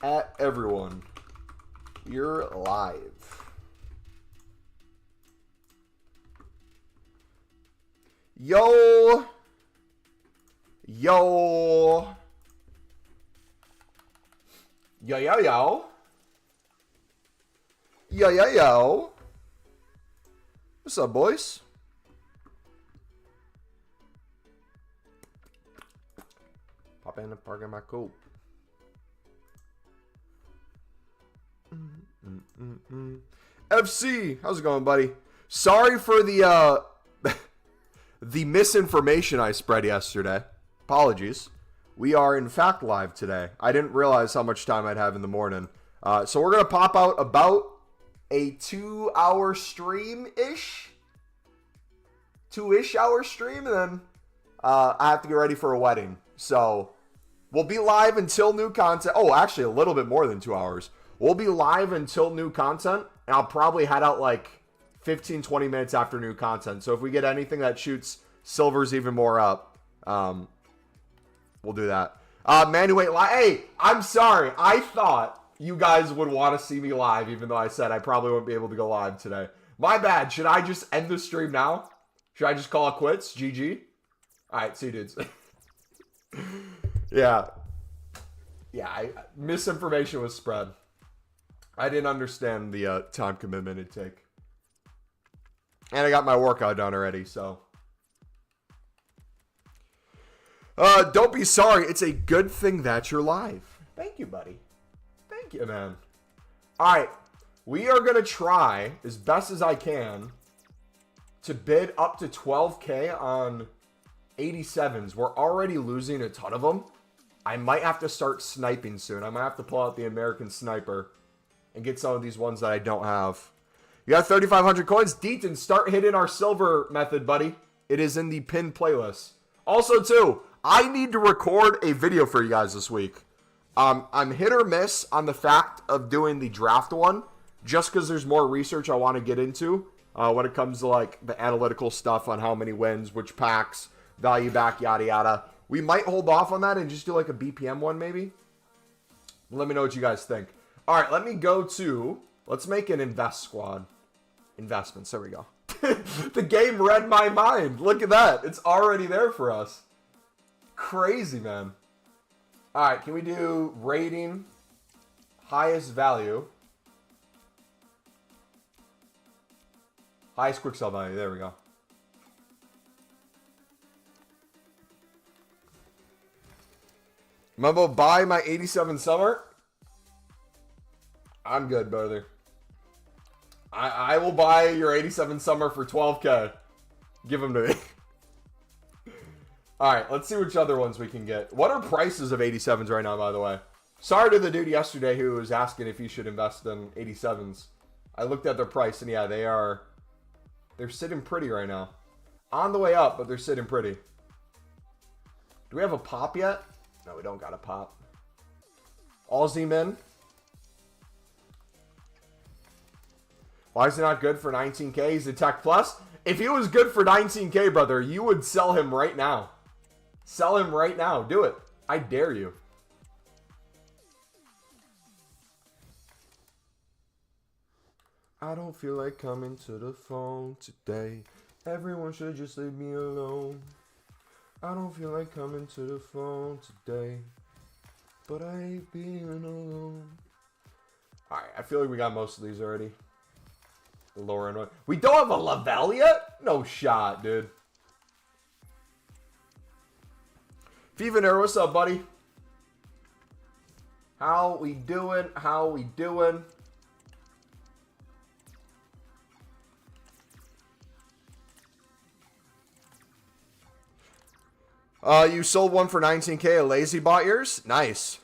at everyone. You're live. Yo. Yo. Yo, yo, yo. Yo, yo, yo. What's up, boys? Pop in and park in my coat. FC, how's it going, buddy? Sorry for the the misinformation I spread yesterday. Apologies. We are in fact live today. I didn't realize how much time I'd have in the morning. So we're gonna pop out about a 2-hour stream-ish. 2-ish hour stream, and then I have to get ready for a wedding. So we'll be live until new content. Oh, actually a little bit more than 2 hours. We'll be live until new content, and I'll probably head out like 15, 20 minutes after new content. So if we get anything that shoots silvers even more up, we'll do that. Manuate live. Hey, I'm sorry. I thought you guys would want to see me live, even though I said I probably won't be able to go live today. My bad. Should I just end the stream now? Should I just call it quits? GG? Alright, see you dudes. Yeah. Yeah, misinformation was spread. I didn't understand the time commitment it'd take. And I got my workout done already, so. Don't be sorry. It's a good thing that you're live. Thank you, buddy. Thank you, man. Alright. We are going to try, as best as I can, to bid up to 12K on 87s. We're already losing a ton of them. I might have to start sniping soon. I might have to pull out the American Sniper and get some of these ones that I don't have. You got 3,500 coins? Deaton, start hitting our silver method, buddy. It is in the pinned playlist. Also, too, I need to record a video for you guys this week. I'm hit or miss on the fact of doing the draft one, just because there's more research I want to get into when it comes to like the analytical stuff on how many wins, which packs, value back, yada yada. We might hold off on that and just do like a BPM one maybe. Let me know what you guys think. All right, let me go to, let's make an invest squad. Investments, there we go. The game read my mind. Look at that. It's already there for us. Crazy, man. All right, can we do rating, highest value, highest quick sell value? There we go. Mumbo, buy my 87 summer. I'm good, brother. I will buy your 87 summer for 12K. Give them to me. Alright, let's see which other ones we can get. What are prices of 87s right now, by the way? Sorry to the dude yesterday who was asking if he should invest in 87s. I looked at their price, and yeah, they're sitting pretty right now. On the way up, but they're sitting pretty. Do we have a pop yet? No, we don't got a pop. All Z-Men. Why is he not good for 19K? He's a Tech Plus. If he was good for 19K, brother, you would sell him right now. Sell him right now. Do it. I dare you. I don't feel like coming to the phone today. Everyone should just leave me alone. I don't feel like coming to the phone today, but I hate being alone. Alright, I feel like we got most of these already. The lower end one. We don't have a Lavelle yet? No shot, dude. FIFA Nerd, what's up, buddy? How we doing? How we doing? You sold one for 19K. A lazy bought yours? Nice.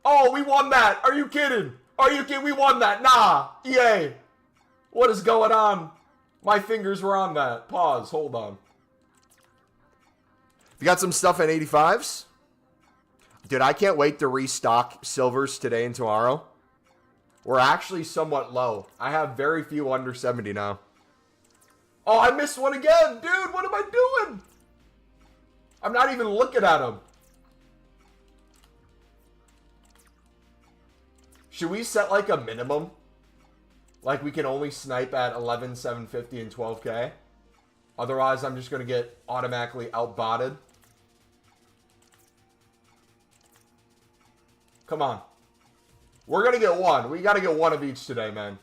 Oh, we won that. Are you kidding? Are you kidding? We won that. Nah. EA. What is going on? My fingers were on that. Pause. Hold on. You got some stuff at 85s? Dude, I can't wait to restock silvers today and tomorrow. We're actually somewhat low. I have very few under 70 now. Oh, I missed one again. Dude, what am I doing? I'm not even looking at them. Should we set like a minimum? Like we can only snipe at 11,750 and 12K. Otherwise, I'm just going to get automatically outbotted. Come on. We're going to get one. We got to get one of each today, man.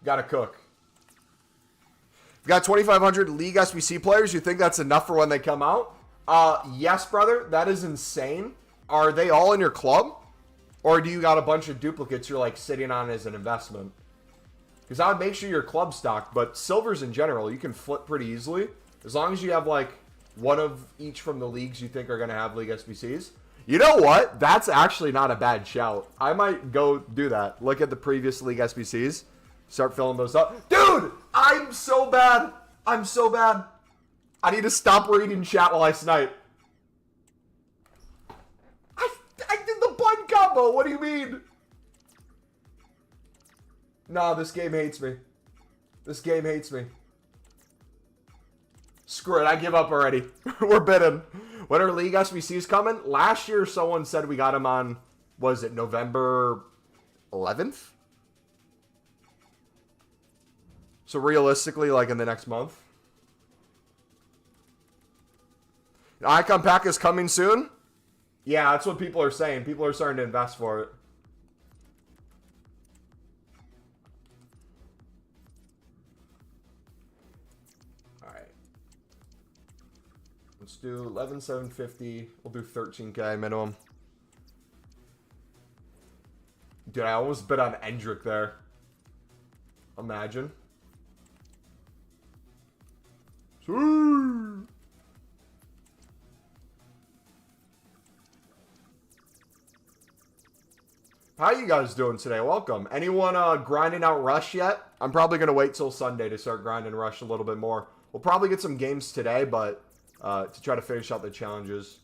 Got to cook. We got 2,500 League SBC players. You think that's enough for when they come out? Yes, brother. That is insane. Are they all in your club? Or do you got a bunch of duplicates you're like sitting on as an investment? Because I would make sure you're club stocked, but silvers in general, you can flip pretty easily. As long as you have like one of each from the leagues you think are going to have League SBCs. You know what? That's actually not a bad shout. I might go do that. Look at the previous League SBCs. Start filling those up. Dude, I'm so bad. I'm so bad. I need to stop reading chat while I snipe. I did the bun combo. What do you mean? Nah, this game hates me. This game hates me. Screw it. I give up already. We're bidding. When are League SBCs coming? Last year, someone said we got them on, was it November 11th? So realistically, like in the next month. Icon pack is coming soon? Yeah, that's what people are saying. People are starting to invest for it. Alright. Let's do 11,750. We'll do 13K minimum. Dude, I almost bet on Endrick there. Imagine. How you guys doing today? Welcome. Anyone grinding out Rush yet? I'm probably going to wait till Sunday to start grinding Rush a little bit more. We'll probably get some games today, but to try to finish out the challenges,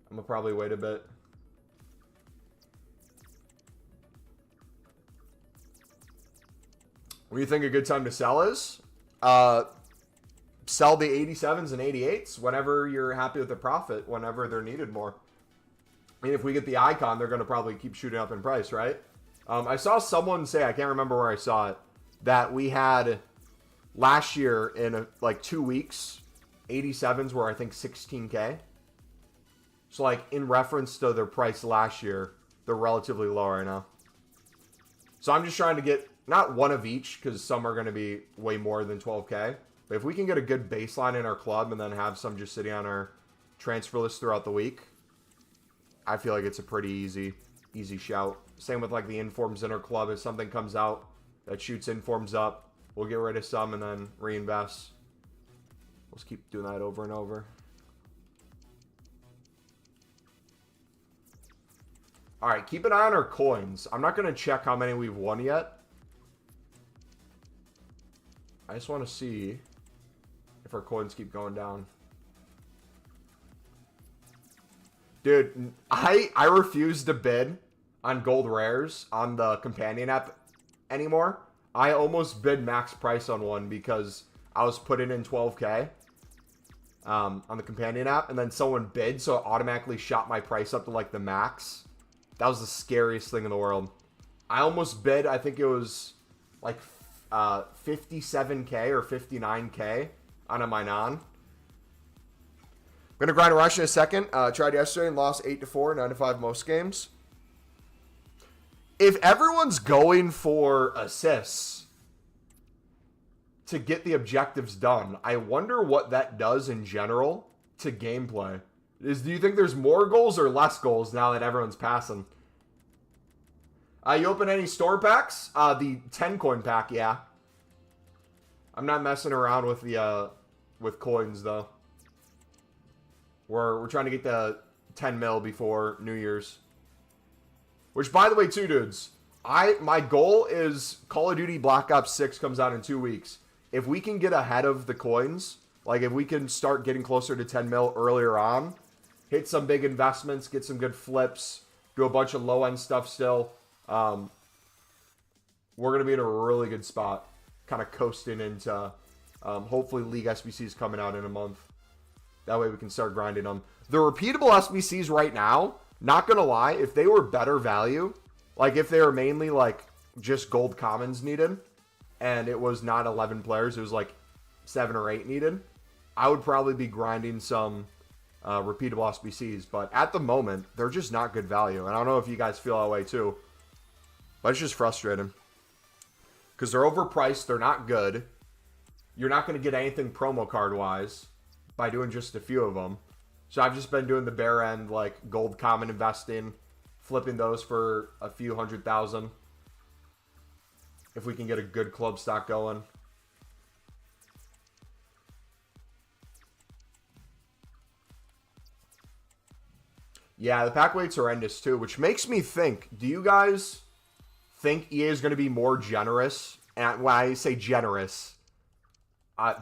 I'm going to probably wait a bit. What do you think a good time to sell is? Sell the 87s and 88s whenever you're happy with the profit, whenever they're needed more. I mean, if we get the icon, they're going to probably keep shooting up in price, right? I saw someone say, I can't remember where I saw it, that we had last year in like 2 weeks, 87s were I think 16K. So like in reference to their price last year, they're relatively low right now. So I'm just trying to get not one of each because some are going to be way more than 12K. But if we can get a good baseline in our club and then have some just sitting on our transfer list throughout the week, I feel like it's a pretty easy shout. Same with like the informs in our club. If something comes out that shoots informs up, we'll get rid of some and then reinvest. Let's keep doing that over and over. All right, keep an eye on our coins. I'm not going to check how many we've won yet. I just want to see if our coins keep going down. Dude, I refuse to bid on gold rares on the companion app anymore. I almost bid max price on one because I was putting in 12K on the companion app, and then someone bid, so it automatically shot my price up to like the max. That was the scariest thing in the world. I almost bid, I think it was like 57K or 59K on a Minon. I'm going to grind a rush in a second. Tried yesterday and lost 8-4, 9-5 most games. If everyone's going for assists to get the objectives done, I wonder what that does in general to gameplay. Do you think there's more goals or less goals now that everyone's passing? You open any store packs? The 10 coin pack, yeah. I'm not messing around with the with coins though. We're trying to get the 10 mil before New Year's. Which, by the way, too, dudes, my goal is Call of Duty Black Ops 6 comes out in 2 weeks. If we can get ahead of the coins, like if we can start getting closer to 10 mil earlier on, hit some big investments, get some good flips, do a bunch of low-end stuff still, we're going to be in a really good spot, kind of coasting into hopefully League SBCs coming out in a month. That way we can start grinding them. The repeatable SBCs right now, not going to lie, if they were better value, Like, if they were mainly, like, just gold commons needed, and it was not 11 players, it was, like, 7 or 8 needed, I would probably be grinding some repeatable SBCs. But at the moment, they're just not good value. And I don't know if you guys feel that way, too. But it's just frustrating. Because they're overpriced, they're not good. You're not going to get anything promo card-wise by doing just a few of them. So I've just been doing the bare end, like, gold common investing, flipping those for a few $100,000. If we can get a good club stock going. Yeah, the pack weight's horrendous too, which makes me think, do you guys think EA is going to be more generous? And when I say generous,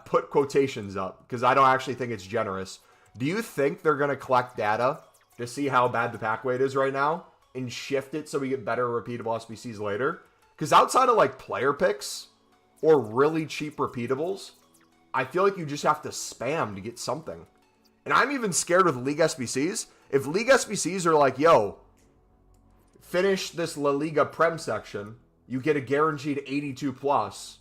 put quotations up, because I don't actually think it's generous. Do you think they're going to collect data to see how bad the pack weight is right now and shift it so we get better repeatable SBCs later? Because outside of like player picks or really cheap repeatables, I feel like you just have to spam to get something. And I'm even scared with League SBCs. If League SBCs are like, yo, finish this La Liga Prem section, you get a guaranteed 82 plus.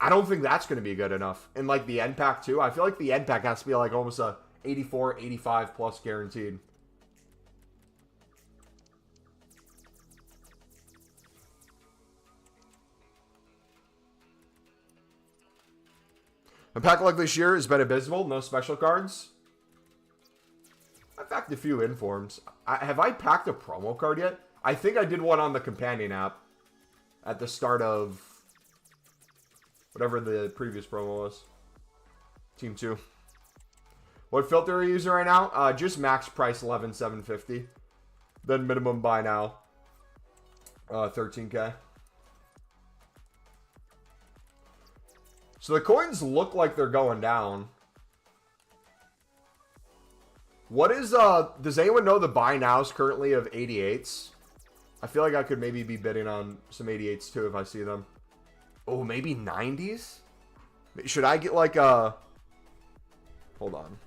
I don't think that's going to be good enough. And like the end pack too, I feel like the end pack has to be like almost a 84, 85 plus guaranteed. A pack like this year has been abysmal. No special cards. I've packed a few informs. Have I packed a promo card yet? I think I did one on the companion app at the start of whatever the previous promo was. Team 2. What filter are you using right now? Just max price 11,750. Then minimum buy now 13K. So the coins look like they're going down. What is, does anyone know the buy nows currently of 88s? I feel like I could maybe be bidding on some 88s too if I see them. Oh, maybe 90s? Should I get like a... Hold on.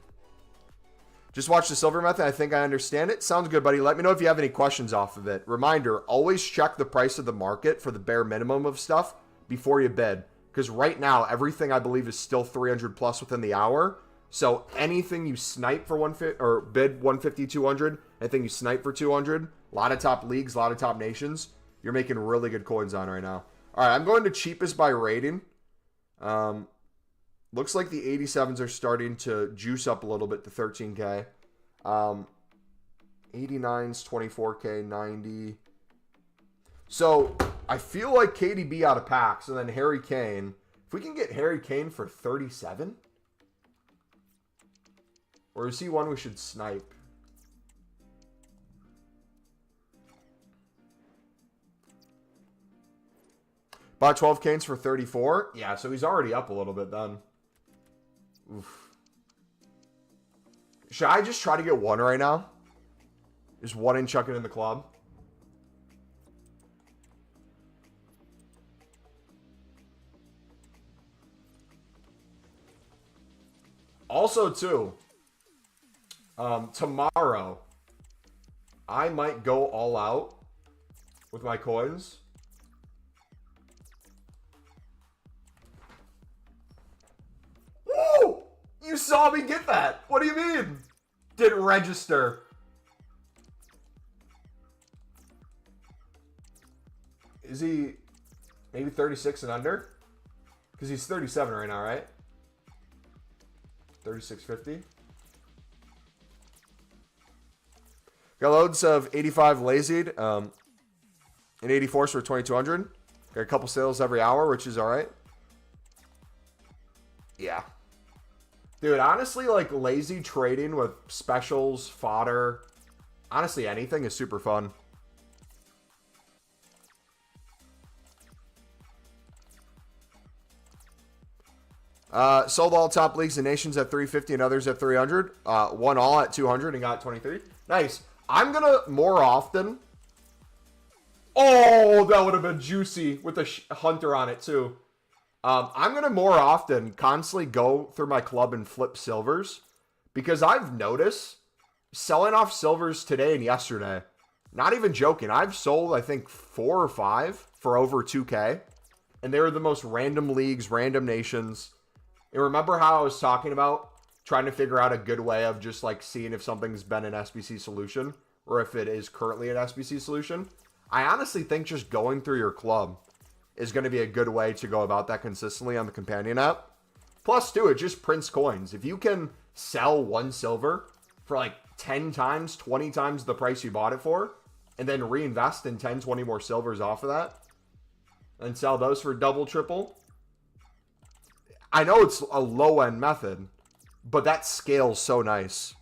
Just watch the silver method. I think I understand it. Sounds good, buddy. Let me know if you have any questions off of it. Reminder, always check the price of the market for the bare minimum of stuff before you bid. Because right now, everything I believe is still 300 plus within the hour. So anything you snipe for 150 or bid 150, 200, anything you snipe for 200, a lot of top leagues, a lot of top nations, you're making really good coins on right now. All right, I'm going to cheapest by rating. Looks like the 87s are starting to juice up a little bit to 13K. 89s, 24K, 90. So I feel like KDB out of packs and then Harry Kane. If we can get Harry Kane for 37? Or is he one we should snipe? Bought 12 Canes for 34? Yeah, so he's already up a little bit then. Oof. Should I just try to get one right now? Just one and chuck it in the club? Also, too, tomorrow, I might go all out with my coins. Woo! You saw me get that. What do you mean? Didn't register. Is he maybe 36 and under? Because he's 37 right now, right? 36.50. Got loads of 85 lazied and 84s for 2,200. Got a couple sales every hour, which is all right. Yeah. Dude, honestly, like lazy trading with specials, fodder, honestly, anything is super fun. Sold all top leagues and nations at 350 and others at 300. Won all at 200 and got 23. Nice. I'm going to more often. Oh, that would have been juicy with a hunter on it too. I'm going to more often constantly go through my club and flip silvers. Because I've noticed selling off silvers today and yesterday. Not even joking. I've sold, I think, 4 or 5 for over 2K. And they were the most random leagues, random nations. And remember how I was talking about trying to figure out a good way of just like seeing if something's been an SBC solution or if it is currently an SBC solution? I honestly think just going through your club is going to be a good way to go about that consistently on the companion app. Plus, too, it just prints coins. If you can sell 1 silver for like 10 times, 20 times the price you bought it for, and then reinvest in 10, 20 more silvers off of that, and sell those for double, triple. I know it's a low-end method, but that scales so nice.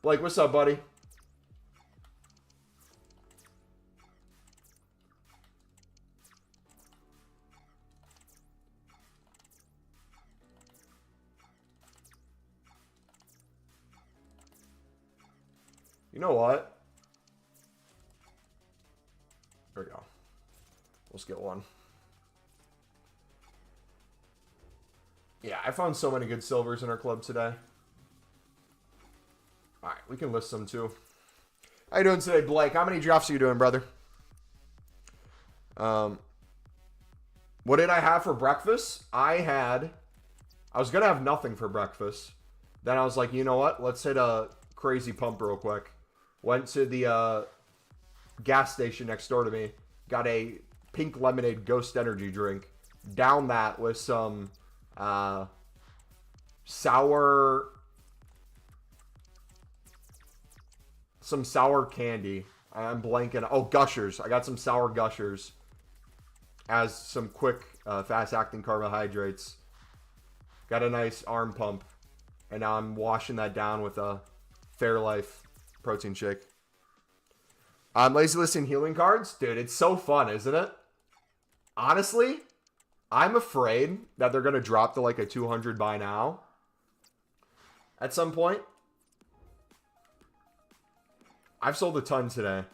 Blake, what's up, buddy? You know what? There we go. Let's get one. Yeah, I found so many good silvers in our club today. Alright, we can list them too. How you doing today, Blake? How many drafts are you doing, brother? What did I have for breakfast? I was going to have nothing for breakfast. Then I was like, you know what? Let's hit a crazy pump real quick. Went to the gas station next door to me. Got a pink lemonade Ghost Energy drink. Down that with some sour candy. I'm blanking. Oh, Gushers. I got some sour Gushers as some quick, fast-acting carbohydrates. Got a nice arm pump. And now I'm washing that down with a Fairlife protein shake. Lazy listing healing cards. Dude, it's so fun, isn't it? Honestly, I'm afraid that they're going to drop to like a 200 by now. At some point. I've sold a ton today.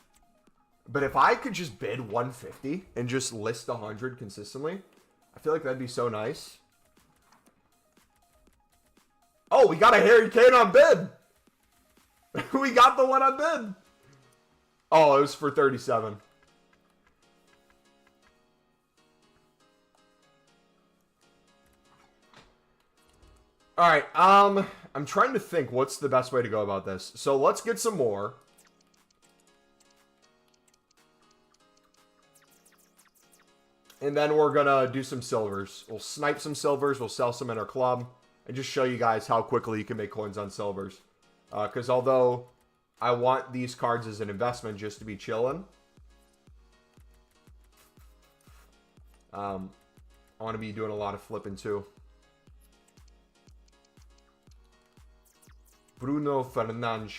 But if I could just bid 150 and just list 100 consistently, I feel like that'd be so nice. Oh, we got a Harry Kane on bid. We got the one on bid. Oh, it was for 37. All right. I'm trying to think what's the best way to go about this. So let's get some more. And then we're going to do some silvers. We'll snipe some silvers. We'll sell some in our club. And just show you guys how quickly you can make coins on silvers. Because although I want these cards as an investment just to be chilling, I want to be doing a lot of flipping too. Bruno Fernandes.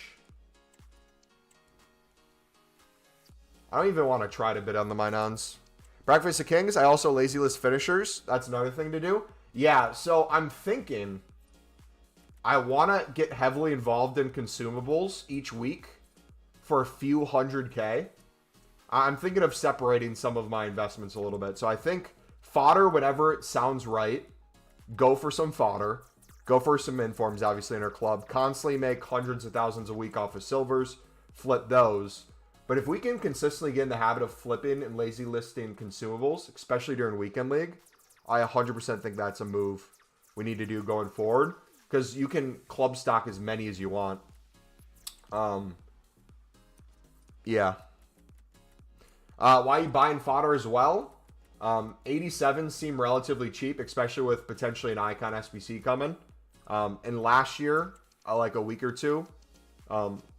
I don't even want to try to bid on the Minons. Breakfast of Kings. I also lazy list finishers. That's another thing to do. Yeah, so I'm thinking I want to get heavily involved in consumables each week for a few 100K. I'm thinking of separating some of my investments a little bit. So I think fodder, whenever it sounds right, go for some fodder. Go for some informs, obviously, in our club. Constantly make hundreds of thousands a week off of silvers. Flip those. But if we can consistently get in the habit of flipping and lazy listing consumables, especially during Weekend League, I 100% think that's a move we need to do going forward. Because you can club stock as many as you want. Yeah. Why are you buying fodder as well? 87s seem relatively cheap, especially with potentially an Icon SBC coming. And last year, like a week or two,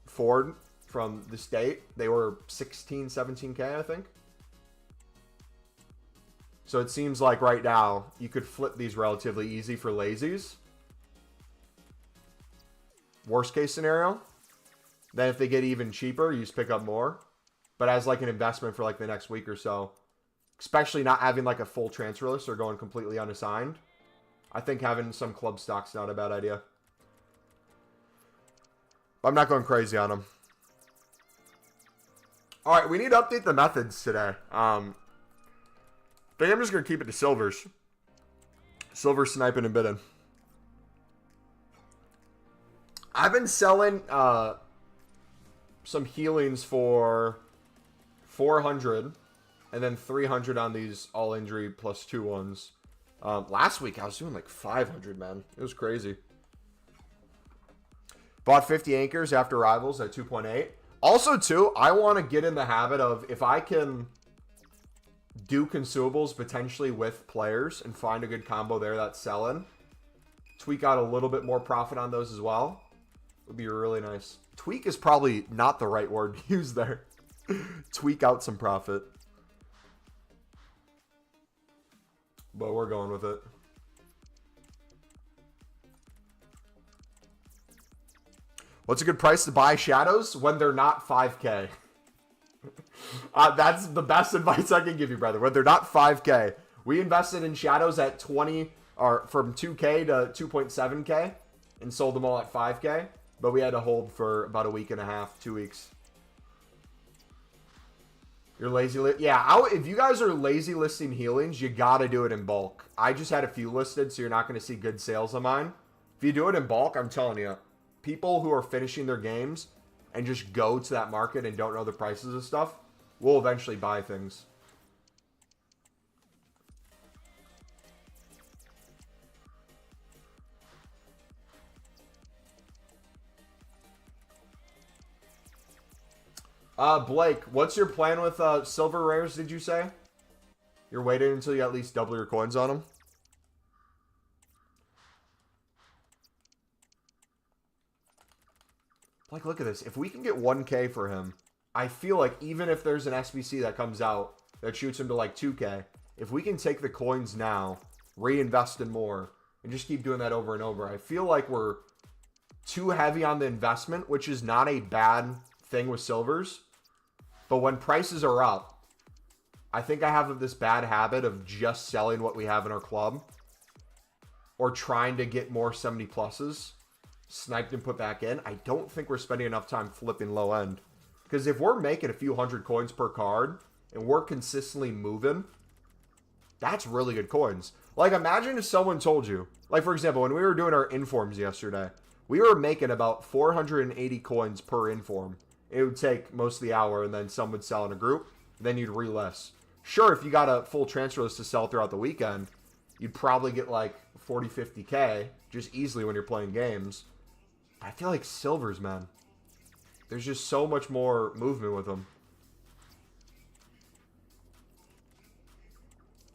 Ford from the state, they were 16, 17K, I think. So it seems like right now, you could flip these relatively easy for lazies. Worst case scenario. Then if they get even cheaper, you just pick up more. But as like an investment for like the next week or so, especially not having like a full transfer list or going completely unassigned, I think having some club stock's not a bad idea. I'm not going crazy on them. All right, we need to update the methods today. I think I'm just going to keep it to silvers. Silver sniping and bidding. I've been selling some healings for 400, and then 300 on these all injury plus 2 ones. Last week I was doing like 500, man. It was crazy. Bought 50 anchors after Rivals at 2.8. Also, too, I want to get in the habit of, if I can do consumables potentially with players and find a good combo there that's selling, tweak out a little bit more profit on those as well. Would be really nice. Tweak is probably not the right word to use there. Tweak out some profit. But we're going with it. What's a good price to buy shadows? When they're not 5K. That's the best advice I can give you, brother. When they're not 5K. We invested in shadows at 20, or from 2K to 2.7K, and sold them all at 5K. But we had to hold for about a week and a half, 2 weeks. You're lazy. Yeah, if you guys are lazy listing healings, you got to do it in bulk. I just had a few listed, so you're not going to see good sales on mine. If you do it in bulk, I'm telling you, people who are finishing their games and just go to that market and don't know the prices of stuff will eventually buy things. Blake, what's your plan with silver rares, did you say? You're waiting until you at least double your coins on them? Like, look at this. If we can get 1K for him, I feel like even if there's an SBC that comes out that shoots him to like 2K, if we can take the coins now, reinvest in more, and just keep doing that over and over, I feel like we're too heavy on the investment, which is not a bad thing with silvers. But when prices are up, I think I have this bad habit of just selling what we have in our club or trying to get more 70 pluses sniped and put back in. I don't think we're spending enough time flipping low end, because if we're making a few hundred coins per card and we're consistently moving, that's really good coins. Like, imagine if someone told you, like, for example, when we were doing our informs yesterday, we were making about 480 coins per inform. It would take most of the hour, and then some would sell in a group. Then you'd relist. Sure, if you got a full transfer list to sell throughout the weekend, you'd probably get like 40, 50K just easily when you're playing games. I feel like silvers, man, there's just so much more movement with them.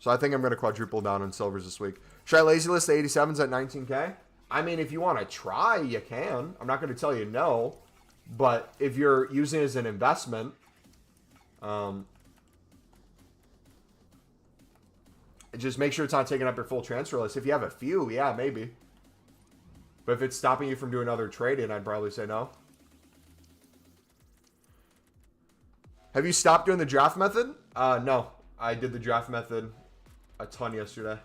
So I think I'm going to quadruple down on silvers this week. Should I lazy list the 87s at 19K? I mean, if you want to try, you can. I'm not going to tell you no. But if you're using it as an investment, just make sure it's not taking up your full transfer list. If you have a few, yeah, maybe. But if it's stopping you from doing other trading, I'd probably say no. Have you stopped doing the draft method? No. I did the draft method a ton yesterday.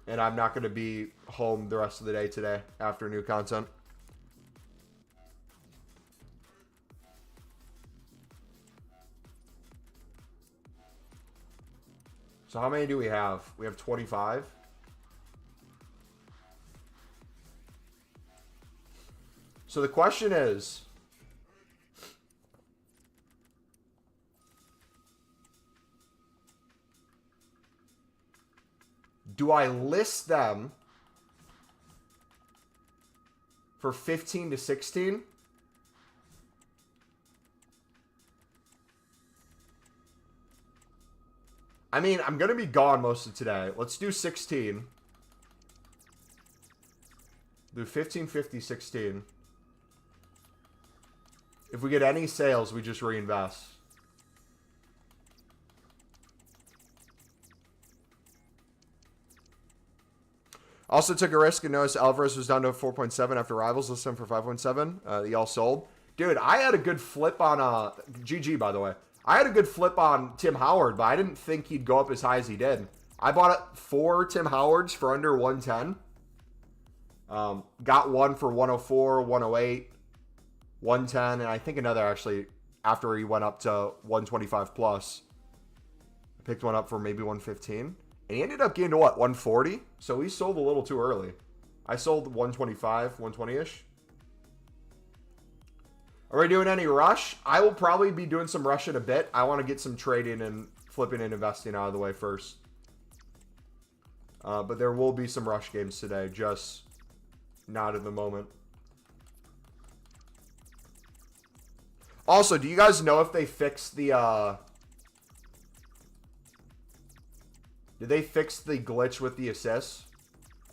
And I'm not going to be home the rest of the day today after new content. So how many do we have? We have 25. So the question is, do I list them for 15 to 16? I mean, I'm going to be gone most of today. Let's do 16. Do 15, 50, 16. If we get any sales, we just reinvest. Also took a risk and noticed Alvarez was down to 4.7 after Rivals. Listed him for 5.7. Y'all sold. Dude, I had a good flip on GG, by the way. I had a good flip on Tim Howard, but I didn't think he'd go up as high as he did. I bought 4 Tim Howards for under 110. Got one for 104, 108, 110, and I think another actually after he went up to 125 plus. I picked one up for maybe 115. And he ended up getting to what, 140? So he sold a little too early. I sold 125, 120-ish. Are we doing any rush? I will probably be doing some rush in a bit. I want to get some trading and flipping and investing out of the way first. But there will be some rush games today, just not at the moment. Also, do you guys know if they fixed the, did they fix the glitch with the assists?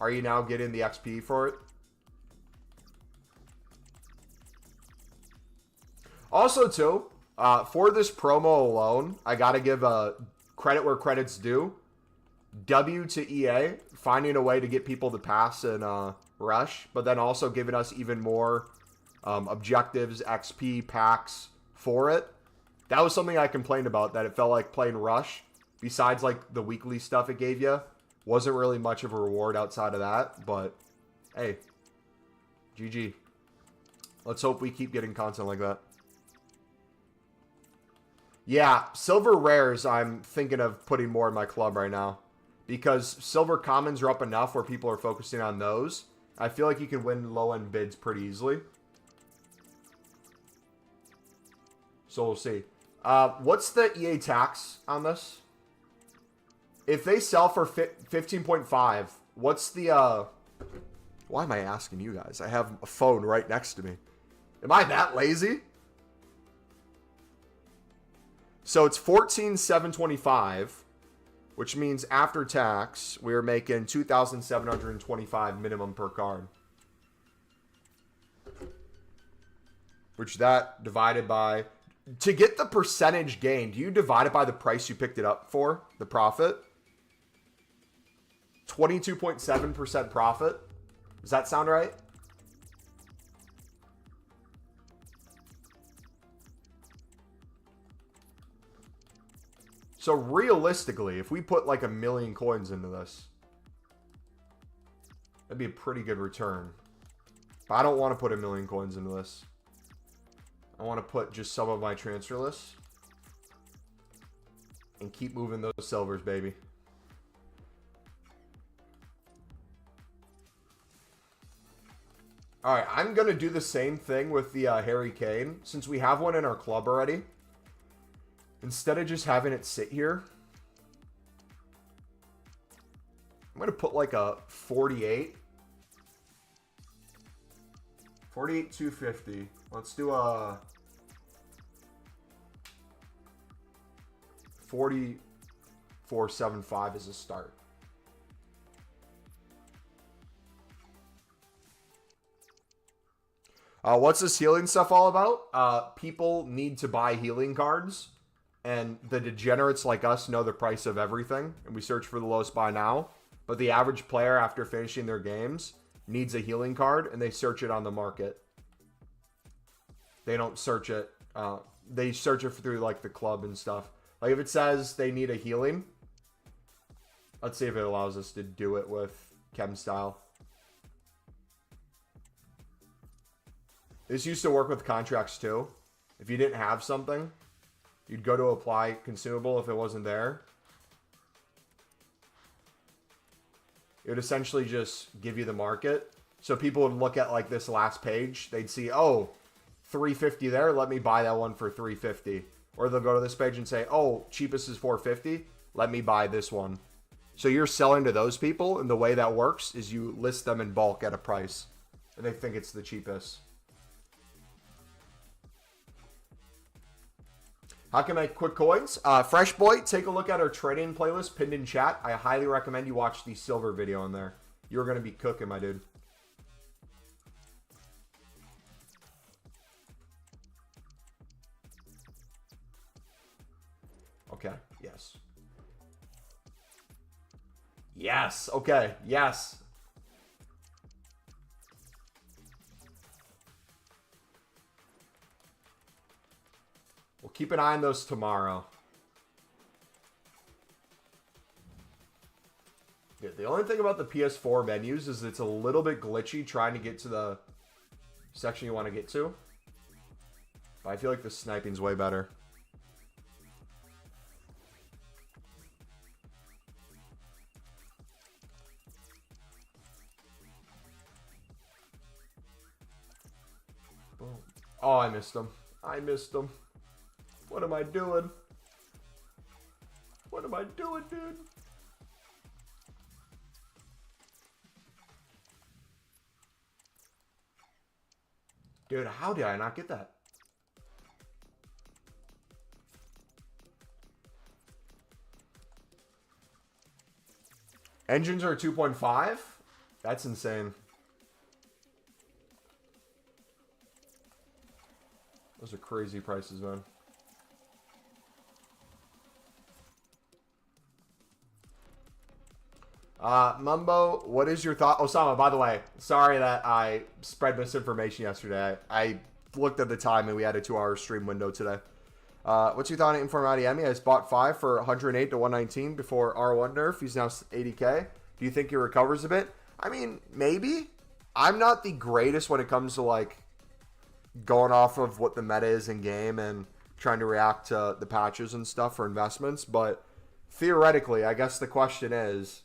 Are you now getting the XP for it? Also, too, for this promo alone, I got to give credit where credit's due. W to EA, finding a way to get people to pass and rush, but then also giving us even more objectives, XP, packs for it. That was something I complained about, that it felt like playing rush, besides like the weekly stuff it gave you, wasn't really much of a reward outside of that. But hey, GG. Let's hope we keep getting content like that. Yeah, silver rares I'm thinking of putting more in my club right now, because silver commons are up enough where people are focusing on those. I feel like you can win low-end bids pretty easily. So we'll see. What's the EA tax on this? If they sell for 15.5, what's the... Why am I asking you guys? I have a phone right next to me. Am I that lazy? So it's 14,725, which means after tax, we're making 2,725 minimum per card. Which that divided by... To get the percentage gain, do you divide it by the price you picked it up for? The profit? 22.7% profit? Does that sound right? So realistically, if we put like 1 million coins into this, that'd be a pretty good return. But I don't want to put 1 million coins into this. I want to put just some of my transfer lists and keep moving those silvers, baby. All right, I'm going to do the same thing with the Harry Kane. Since we have one in our club already, instead of just having it sit here, I'm going to put like a 48. 48,250. Let's do a 44,75 as a start. What's this healing stuff all about? People need to buy healing cards, and the degenerates like us know the price of everything, and we search for the lowest buy now. But the average player, after finishing their games, needs a healing card, and they search it on the market. They don't search it. They search it through like the club and stuff. Like if it says they need a healing, let's see if it allows us to do it with Chem Style. This used to work with contracts too. If you didn't have something, you'd go to apply consumable. If it wasn't there, it would essentially just give you the market. So people would look at like this last page. They'd see, oh, 350 there. Let me buy that one for 350. Or they'll go to this page and say, oh, cheapest is 450. Let me buy this one. So you're selling to those people, and the way that works is you list them in bulk at a price, and they think it's the cheapest. How can I make quick coins? Fresh Boy, take a look at our trading playlist pinned in chat. I highly recommend you watch the silver video on there. You're going to be cooking, my dude. Okay, yes. Yes, okay, yes. We'll keep an eye on those tomorrow. Yeah, the only thing about the PS4 menus is it's a little bit glitchy trying to get to the section you want to get to. But I feel like the sniping's way better. Oh, I missed him. I missed him. What am I doing? What am I doing, dude? Dude, how did I not get that? Engines are 2.5? That's insane. Those are crazy prices, man. Mumbo, what is your thought? Osama, by the way, sorry that I spread misinformation yesterday. I looked at the time and we had a 2-hour stream window today. What's your thought on Informati Emmy? I just bought 5 for 108 to 119 before R1 nerf. He's now 80K. Do you think he recovers a bit? I mean, maybe. I'm not the greatest when it comes to, like, going off of what the meta is in game and trying to react to the patches and stuff for investments. But theoretically, I guess the question is,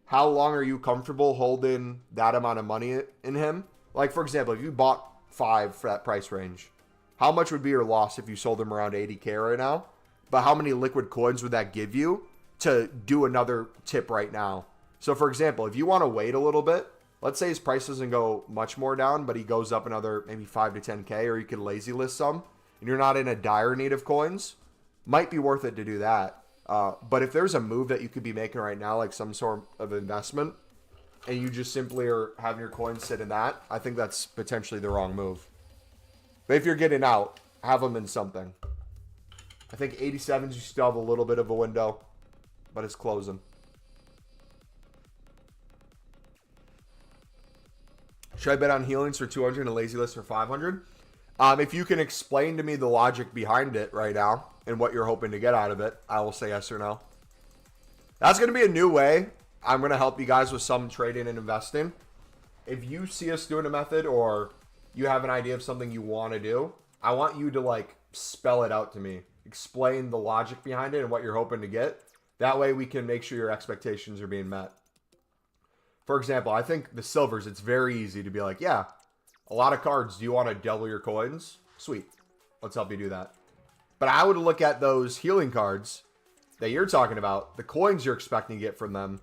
how long are you comfortable holding that amount of money in him? Like, for example, if you bought 5 for that price range, how much would be your loss if you sold them around 80K right now? But how many liquid coins would that give you to do another tip right now? So, for example, if you want to wait a little bit, let's say his price doesn't go much more down, but he goes up another maybe 5 to 10K, or you could lazy list some, and you're not in a dire need of coins, might be worth it to do that. But if there's a move that you could be making right now, like some sort of investment, and you just simply are having your coins sit in that, I think that's potentially the wrong move. But if you're getting out, have them in something. I think 87s, you still have a little bit of a window, but it's closing. Should I bet on healings for 200 and a lazy list for 500? If you can explain to me the logic behind it right now and what you're hoping to get out of it, I will say yes or no. That's going to be a new way. I'm going to help you guys with some trading and investing. If you see us doing a method or you have an idea of something you want to do, I want you to, like, spell it out to me. Explain the logic behind it and what you're hoping to get. That way we can make sure your expectations are being met. For example, I think the silvers, it's very easy to be like, yeah, a lot of cards. Do you want to double your coins? Sweet. Let's help you do that. But I would look at those healing cards that you're talking about, the coins you're expecting to get from them,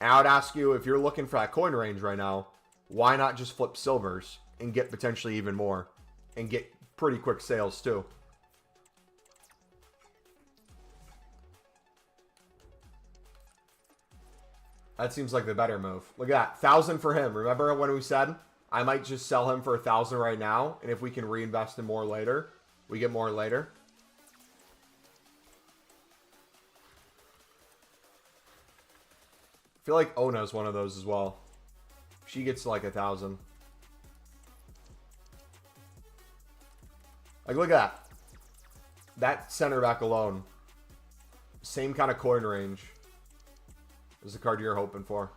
and I would ask you, if you're looking for that coin range right now, why not just flip silvers and get potentially even more and get pretty quick sales too? That seems like the better move. Look at that. 1,000 for him. Remember when we said I might just sell him for 1,000 right now, and if we can reinvest in more later, we get more later? I feel like Ona's one of those as well. She gets like 1,000. Like, look at that. That center back alone. Same kind of coin range as the card you're hoping for.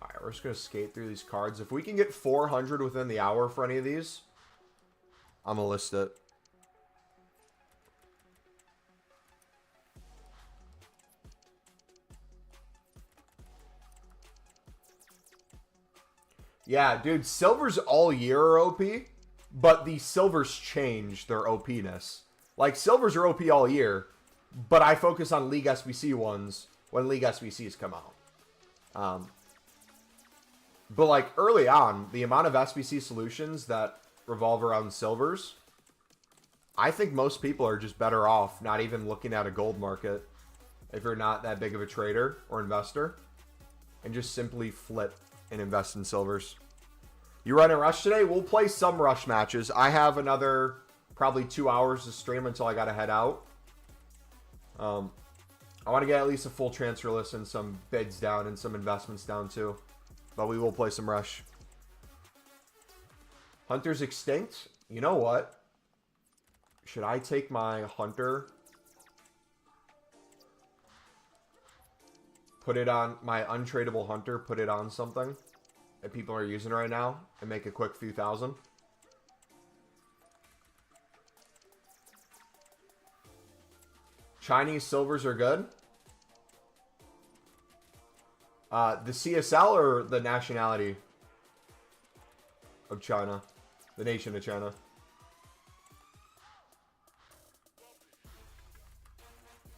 Alright, we're just going to skate through these cards. If we can get 400 within the hour for any of these, I'm going to list it. Yeah, dude, silvers all year are OP, but the silvers change their OP-ness. Like, silvers are OP all year, but I focus on League SBC ones when League SBCs come out. But, like, early on, the amount of SBC solutions that revolve around silvers, I think most people are just better off not even looking at a gold market if you're not that big of a trader or investor, and just simply flip and invest in silvers. You run a rush today? We'll play some rush matches. I have another probably 2 hours to stream until I gotta head out. I want to get at least a full transfer list and some bids down and some investments down too. But we will play some rush. Hunter's extinct? You know what? Should I take my Hunter? Put it on my untradeable Hunter, put it on something that people are using right now and make a quick few thousand. Chinese silvers are good. The CSL or the nationality of China? The nation of China.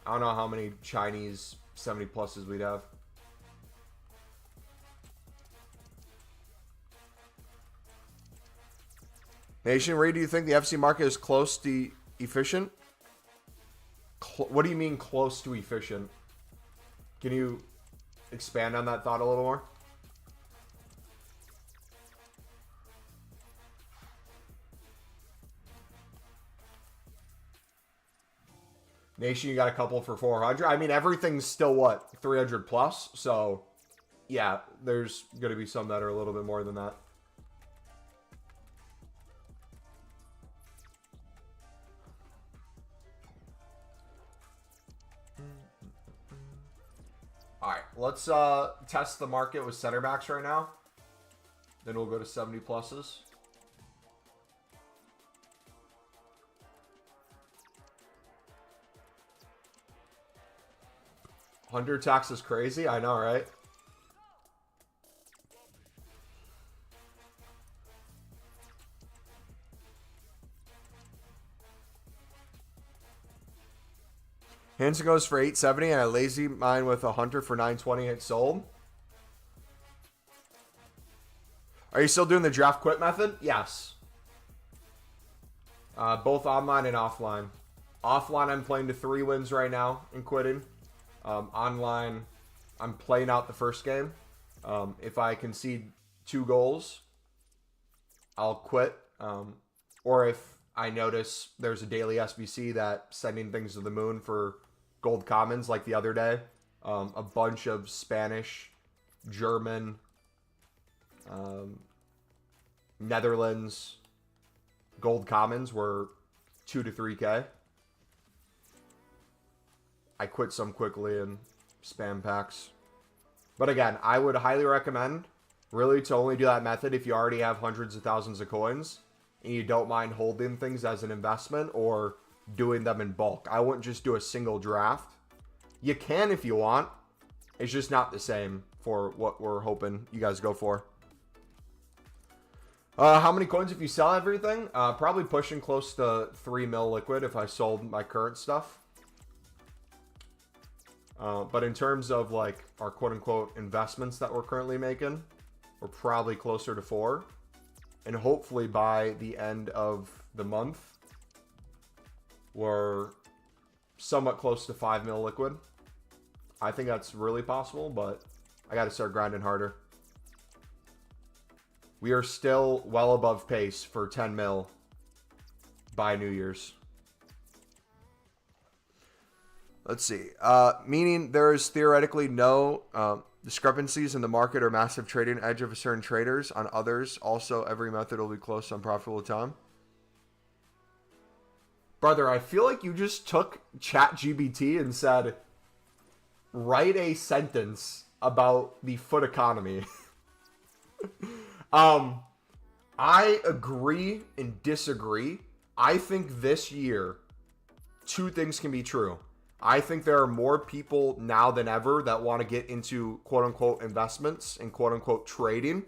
I don't know how many Chinese 70 pluses we'd have. Nation, Ray, do you think the FC market is close to efficient? What do you mean close to efficient? Can you expand on that thought a little more? Nation, you got a couple for 400. I mean, everything's still, what, 300 plus? So, yeah, there's going to be some that are a little bit more than that. All right, let's test the market with center backs right now. Then we'll go to 70 pluses. Hunter tax is crazy. I know, right? Hansen goes for 870, and I lazy mine with a Hunter for 920. It sold. Are you still doing the draft quit method? Yes. Both online and offline. Offline, I'm playing to 3 wins right now and quitting. Online, I'm playing out the first game. If I concede 2 goals, I'll quit. Or if I notice there's a daily SBC that sending things to the moon for gold commons like the other day. A bunch of Spanish, German, Netherlands gold commons were 2 to 3K. I quit some quickly in spam packs. But again, I would highly recommend really to only do that method if you already have hundreds of thousands of coins and you don't mind holding things as an investment or doing them in bulk. I wouldn't just do a single draft. You can if you want. It's just not the same for what we're hoping you guys go for. How many coins if you sell everything? Probably pushing close to 3 mil liquid if I sold my current stuff. But in terms of like our quote-unquote investments that we're currently making, we're probably closer to 4. And hopefully by the end of the month, we're somewhat close to 5 mil liquid. I think that's really possible, but I got to start grinding harder. We are still well above pace for 10 mil by New Year's. Let's see. Meaning there is theoretically no discrepancies in the market or massive trading edge of certain traders on others. Also, every method will be close to unprofitable time. Brother, I feel like you just took ChatGPT and said, write a sentence about the foot economy. I agree and disagree. I think this year, 2 things can be true. I think there are more people now than ever that want to get into quote-unquote investments and quote-unquote trading.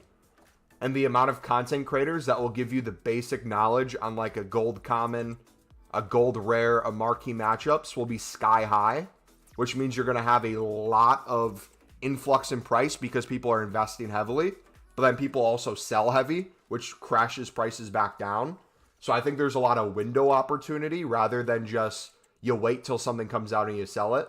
And the amount of content creators that will give you the basic knowledge on like a gold common, a gold rare, a marquee matchups will be sky high. Which means you're going to have a lot of influx in price because people are investing heavily. But then people also sell heavy, which crashes prices back down. So I think there's a lot of window opportunity rather than just you wait till something comes out and you sell it.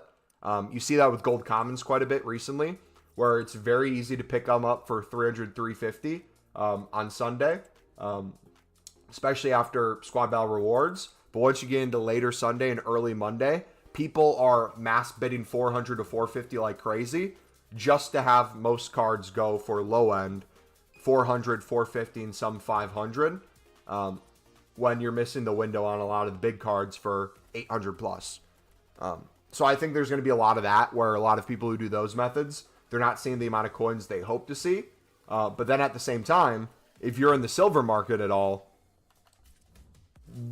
You see that with gold commons quite a bit recently, where it's very easy to pick them up for 300, 350 on Sunday, especially after squad battle rewards. But once you get into later Sunday and early Monday, people are mass bidding 400 to 450 like crazy just to have most cards go for low end 400, 450, and some 500 when you're missing the window on a lot of the big cards for 800 plus. So I think there's going to be a lot of that where a lot of people who do those methods, they're not seeing the amount of coins they hope to see. But then at the same time, if you're in the silver market at all,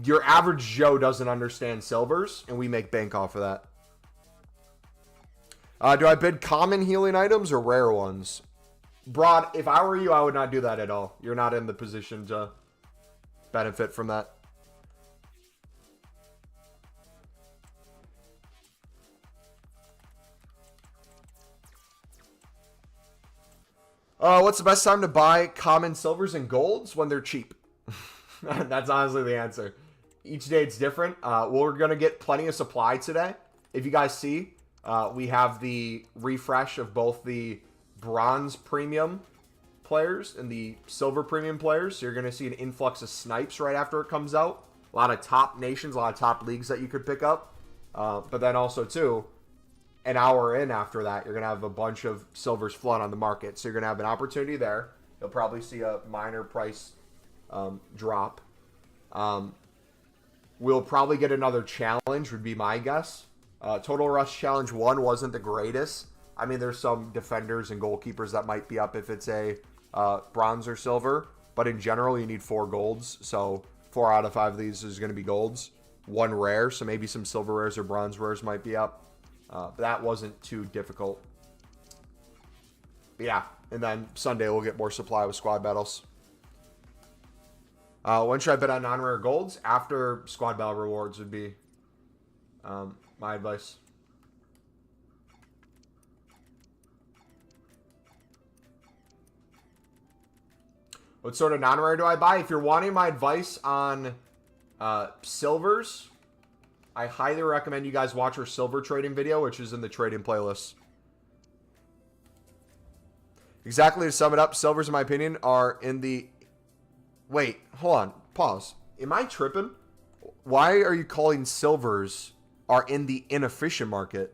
your average Joe doesn't understand silvers, and we make bank off of that. Do I bid common healing items or rare ones? Broad, if I were you, I would not do that at all. You're not in the position to benefit from that. What's the best time to buy common silvers and golds? When they're cheap. That's honestly the answer. Each day it's different. We're going to get plenty of supply today. If you guys see, we have the refresh of both the bronze premium players and the silver premium players. So you're going to see an influx of snipes right after it comes out. A lot of top nations, a lot of top leagues that you could pick up. But then also, too, an hour in after that, you're going to have a bunch of silvers flood on the market. So you're going to have an opportunity there. You'll probably see a minor price drop. We'll probably get another challenge, would be my guess. Total Rush Challenge 1 wasn't the greatest. I mean, there's some defenders and goalkeepers that might be up if it's a bronze or silver. But in general, you need 4 golds. So 4 out of 5 of these is going to be golds. 1 rare, so maybe some silver rares or bronze rares might be up. But that wasn't too difficult. But yeah, and then Sunday we'll get more supply with squad battles. When should I bet on non-rare golds? After squad battle rewards would be my advice. What sort of non-rare do I buy? If you're wanting my advice on silvers, I highly recommend you guys watch our silver trading video, which is in the trading playlist. Exactly to sum it up, silvers, in my opinion, are in the... Wait, hold on. Pause. Am I tripping? Why are you calling silvers are in the inefficient market?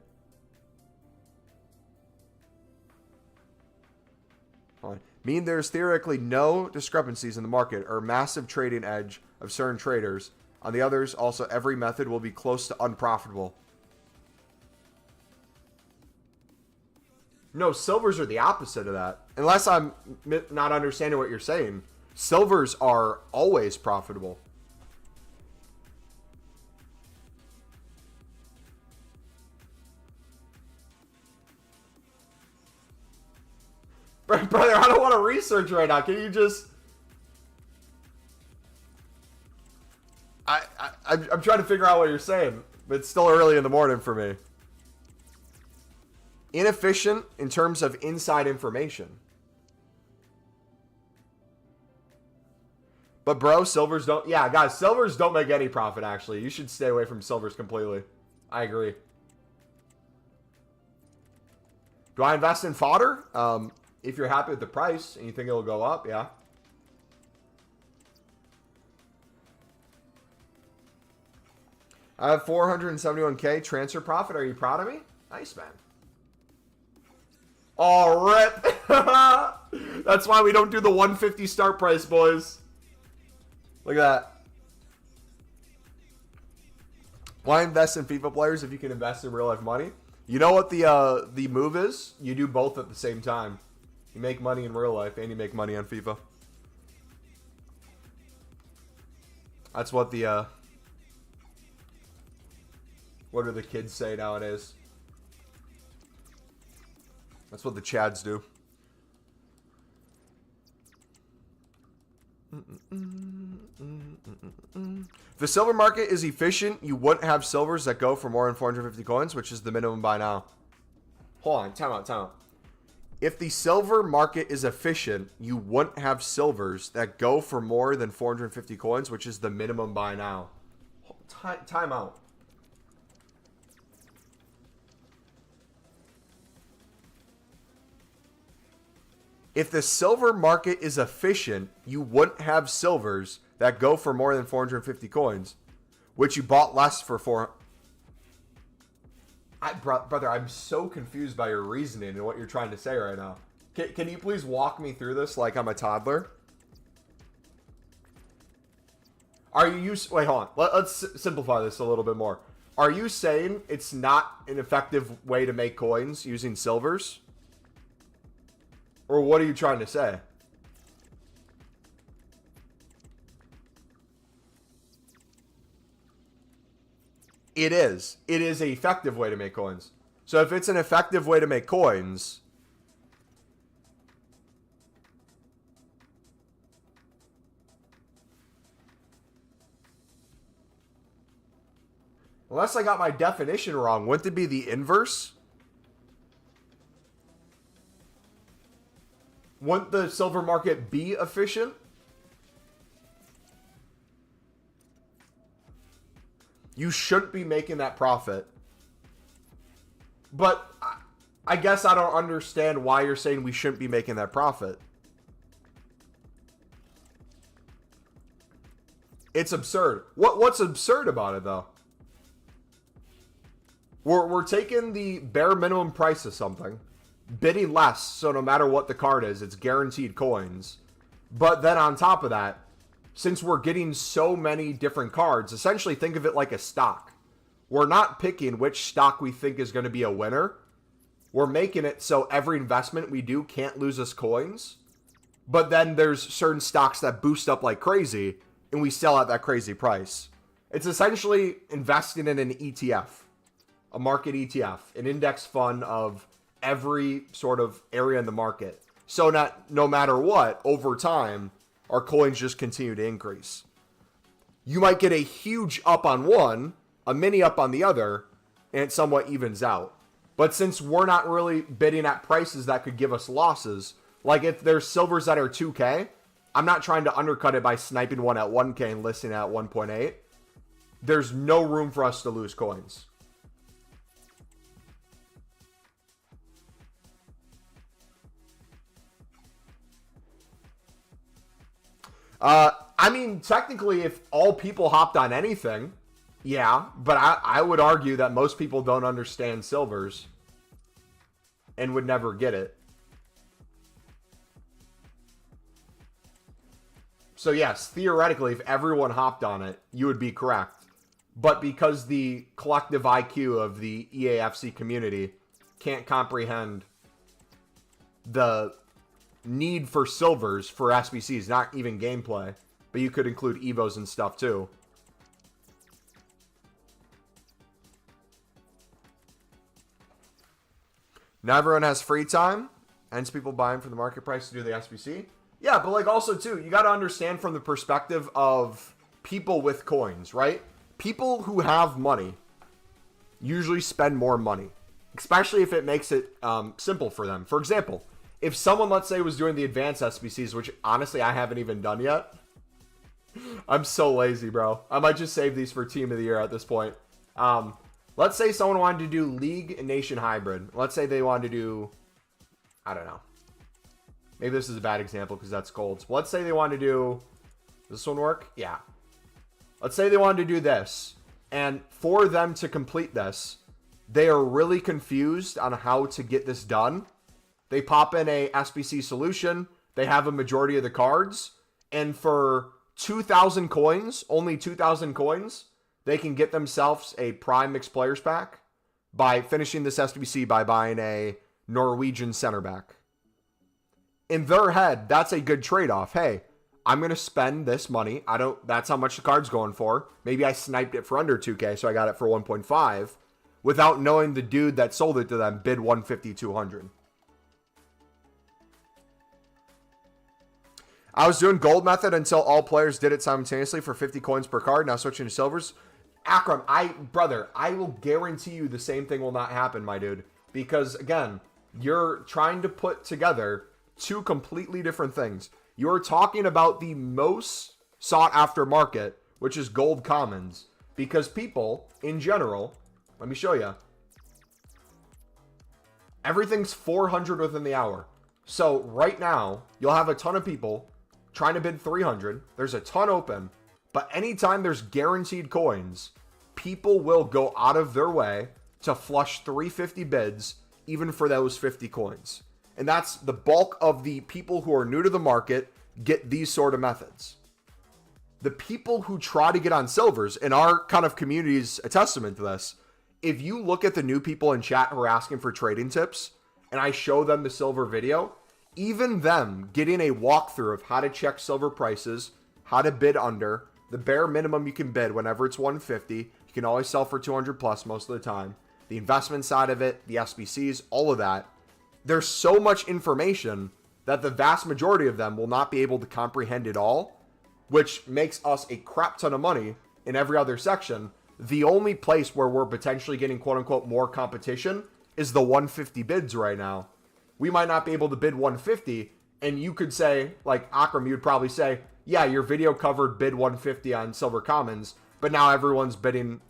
Hold on. Mean there's theoretically no discrepancies in the market or massive trading edge of certain traders. On the others, also, every method will be close to unprofitable. No, silvers are the opposite of that. Unless I'm not understanding what you're saying. Silvers are always profitable. Brother, I don't want to research right now. Can you just... I'm trying to figure out what you're saying, but it's still early in the morning for me. Inefficient in terms of inside information. But bro, silvers don't... Yeah, guys, silvers don't make any profit, actually. You should stay away from silvers completely. I agree. Do I invest in fodder? If you're happy with the price and you think it'll go up, yeah. I have 471K transfer profit. Are you proud of me? Nice, man. Oh, rip. That's why we don't do the 150 start price, boys. Look at that. Why invest in FIFA players if you can invest in real life money? You know what the move is? You do both at the same time. You make money in real life and you make money on FIFA. That's what the what do the kids say nowadays? That's what the Chads do. If the silver market is efficient, you wouldn't have silvers that go for more than 450 coins, which is the minimum buy now. Hold on, time out. If the silver market is efficient, you wouldn't have silvers that go for more than 450 coins, which is the minimum buy now. Time out. If the silver market is efficient, you wouldn't have silvers that go for more than 450 coins, which you bought less for 4. Brother, I'm so confused by your reasoning and what you're trying to say right now. Can you please walk me through this like I'm a toddler? Are you... Wait, hold on. Let's simplify this a little bit more. Are you saying it's not an effective way to make coins using silvers? Or what are you trying to say? It is. It is an effective way to make coins. So if it's an effective way to make coins, unless I got my definition wrong, wouldn't it be the inverse? Wouldn't the silver market be efficient? You shouldn't be making that profit. But I guess I don't understand why you're saying we shouldn't be making that profit. It's absurd. What's absurd about it, though? We're taking the bare minimum price of something, bidding less, so no matter what the card is, it's guaranteed coins. But then on top of that, since we're getting so many different cards, essentially think of it like a stock. We're not picking which stock we think is going to be a winner. We're making it so every investment we do can't lose us coins. But then there's certain stocks that boost up like crazy, and we sell at that crazy price. It's essentially investing in an ETF, a market ETF, an index fund of every sort of area in the market. So no matter what, over time, our coins just continue to increase. You might get a huge up on one, a mini up on the other, and it somewhat evens out. But since we're not really bidding at prices that could give us losses, like if there's silvers that are 2K, I'm not trying to undercut it by sniping one at 1K and listing at 1.8. There's no room for us to lose coins. I mean, technically, if all people hopped on anything, yeah, but I would argue that most people don't understand silvers and would never get it. So yes, theoretically, if everyone hopped on it, you would be correct. But because the collective IQ of the EAFC community can't comprehend the need for silvers for SBCs, not even gameplay, but you could include Evos and stuff too. Now everyone has free time, hence people buying for the market price to do the SBC. Yeah, but like also too, you got to understand from the perspective of people with coins, right? People who have money usually spend more money, especially if it makes it simple for them. For example, if someone, let's say, was doing the advanced SBCs, which honestly I haven't even done yet. I'm so lazy, bro. I might just save these for Team of the Year at this point. Let's say someone wanted to do League and Nation Hybrid. Let's say they wanted to do, I don't know. Maybe this is a bad example because that's golds. Let's say they wanted to do, does this one work? Yeah. Let's say they wanted to do this. And for them to complete this, they are really confused on how to get this done. They pop in a SBC solution. They have a majority of the cards. And for 2,000 coins, only 2,000 coins, they can get themselves a Prime Mixed Players pack by finishing this SBC by buying a Norwegian center back. In their head, that's a good trade-off. Hey, I'm going to spend this money. That's how much the card's going for. Maybe I sniped it for under 2K, so I got it for 1.5 without knowing the dude that sold it to them bid 150, 200. I was doing gold method until all players did it simultaneously for 50 coins per card. Now switching to silvers. Akram, brother, I will guarantee you the same thing will not happen, my dude. Because, again, you're trying to put together two completely different things. You're talking about the most sought after market, which is gold commons. Because people, in general, let me show you. Everything's 400 within the hour. So, right now, you'll have a ton of people trying to bid 300. There's a ton open. But anytime there's guaranteed coins, people will go out of their way to flush 350 bids, even for those 50 coins. And that's the bulk of the people who are new to the market get these sort of methods. The people who try to get on silvers, and our kind of community is a testament to this. If you look at the new people in chat who are asking for trading tips, and I show them the silver video, even them getting a walkthrough of how to check silver prices, how to bid under, the bare minimum you can bid whenever it's 150. You can always sell for 200 plus most of the time. the investment side of it, the SBCs, all of that. There's so much information that the vast majority of them will not be able to comprehend it all, which makes us a crap ton of money in every other section. The only place where we're potentially getting quote-unquote more competition is the 150 bids right now. We might not be able to bid 150, and you could say, like Akram, you'd probably say, yeah, your video covered bid 150 on Silver Commons, but now everyone's bidding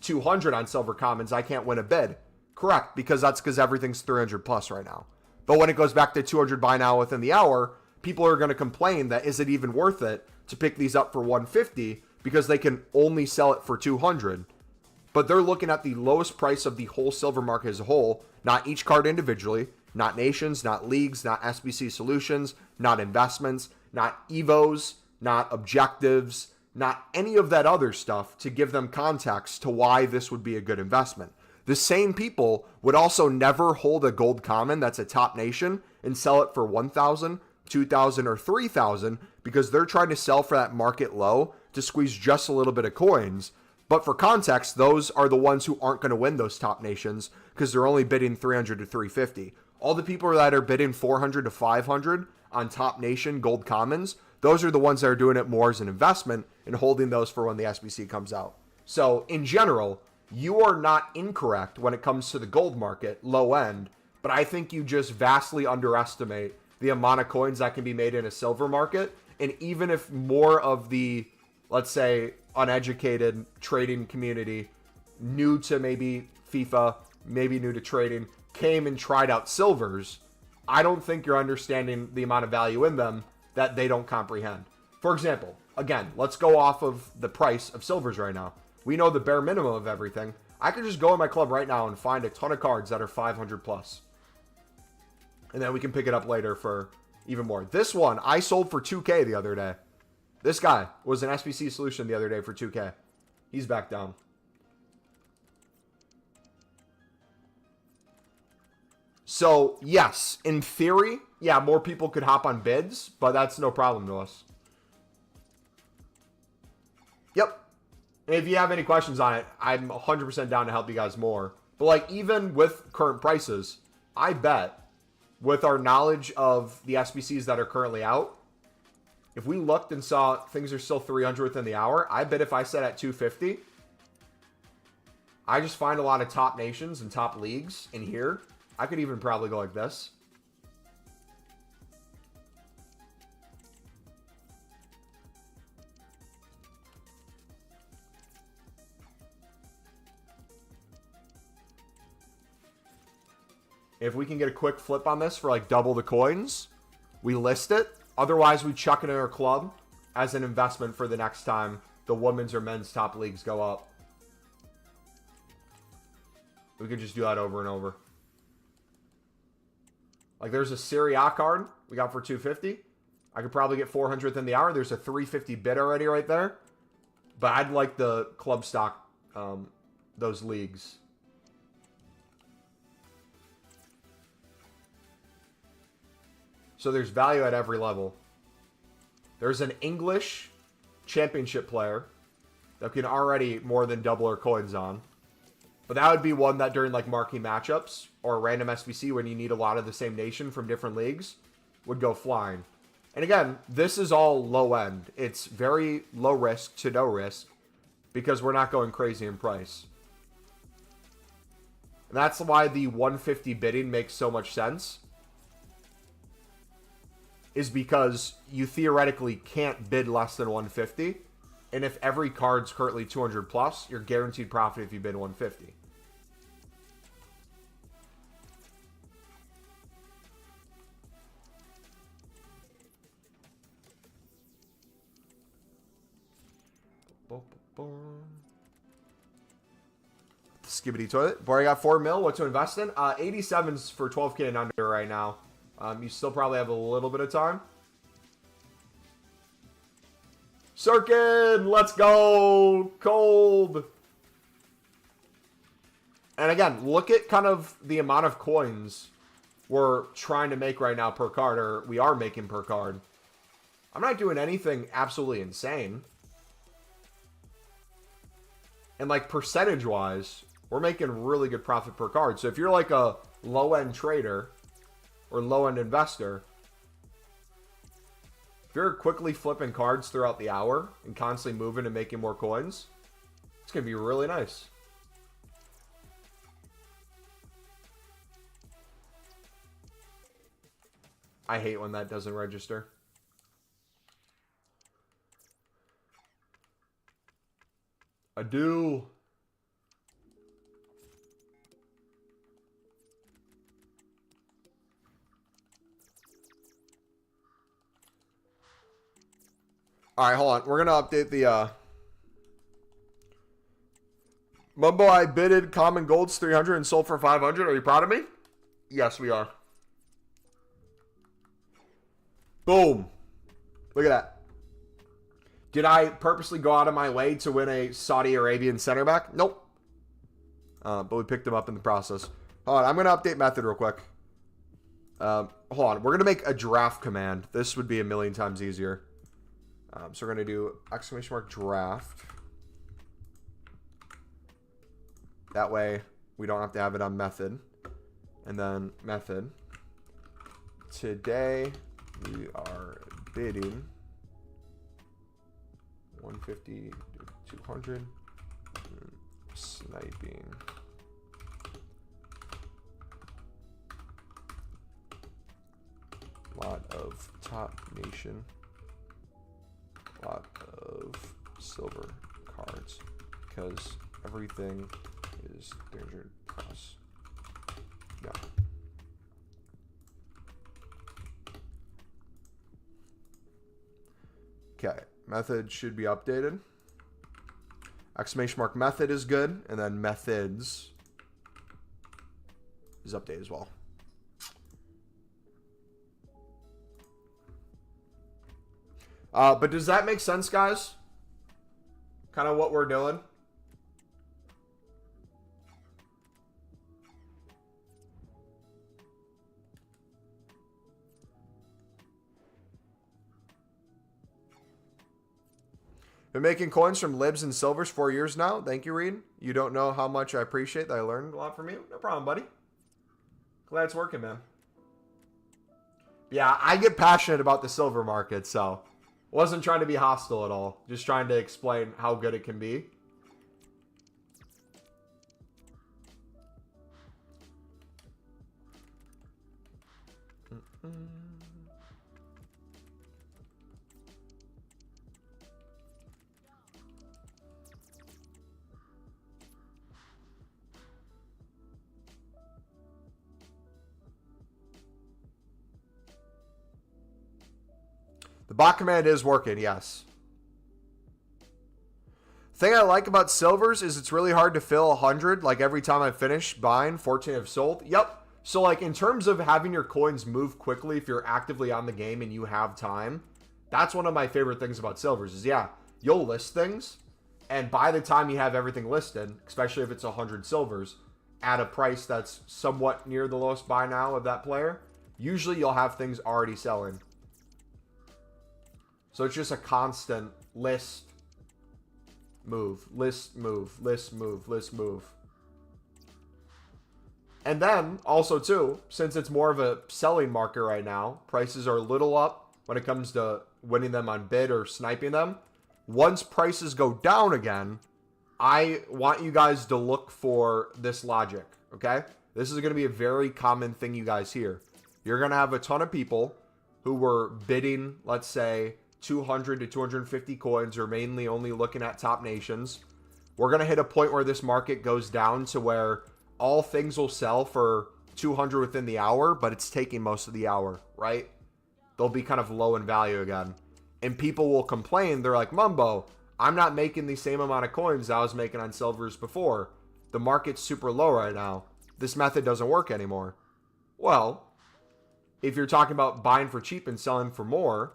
200 on Silver Commons. I can't win a bid. Correct, because everything's 300 plus right now. But when it goes back to 200 buy now within the hour, people are going to complain that is it even worth it to pick these up for 150 because they can only sell it for 200. But they're looking at the lowest price of the whole silver market as a whole, not each card individually, not nations, not leagues, not SBC solutions, not investments, not EVOs, not objectives, not any of that other stuff to give them context to why this would be a good investment. The same people would also never hold a gold common that's a top nation and sell it for 1,000, 2,000, or 3,000 because they're trying to sell for that market low to squeeze just a little bit of coins. But for context, those are the ones who aren't going to win those top nations because they're only bidding 300 to 350. All the people that are bidding 400 to 500 on top nation gold commons, those are the ones that are doing it more as an investment and holding those for when the SBC comes out. So in general, you are not incorrect when it comes to the gold market, low end, but I think you just vastly underestimate the amount of coins that can be made in a silver market. And even if more of the, let's say, uneducated trading community, new to maybe FIFA, maybe new to trading, came and tried out silvers, I don't think you're understanding the amount of value in them that they don't comprehend. For example, again, let's go off of the price of silvers right now. We know the bare minimum of everything. I could just go in my club right now and find a ton of cards that are 500 plus. And then we can pick it up later for even more. This one, I sold for 2K the other day. This guy was an SBC solution the other day for 2K. He's back down. So, yes, in theory, yeah, more people could hop on bids, but that's no problem to us. Yep. And if you have any questions on it, I'm 100% down to help you guys more. But, like, even with current prices, I bet with our knowledge of the SBCs that are currently out, if we looked and saw things are still 300 within the hour, I bet if I set at 250, I just find a lot of top nations and top leagues in here. I could even probably go like this. If we can get a quick flip on this for like double the coins, we list it. Otherwise, we chuck it in our club as an investment for the next time the women's or men's top leagues go up. We could just do that over and over. Like there's a Serie A card we got for 250. I could probably get 400th in the hour. There's a 350 bid already right there. But I'd like the club stock, those leagues. So there's value at every level. There's an English championship player that can already more than double our coins on. But that would be one that during like marquee matchups or random SBC when you need a lot of the same nation from different leagues would go flying. And again, this is all low end. It's very low risk to no risk because we're not going crazy in price. And that's why the 150 bidding makes so much sense. Is because you theoretically can't bid less than 150. And if every card's currently 200 plus, you're guaranteed profit if you bid 150. Skibbity toilet. Boy, I got 4 mil. What to invest in? 87s for 12K and under right now. You still probably have a little bit of time. Sirkin, let's go. Cold. And again, look at kind of the amount of coins we're trying to make right now per card, or we are making per card. I'm not doing anything absolutely insane. And like percentage-wise, we're making really good profit per card. So if you're like a low-end trader or low-end investor, if you're quickly flipping cards throughout the hour and constantly moving and making more coins, it's going to be really nice. I hate when that doesn't register. I do. All right, hold on. We're going to update the Mumbo, I bidded common golds 300 and sold for 500. Are you proud of me? Yes, we are. Boom. Look at that. Did I purposely go out of my way to win a Saudi Arabian center back? Nope. But we picked him up in the process. Hold on. I'm going to update method real quick. Hold on. We're going to make a draft command. This would be a million times easier. So we're going to do exclamation mark draft. That way we don't have to have it on method. And then method. Today we are bidding 150 to 200. Sniping. Lot of top nation. Lot of silver cards. Because everything is 300 plus. No. Okay, method should be updated. Exclamation mark method is good, and then methods is updated as well. But does that make sense, guys? Kind of what we're doing. Been making coins from libs and silvers 4 years now. Thank you, Reed. You don't know how much I appreciate that I learned a lot from you. No problem, buddy. Glad it's working, man. Yeah, I get passionate about the silver market, so wasn't trying to be hostile at all. Just trying to explain how good it can be. The bot command is working, yes. Thing I like about silvers is it's really hard to fill 100. Like every time I finish buying, 14 have sold. Yep. So like in terms of having your coins move quickly, if you're actively on the game and you have time, that's one of my favorite things about silvers is, yeah, you'll list things. And by the time you have everything listed, especially if it's 100 silvers, at a price that's somewhat near the lowest buy now of that player, usually you'll have things already selling. So it's just a constant list, move, list, move, list, move, list, move. And then, also too, since it's more of a selling market right now, prices are a little up when it comes to winning them on bid or sniping them. Once prices go down again, I want you guys to look for this logic, okay? This is going to be a very common thing you guys hear. You're going to have a ton of people who were bidding, let's say, 200 to 250 coins, or mainly only looking at top nations. We're going to hit a point where this market goes down to where all things will sell for 200 within the hour, but it's taking most of the hour, right? They'll be kind of low in value again. And people will complain. They're like, Mumbo, I'm not making the same amount of coins I was making on silvers before. The market's super low right now. This method doesn't work anymore. Well, if you're talking about buying for cheap and selling for more,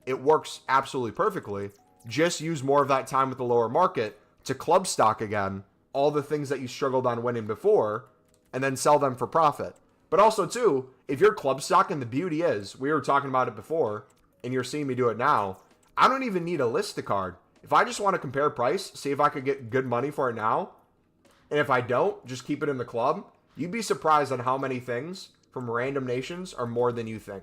it works absolutely perfectly. Just use more of that time with the lower market to club stock again all the things that you struggled on winning before, and then sell them for profit. But also too, if you're club stocking, the beauty is, we were talking about it before, and you're seeing me do it now, I don't even need a list a card. If I just want to compare price, see if I could get good money for it now, And if I don't, just keep it in the club. You'd be surprised on how many things from random nations are more than you think.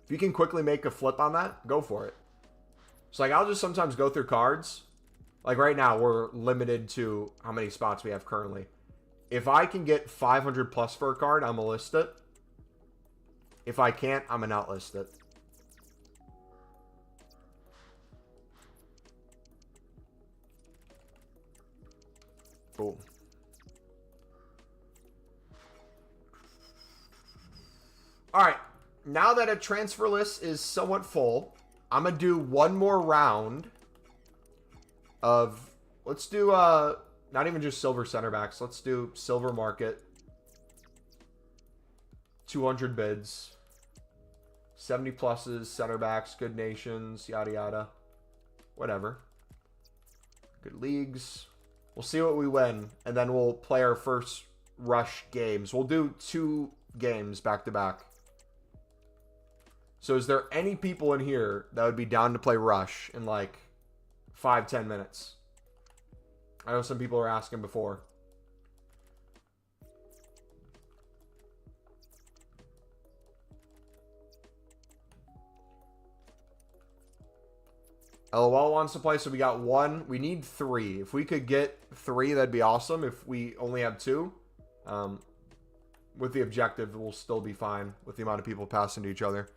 If you can quickly make a flip on that, go for it. So like I'll just sometimes go through cards. Like right now, we're limited to how many spots we have currently. If I can get 500 plus for a card, I'm going to list it. If I can't, I'm going to not list it. Boom. All right. Now that a transfer list is somewhat full, I'm going to do one more round of, let's do, not even just silver center backs. Let's do silver market. 200 bids. 70 pluses, center backs, good nations, yada yada. Whatever. Good leagues. We'll see what we win, and then we'll play our first rush games. We'll do 2 games back to back. So is there any people in here that would be down to play rush in like 5-10 minutes? I know some people are asking before. LOL wants to play, so we got 1. We need 3. If we could get 3, that'd be awesome. If we only have 2, with the objective, we'll still be fine with the amount of people passing to each other.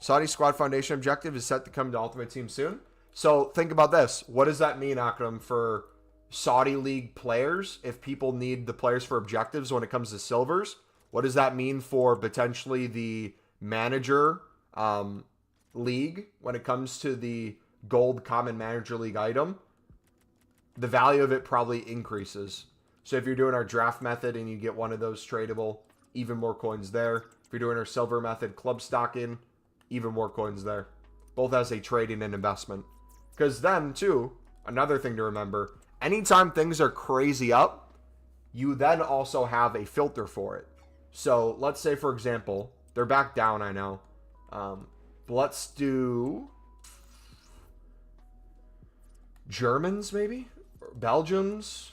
Saudi Squad Foundation objective is set to come to Ultimate Team soon. So think about this. What does that mean, Akram, for Saudi League players? If people need the players for objectives when it comes to silvers, what does that mean for potentially the manager league when it comes to the gold common manager league item? The value of it probably increases. So if you're doing our draft method and you get one of those tradable, even more coins there. If you're doing our silver method club stocking, even more coins there. Both as a trading and investment. Because then, too, another thing to remember, anytime things are crazy up, you then also have a filter for it. So let's say, for example, they're back down, I know. But let's do Germans, maybe? Or Belgians?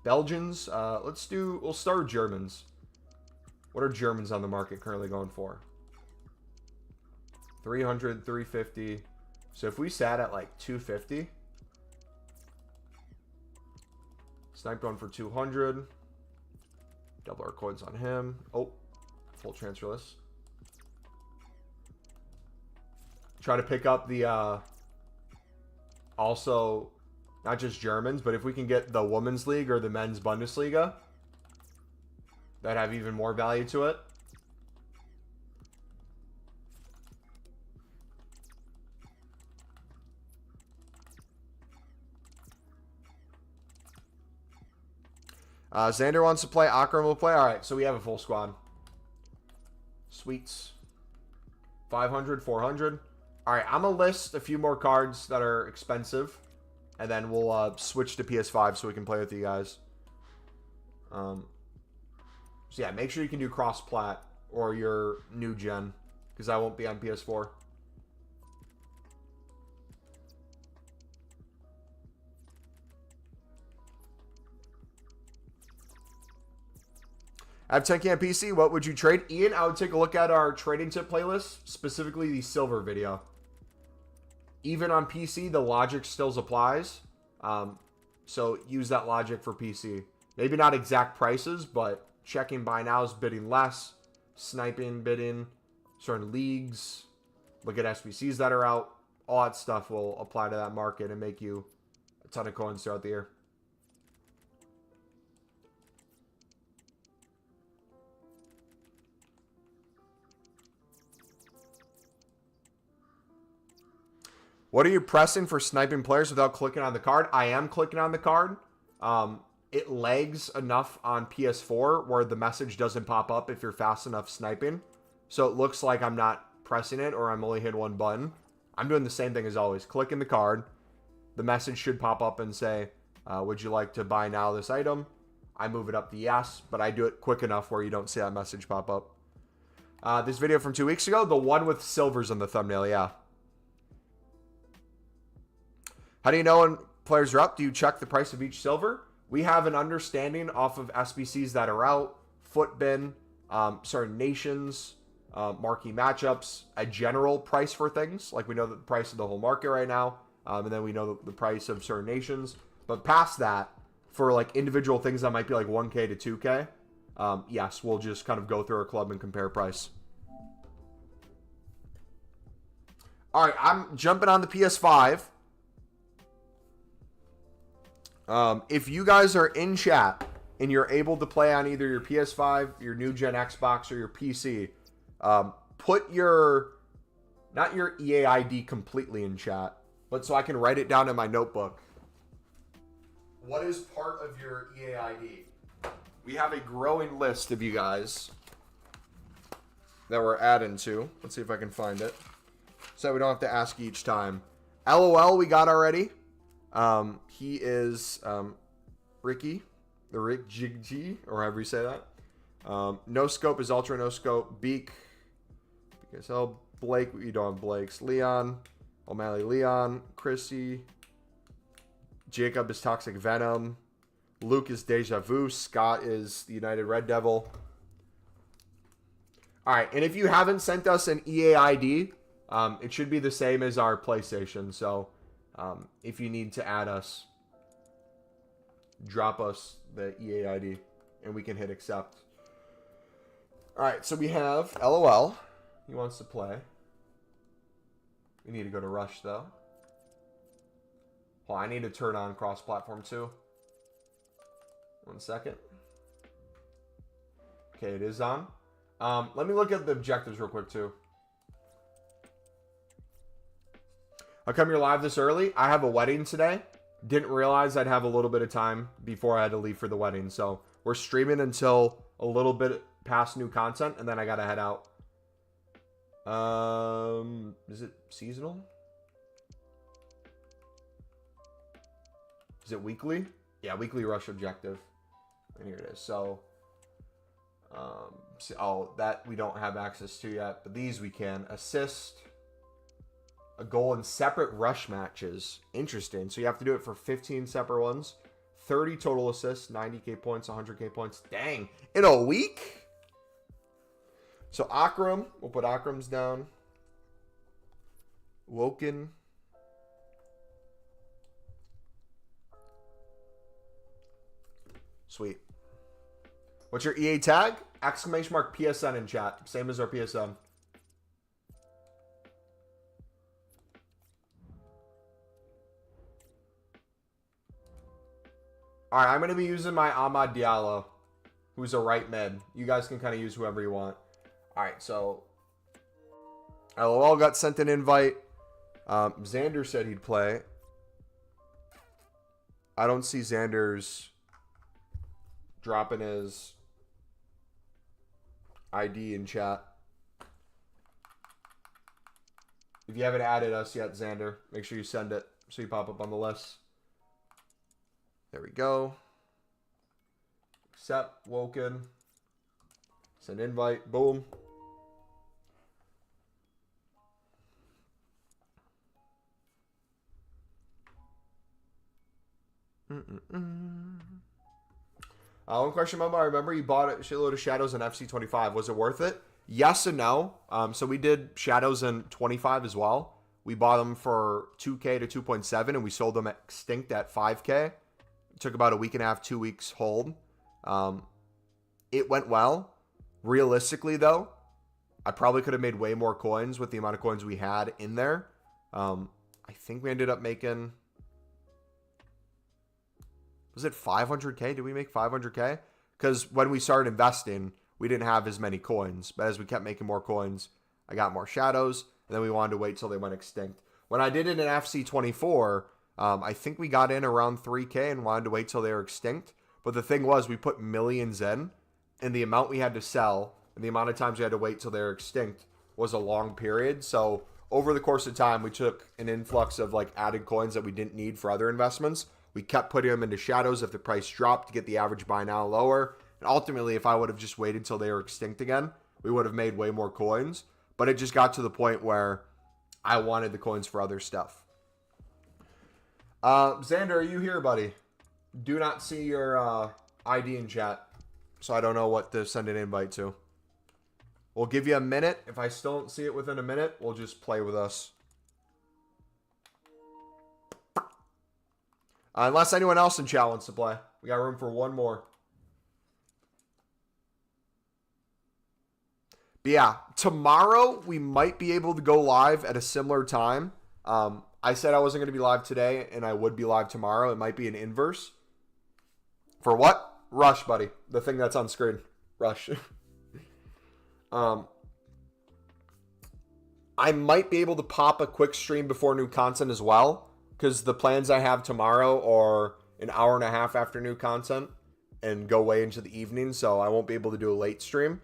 We'll start with Germans. What are Germans on the market currently going for? 300, 350. So if we sat at like 250, sniped one for 200. Double our coins on him. Oh, full transfer list. Try to pick up the also not just Germans, but if we can get the women's league or the men's Bundesliga, that have even more value to it. Xander wants to play. Akram will play. All right, so we have a full squad. Sweets. 500, 400. All right, I'm going to list a few more cards that are expensive, and then we'll switch to PS5 so we can play with you guys. So, yeah, make sure you can do cross-plat or your new gen, because I won't be on PS4. I have 10K on PC. What would you trade? Ian, I would take a look at our trading tip playlist, specifically the silver video. Even on PC, the logic still applies. So use that logic for PC. Maybe not exact prices, but checking buy nows, bidding less, sniping, bidding, certain leagues, look at SBCs that are out. All that stuff will apply to that market and make you a ton of coins throughout the year. What are you pressing for sniping players without clicking on the card? I am clicking on the card. It lags enough on PS4 where the message doesn't pop up if you're fast enough sniping. So it looks like I'm not pressing it or I'm only hitting one button. I'm doing the same thing as always. Clicking the card. The message should pop up and say, would you like to buy now this item? I move it up to yes, but I do it quick enough where you don't see that message pop up. This video from 2 weeks ago, the one with silvers in the thumbnail, yeah. How do you know when players are up, do you check the price of each silver? We have an understanding off of SBCs that are out, Footbin, certain nations, marquee matchups, a general price for things. Like we know the price of the whole market right now, and then we know the price of certain nations. But past that, for like individual things that might be like 1K to 2K, yes, we'll just kind of go through our club and compare price. All right, I'm jumping on the PS5. If you guys are in chat and you're able to play on either your PS5, your new gen Xbox, or your PC, put your, not your EA ID completely in chat, but so I can write it down in my notebook. What is part of your EA ID? We have a growing list of you guys that we're adding to. Let's see if I can find it, so we don't have to ask each time. LOL we got already. He is Ricky, the Rick Jig G, or however you say that. No Scope is Ultra No Scope. Beak, BKSL, Blake, you don't have Blake's. Leon, O'Malley Leon, Chrissy, Jacob is Toxic Venom, Luke is Deja Vu, Scott is the United Red Devil. Alright, and if you haven't sent us an EA ID, it should be the same as our PlayStation, so if you need to add us, drop us the EA ID and we can hit accept. Alright, so we have LOL. He wants to play. We need to go to Rush though. Well, I need to turn on cross-platform too. 1 second. Okay, it is on. Let me look at the objectives real quick too. How come you're live this early? I have a wedding today. Didn't realize I'd have a little bit of time before I had to leave for the wedding. So we're streaming until a little bit past new content, and then I gotta head out. Is it seasonal? Is it weekly? Yeah, weekly Rush objective. And here it is. So, oh, that we don't have access to yet, but these we can. Assist. A goal in separate Rush matches. Interesting. So you have to do it for 15 separate ones. 30 total assists, 90k points, 100k points. Dang. In a week? So Akram, we'll put Akram's down. Woken. Sweet. What's your EA tag? Exclamation mark PSN in chat. Same as our PSN. All right, I'm going to be using my Amad Diallo, who's a right mid. You guys can kind of use whoever you want. All right, so LOL got sent an invite. Xander said he'd play. I don't see Xander's dropping his ID in chat. If you haven't added us yet, Xander, make sure you send it so you pop up on the list. There we go. Accept, Woken. Send invite, boom. One question, Mumbo. I remember you bought a shitload of Shadows in FC25. Was it worth it? Yes and no. So we did Shadows in 25 as well. We bought them for 2K to 2.7, and we sold them at Extinct at 5K. It took about a week and a half, 2 weeks hold. It went well. Realistically, though, I probably could have made way more coins with the amount of coins we had in there. I think we ended up making... Was it 500K? Did we make 500K? Because when we started investing, we didn't have as many coins. But as we kept making more coins, I got more Shadows. And then we wanted to wait till they went extinct. When I did it in FC24, I think we got in around 3K and wanted to wait till they were extinct. But the thing was, we put millions in. And the amount we had to sell and the amount of times we had to wait till they were extinct was a long period. So over the course of time, we took an influx of like added coins that we didn't need for other investments. We kept putting them into Shadows if the price dropped to get the average buy now lower. And ultimately, if I would have just waited till they were extinct again, we would have made way more coins. But it just got to the point where I wanted the coins for other stuff. Xander, are you here, buddy? Do not see your ID in chat, so I don't know what to send an invite to. We'll give you a minute. If I still don't see it within a minute, we'll just play with us. Unless anyone else in chat wants to play. We got room for one more. But yeah, tomorrow we might be able to go live at a similar time. I said I wasn't going to be live today, and I would be live tomorrow. It might be an inverse. For what? Rush, buddy. The thing that's on screen. Rush. I might be able to pop a quick stream before new content as well, because the plans I have tomorrow are an hour and a half after new content and go way into the evening, so I won't be able to do a late stream.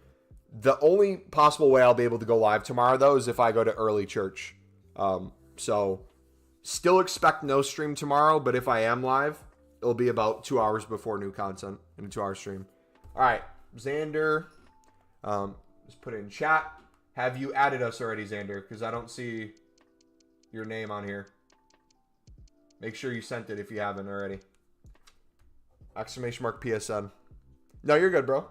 The only possible way I'll be able to go live tomorrow, though, is if I go to early church. So still expect no stream tomorrow, but if I am live, it'll be about 2 hours before new content in a 2-hour stream. All right, Xander, just put it in chat. Have you added us already, Xander? Because I don't see your name on here. Make sure you sent it if you haven't already. Exclamation mark PSN. No, you're good, bro.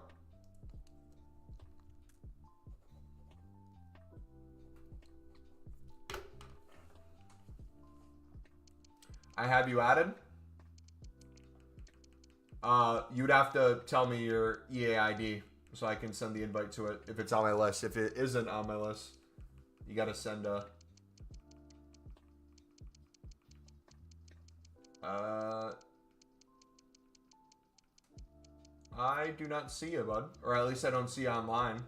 I have you added. You'd have to tell me your EA ID so I can send the invite to it if it's on my list. If it isn't on my list, you got to send a... I do not see you, bud. Or at least I don't see you online.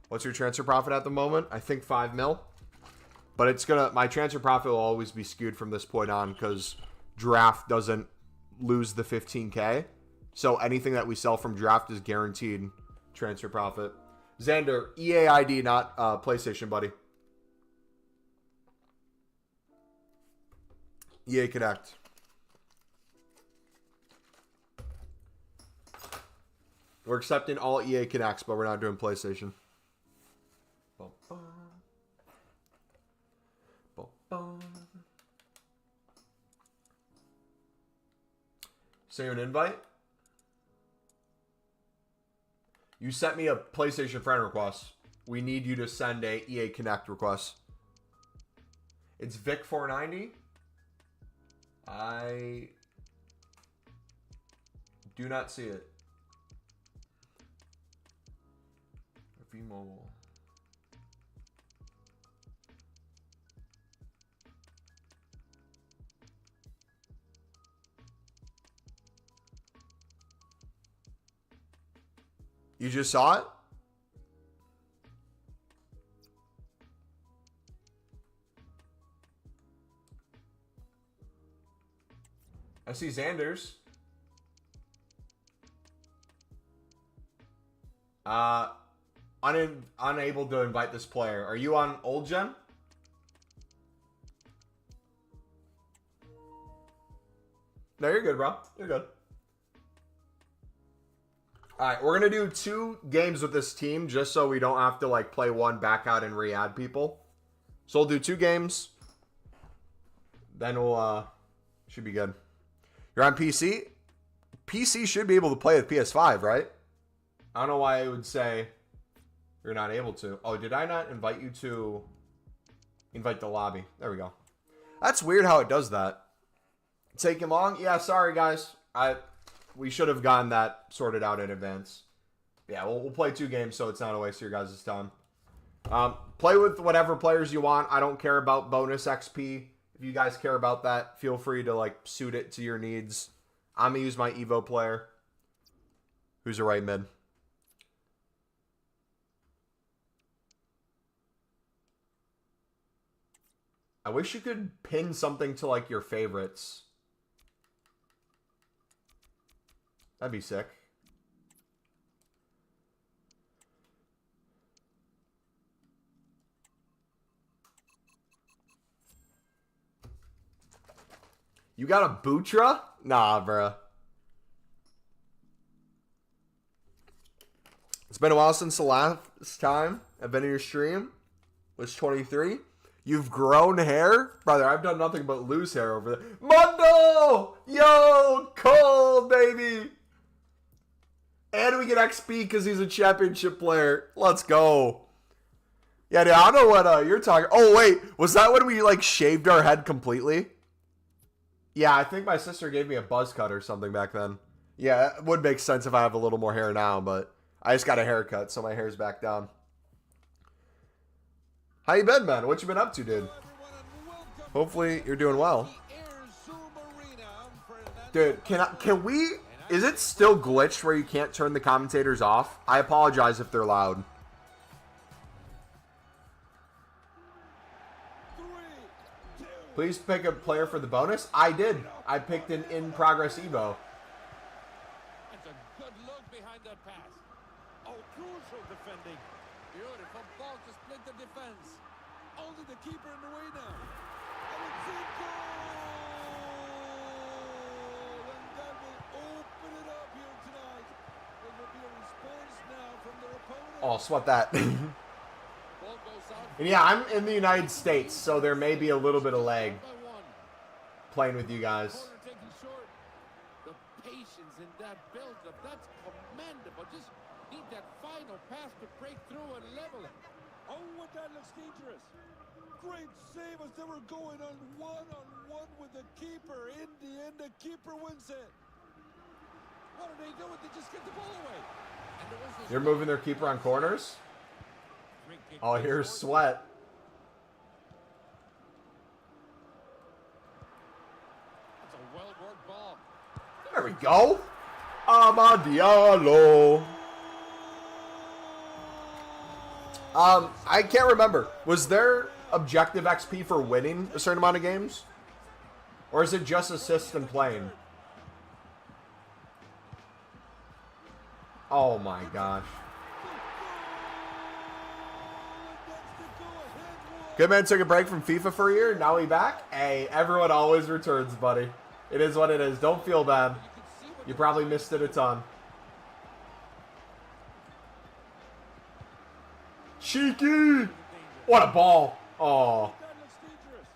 What's your transfer profit at the moment? I think 5 mil. But it's gonna, my transfer profit will always be skewed from this point on because draft doesn't lose the 15K. So anything that we sell from draft is guaranteed transfer profit. Xander, EA ID, not PlayStation, buddy. EA Connect. We're accepting all EA Connects, but we're not doing PlayStation. Send you an invite. You sent me a PlayStation friend request. We need you to send a EA Connect request. It's Vic490. I do not see it. V-Mobile. You just saw it? I see Xander's. Unable to invite this player. Are you on old gen? No, you're good, bro. You're good. All right, we're going to do 2 games with this team just so we don't have to like play one, back out, and re-add people. So we'll do 2 games. Then we'll, should be good. You're on PC? PC should be able to play with PS5, right? I don't know why I would say you're not able to. Oh, did I not invite you to invite the lobby? There we go. That's weird how it does that. Taking long? Yeah, sorry, guys. We should have gotten that sorted out in advance. Yeah, we'll play 2 games so it's not a waste of your guys' time. Play with whatever players you want. I don't care about bonus XP. If you guys care about that, feel free to like suit it to your needs. I'm going to use my Evo player. Who's a right mid? I wish you could pin something to like your favorites. That'd be sick. You got a Butra? Nah, bruh. It's been a while since the last time I've been in your stream. Was 23. You've grown hair? Brother, I've done nothing but lose hair over there. Mundo! Yo, Cole, baby! And we get XP because he's a championship player. Let's go. Yeah, dude, I don't know what you're talking. Oh, wait. Was that when we, like, shaved our head completely? Yeah, I think my sister gave me a buzz cut or something back then. Yeah, it would make sense if I have a little more hair now, but I just got a haircut, so my hair's back down. How you been, man? What you been up to, dude? Hopefully you're doing well. Dude, can we... Is it still glitched where you can't turn the commentators off? I apologize if they're loud. Please pick a player for the bonus. I did. I picked an in-progress Evo. That's a good look behind that pass. Oh, crucial defending. Beautiful ball to split the defense. Only the keeper in the way now. And it's a goal! And that will open it up here tonight. There will be a response now from their opponent. Oh, sweat that. Ball goes out. And yeah, I'm in the United States, so there may be a little bit of lag playing with you guys. Corner taken short. The patience in that build-up, that's commendable. Just need that final pass to break through and level it. Oh, what that looks dangerous. Great save as they were going on one with the keeper. In the end, the keeper wins it. What are they doing? They just get the ball away. And there was this... You're moving their keeper on corners? Oh, here's Sweat. That's a well-worked ball. There we go. Diallo. I can't remember. Was there objective XP for winning a certain amount of games? Or is it just assist and playing? Oh my gosh. Good man took a break from FIFA for a year. Now he back. Hey, everyone always returns, buddy. It is what it is. Don't feel bad. You probably missed it a ton. Cheeky! What a ball. Oh. That looks dangerous.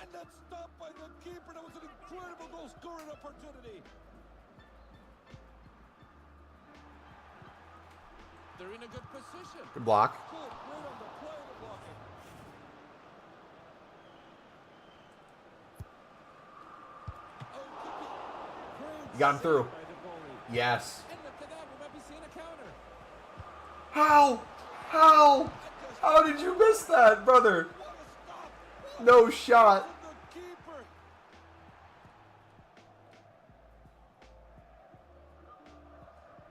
And that's stopped by the keeper. That was an incredible goal-scoring opportunity. They're in a good position. Good block. Good, great on the play of the blocking. You got him through. Yes. And look at that, we might be seeing a counter. How? How? How did you miss that, brother? No shot. The keeper.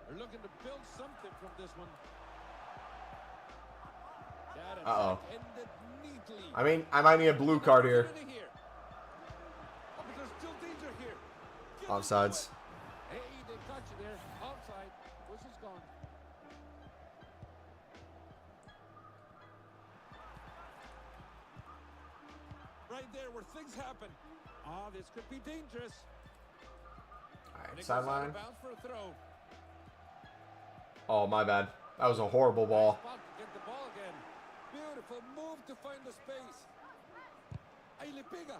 They're looking to build something from this one. That Uh-oh. attack ended neatly. I mean, I might need a blue card here. Oh, but there's still danger here. Give it Offsides. to it. Hey, they got you there. Offside. Whistle's gone. Right there where things happen. Ah, this could be dangerous. All And right, it goes out of sideline. bounds for a throw. Oh, my bad. That was a horrible ball. Spot to get the ball again. Beautiful move to find the space. Ahí le pega.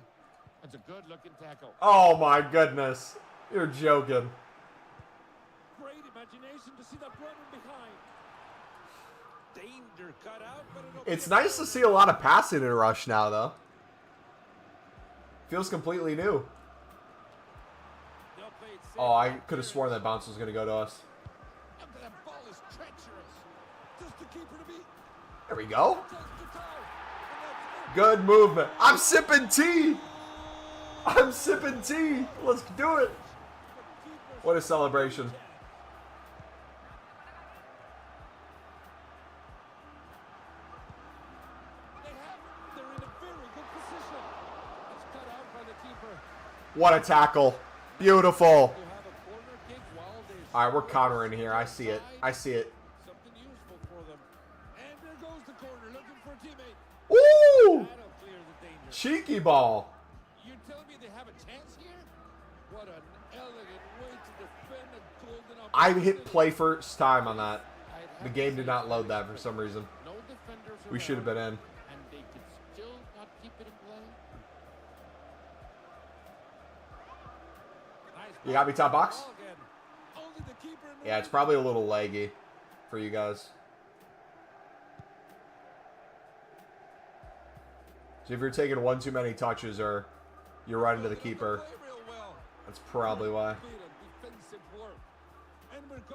That's a good looking tackle. Oh, my goodness. You're joking. Great imagination to see that running behind. Danger cut out, but it'll It's be nice to see a lot of passing in Rush now, though. Feels completely new. They'll play it safe. Oh, I could have sworn that bounce was going to go to us. Look at that ball is treacherous. Just the keeper to beat. There we go. Touch to toe. And that's it. Good movement. I'm sipping tea. I'm sipping tea. Let's do it. What a celebration. They're in a very good position. It's cut out by the keeper. What a tackle. Beautiful. They'll have a corner kick while they All right, we're countering here. I see it. I see it. something useful for them. And there goes the corner looking for a teammate. Woo! That'll clear the danger. Cheeky ball. You're telling me they have a chance here? What an elegant way to defend a golden I opportunity. hit play first time on that. I'd have The to game say did not so. load that for some reason. No defenders We should have been in. and they could still not You got me top box? Ball again. Only the keeper and Yeah, it's probably a little laggy for you guys. So if you're taking one too many touches or you're right into the keeper, that's probably why.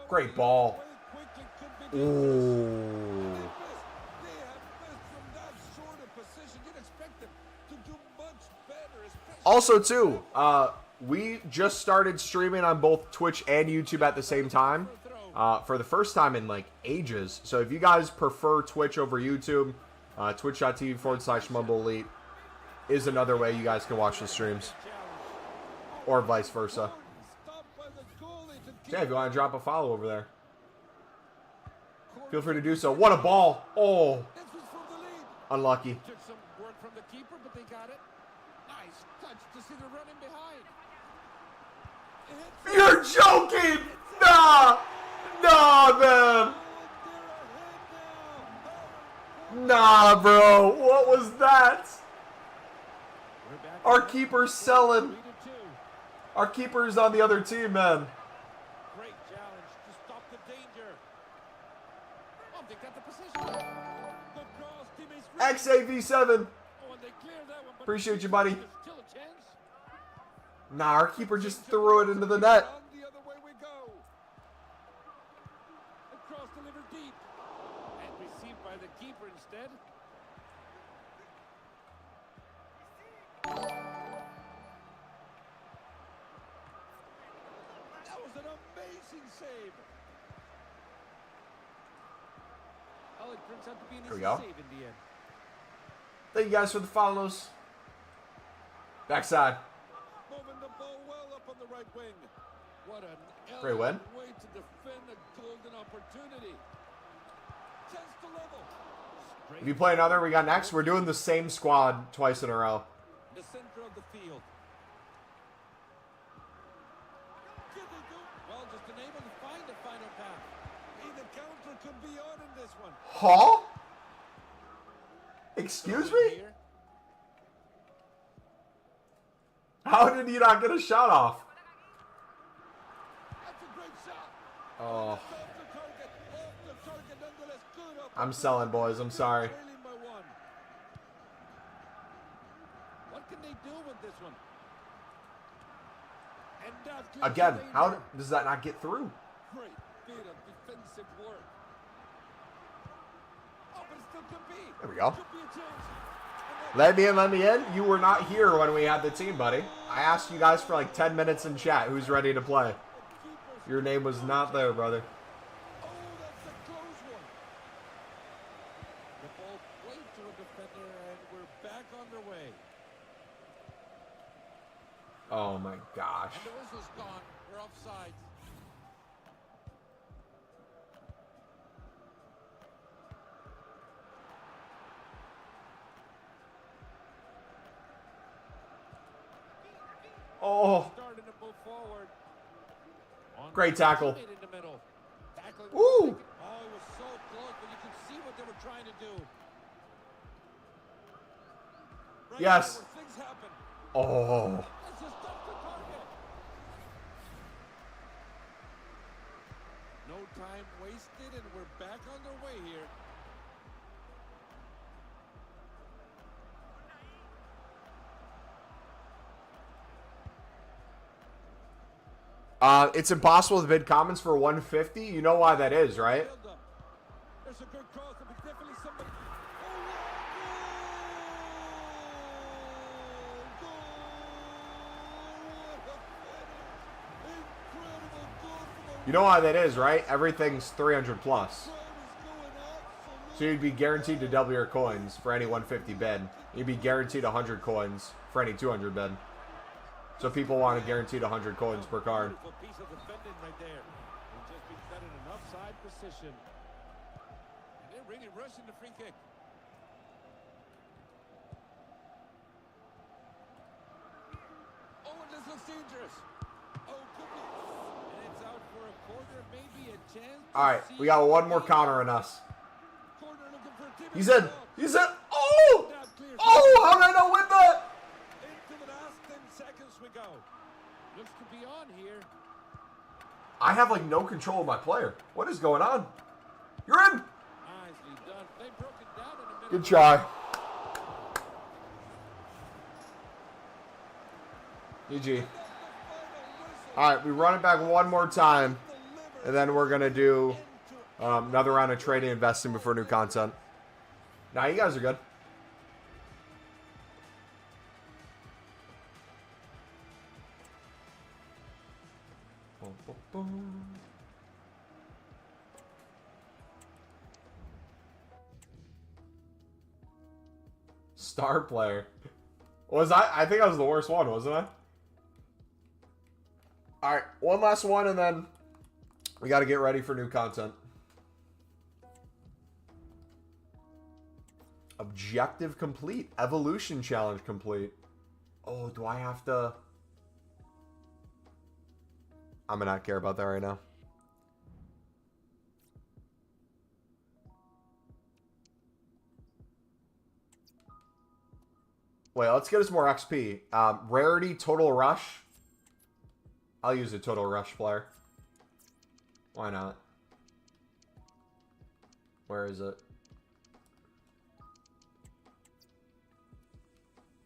Great ball. Ooh. Also, too, we just started streaming on both Twitch and YouTube at the same time for the first time in, like, ages. So if you guys prefer Twitch over YouTube, twitch.tv/MumboElite is another way you guys can watch the streams. Or vice versa. Yeah, if you want to drop a follow over there, feel free to do so. What a ball. Oh. Unlucky. Took some work from the keeper, but they got it. Nice touch to see the running behind. You're joking! Nah! Nah, man! Nah, bro. What was that? Our keeper's selling. Our keeper's on the other team, man. Great challenge to stop the danger. Oh, they got the position. Good cross, teammates. EAFC25. Oh, and they cleared that one, but Appreciate you, buddy. there's still a chance. Nah, our keeper just threw it into the net. On the other way we go. The cross delivered deep and received by the keeper instead. That was an amazing save. Well, it turns out to be an Here we easy go. save in the end. Thank you guys for the follows. Backside. Moving the ball well up on the right wing. What an Great win. elegant way to defend a golden opportunity. Chance to level. If you play another, we got next. We're doing the same squad twice in a row. The center of the field. Could they do? Well, just unable to find the final path. Either counter could be on in this one. Huh? Excuse me? Here. How did he not get a shot off? That's a great shot. Oh, Off the target, nonetheless. Good up. I'm selling, boys. I'm sorry. Trailing by one. What can they do with this one? And that clears Again, the danger. how does that not get through? Great bit of defensive work. Oh, but it still could be. There we go. Could be a chance. Let me in, let me in. You were not here when we had the team, buddy. I asked you guys for like 10 minutes in chat who's ready to play. Your name was not there, brother. Oh, that's a close one. The ball played to a defender, and we're back underway. Oh my gosh. And the whistle's gone. We're offside. Oh, Starting to move forward. On great tackle. teammate in the middle. Tackling. Ooh. Oh, it was so close, but you could see what they were trying to do. Right Yes. now, where things happen. Oh. That's just off the target. No time wasted, and we're back underway here. It's impossible to bid comments for 150. You know why that is, right? Build up. There's a good cross, but definitely somebody. You know why that is, right? Everything's 300 plus. So you'd be guaranteed to double your coins for any 150 bid. You'd be guaranteed 100 coins for any 200 bid. So people want to guaranteed 100 coins per card. Beautiful piece of defending right there. They've just been set in an offside position. And they're really rushing the free kick. Oh, and this looks dangerous. Oh, could be. And it's out for a corner, maybe a chance. All right, we got one more counter in us. Corner looking for Timmy. He's in. He's in. Oh! Oh, how did I not win that? Into the last 10 seconds we go. Looks to be on here. I have like no control of my player. What is going on? You're in. Nicely done. They broke it down in a minute. Good try. GG. All right, we run it back one more time, and then we're gonna do another round of trading, investing before new content. Now you guys are good. Star player. Was I think I was the worst one, wasn't I? Alright, one last one and then we got to get ready for new content. Objective complete. Evolution challenge complete. Oh, do I have to... I'm gonna not care about that right now. Wait, let's get us more XP. Rarity, total rush. I'll use a total rush player. Why not? Where is it?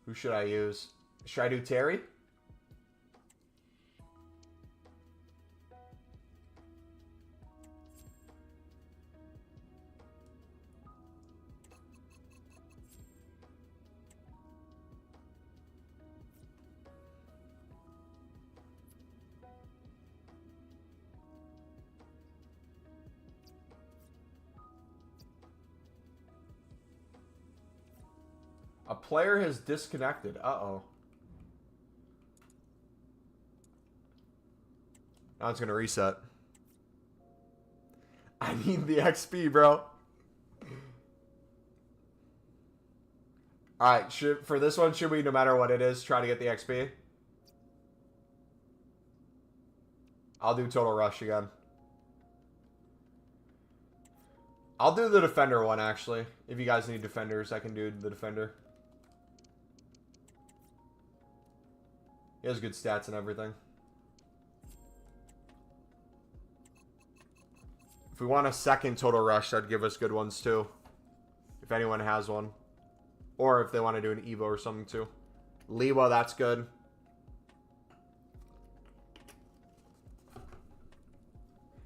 Who should I use? Should I do Terry? A player has disconnected. Uh-oh. Now it's going to reset. I need the XP, bro. Alright, for this one, should we, no matter what it is, try to get the XP? I'll do Total Rush again. I'll do the Defender one, actually. If you guys need Defenders, I can do the Defender. He has good stats and everything. If we want a second Total Rush, that'd give us good ones too. If anyone has one. Or if they want to do an Evo or something too. Lewa, that's good.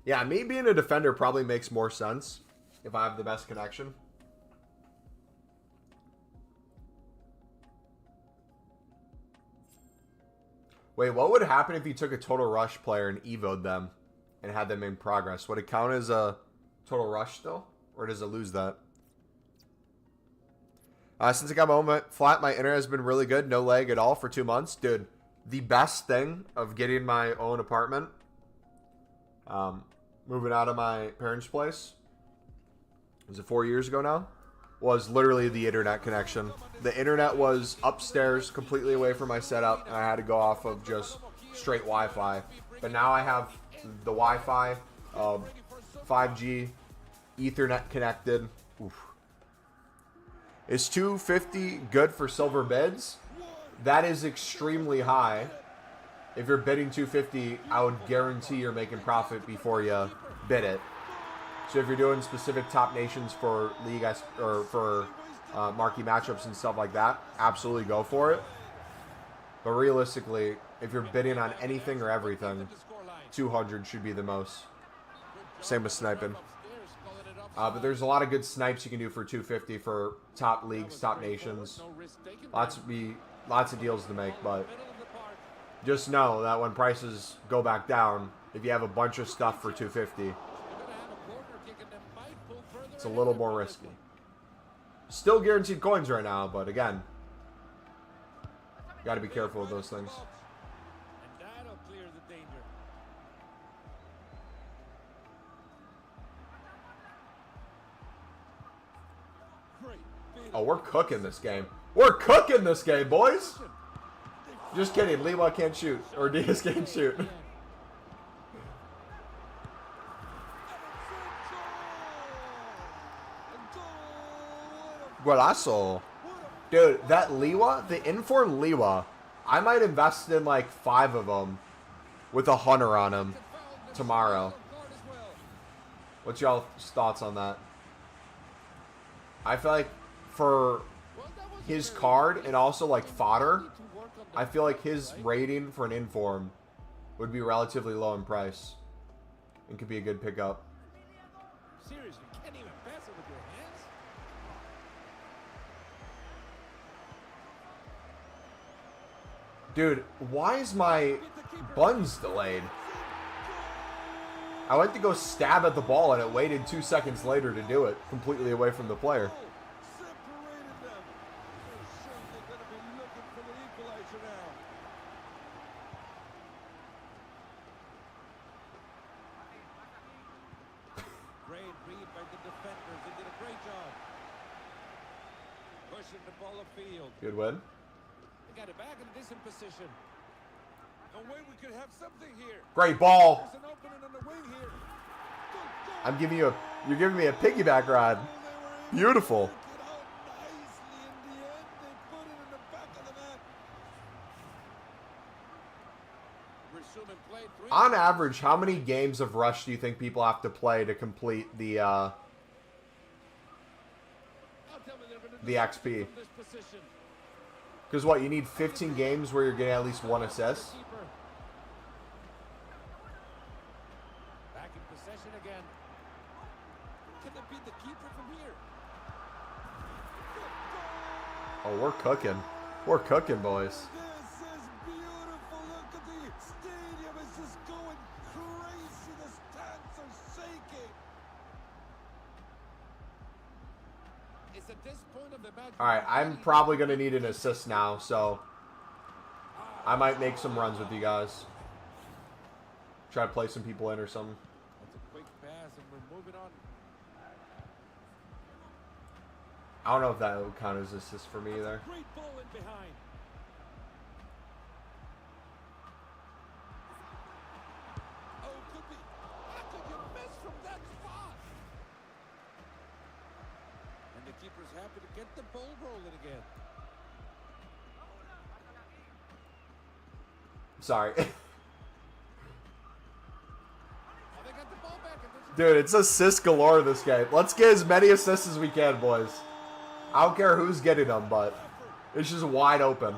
Yeah, me being a Defender probably makes more sense if I have the best connection. Wait, what would happen if you took a Total Rush player and evoed them and had them in progress? Would it count as a Total Rush still? Or does it lose that? Since I got my own flat, my internet has been really good. No lag at all for 2 months. Dude, the best thing of getting my own apartment, moving out of my parents' place, was it 4 years ago now? Was literally the internet connection. The internet was upstairs, completely away from my setup, and I had to go off of just straight Wi-Fi. But now I have the Wi-Fi, 5G, Ethernet connected. Oof. Is 250 good for silver bids? That is extremely high. If you're bidding 250, I would guarantee you're making profit before you bid it. So if you're doing specific top nations for league or for marquee matchups and stuff like that, absolutely go for it. But realistically, if you're bidding on anything or everything, 200 should be the most. Same with sniping. But there's a lot of good snipes you can do for 250 for top leagues, top nations. Lots of deals to make, but just know that when prices go back down, if you have a bunch of stuff for 250, it's a little more risky. Still guaranteed coins right now, but again, you got to be careful with those things. Oh, we're cooking this game. We're cooking this game, boys. Just kidding. Lima can't shoot. Or Diaz can't shoot. Golazo. Dude, that Liwa, the informed Liwa, I might invest in like 5 of them with a hunter on him tomorrow. What's y'all's thoughts on that? I feel like for his card and also like fodder, I feel like his rating for an inform would be relatively low in price and could be a good pickup. Seriously, can't even pass it with your hands? Dude, why is my buns delayed? I went to go stab at the ball and it waited 2 seconds later to do it, completely away from the player. Separated them. They're certainly going to be looking for the equalizer now. Great read by the defenders. They did a great job. Pushing the ball upfield. Good win. They got it back in a decent position. No way we could have something here. Great ball. There's an opening on the wing here. I'm giving you a, you're giving me a piggyback ride. Beautiful. On average, how many games of Rush do you think people have to play to complete the XP? Because what, you need 15 games where you're getting at least 1 assist? Back in possession again. Can it be the keeper from here? Oh, we're cooking. We're cooking, boys. This is beautiful. Look at the stadium. It's just going crazy. The stands are shaking. It's at this point of the match. Alright, I'm probably going to need an assist now, so I might make some runs with you guys. Try to play some people in or something. That's a quick pass, and we're moving on. I don't know if that would count as assist for me either. Great ball in behind. Oh, could be. How could you miss from that spot? And the keeper's happy to get the ball rolling again. Sorry. Oh, they got the ball back. And Dude, it's assist galore this game. Let's get as many assists as we can, boys. I don't care who's getting them, but it's just wide open.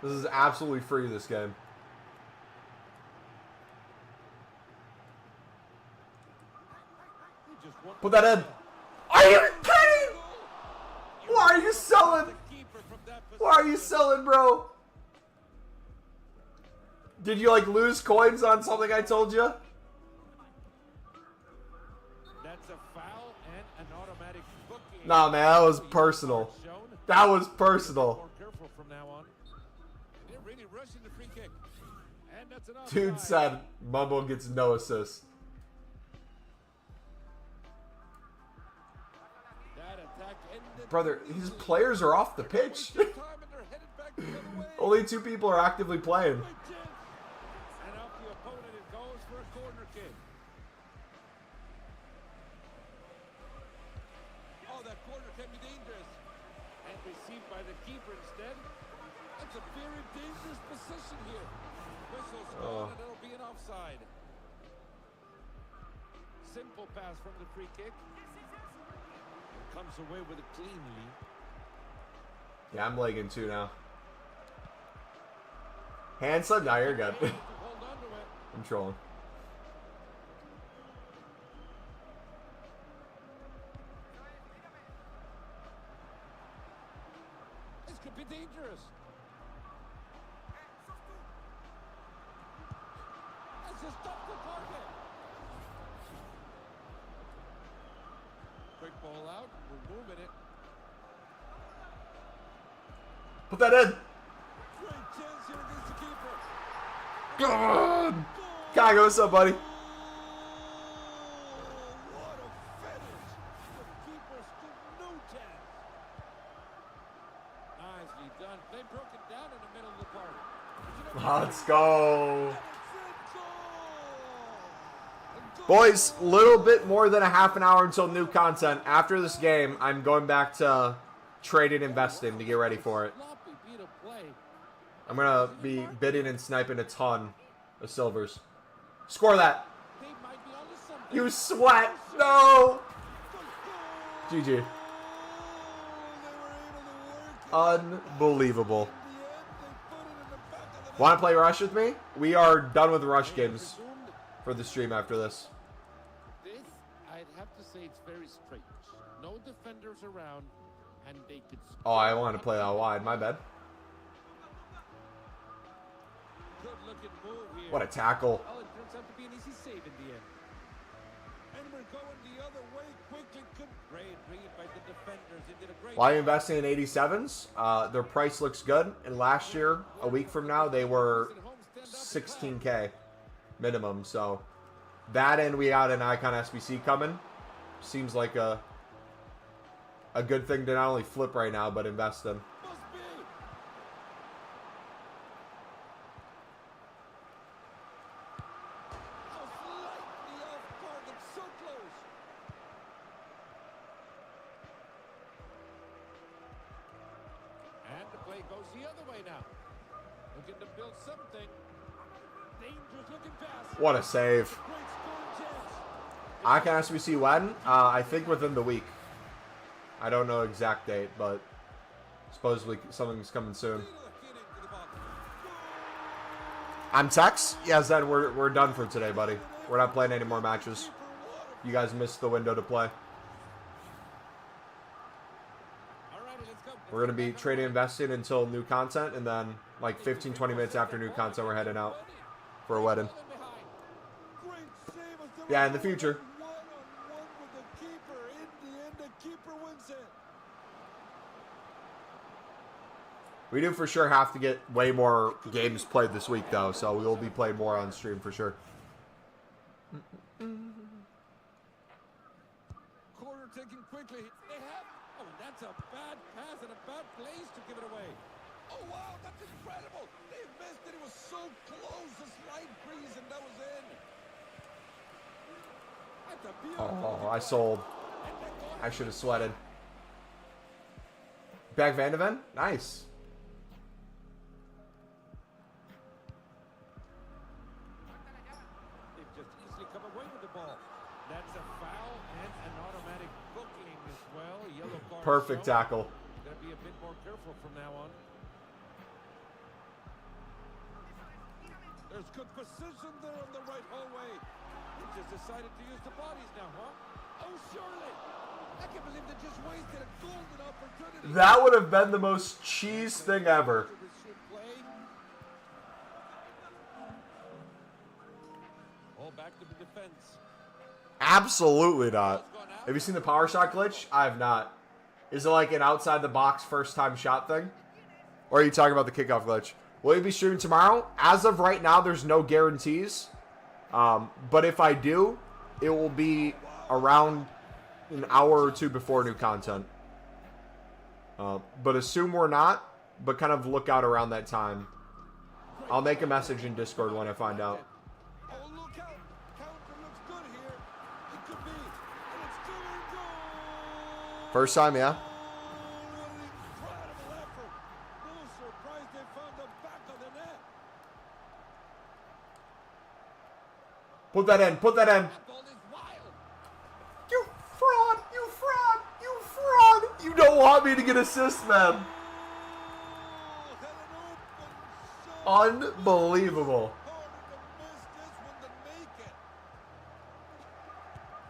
This is absolutely free, this game. Put that in. Are you kidding? Why are you selling? Why are you selling, bro? Did you, like, lose coins on something I told you? That's a foul and an automatic booking. Nah, man, that was personal. That was personal. More careful from now on. They're really rushing the free kick. And that's an offside. Dude said Mumbo gets no assists. That attack ended. Brother, his players are off the pitch. Time and they're headed back the other way. Only 2 people are actively playing. Great chance. And off the opponent it goes for a corner kick. Oh, that corner can be dangerous. And received by the keeper instead. That's a very dangerous position here. Whistle's gone and it'll be an offside. Simple pass from the free kick. And comes away with it cleanly. Yeah, I'm legging 2 now. Hand slip? Nah, you're good. Hold on to it. I'm trolling. This could be dangerous. Let's just stop the target. Quick ball out. We're moving it. Put that in. Great chance here against the keeper. God. Kai, what's up, buddy? What a finish. The keeper stood no chance. Nicely done. They broke it down in the middle of the park. But you know, Let's go. that's it, goal. Boys, little bit more than a half an hour until new content. After this game, I'm going back to trading and investing to get ready for it. Sloppy beat of play. I'm going to be bidding and sniping a ton The Silvers. Score that. They might be onto something. You sweat. No. GG. Unbelievable. Want to play Rush with me? We are done with Rush games for the stream after this. This, I'd have to say, it's very strange. No defenders around, and they could. Oh, I want to play out wide. My bad. Good-looking move here. What a tackle. Well, it turns out to be an easy save in the end. And we're going the other way quickly. Good, great, bring it by the defenders. They did a great. Why are you investing in 87s? Their price looks good. And last year, a week from now, they were 16K minimum. So that, and we got an Icon SBC coming. Seems like a good thing to not only flip right now, but invest in. Must be. Oh, slightly off target, so close. And the play goes the other way now. Looking to build something. Dangerous looking pass. What a save. Great scoring chance. Icon SBC when? I think within the week. I don't know exact date, but supposedly something's coming soon. I'm Tex. Yes, then we're done for today, buddy. We're not playing any more matches. You guys missed the window to play. We're going to be trading investing until new content, and then like 15-20 minutes after new content, we're heading out for a wedding. Yeah, in the future. We do for sure have to get way more games played this week, though, so we will be playing more on stream for sure. Corner taken quickly. They have. Oh, that's a bad pass and a bad place to give it away. Oh, wow, that's incredible. They missed it. It was so close. A slight breeze, and that was in. That's a beautiful. Oh, I sold. I should have sweated. Back Van de Ven? Nice. They've just easily come away with the ball. That's a foul and an automatic booking as well. A yellow card. Perfect tackle. Gotta be a bit more careful from now on. There's good precision there on the right hallway. They just decided to use the bodies now, huh? Oh, surely. I can't believe they just wasted a golden opportunity. That would have been the most cheese thing ever. All back to the defense. Absolutely not. Have you seen the power shot glitch? I have not. Is it like an outside the box first time shot thing? Or are you talking about the kickoff glitch? Will you be streaming tomorrow? As of right now, there's no guarantees. But if I do, it will be around an hour or two before new content. But assume we're not, but kind of look out around that time. I'll make a message in Discord when I find out. Oh, look out. Counter looks good here. It could be. And it's still in goal. First time, yeah? Incredible effort. No surprise they found the back of the net. Put that in. Put that in. That ball is wild. You fraud. You fraud. You fraud. You don't want me to get assists, man. Oh, had an open shot. Unbelievable. Harder to miss this one than make it.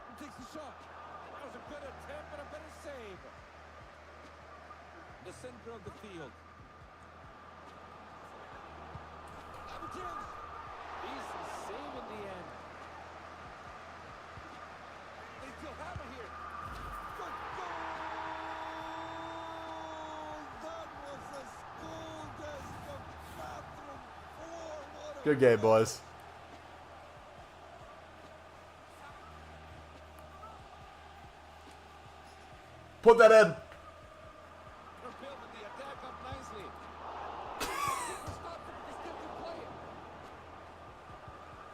He takes the shot. That was a good attempt, but a better save. The center of the field. Have a chance. Easy save in the end. They still have it here. Good goal. That was a school desk of bathroom floor. What a Good game, boys. Put that in. They're building the attack up nicely. Stop the distinctive play.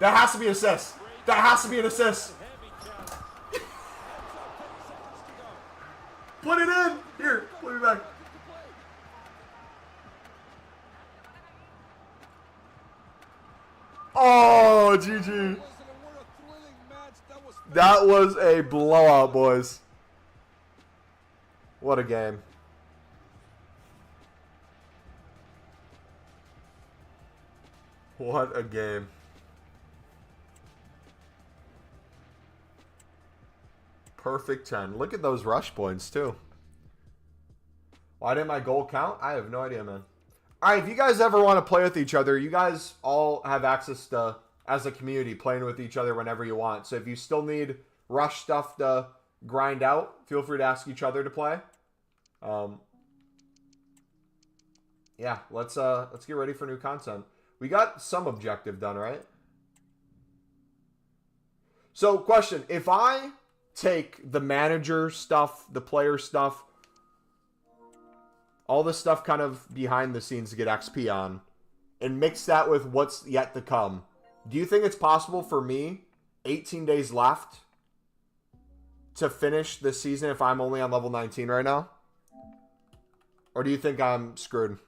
That has to be an assist. That has to be an assist. Heavy challenge. Heads up, 10 seconds to go. Put it in. Here, put me back. To play. Oh! That was a blowout, boys. What a game. What a game. Perfect 10. Look at those rush points, too. Why didn't my goal count? I have no idea, man. All right, if you guys ever want to play with each other, you guys all have access to, as a community, playing with each other whenever you want. So if you still need rush stuff to grind out, feel free to ask each other to play. Yeah, let's get ready for new content. We got some objective done, right? So, question. If I take the manager stuff, the player stuff, all the stuff kind of behind the scenes to get XP on, and mix that with what's yet to come, do you think it's possible for me, 18 days left, to finish this season if I'm only on level 19 right now? Or do you think I'm screwed?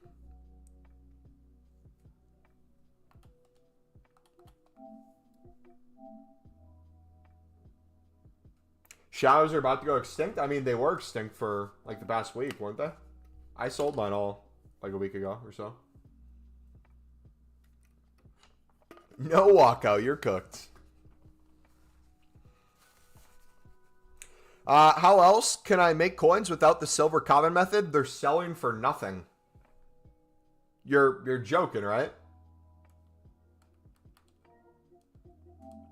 Shadows are about to go extinct? I mean, they were extinct for, like, the past week, weren't they? I sold mine all, like, a week ago or so. No walkout. You're cooked. How else can I make coins without the silver common method? They're selling for nothing. You're joking, right?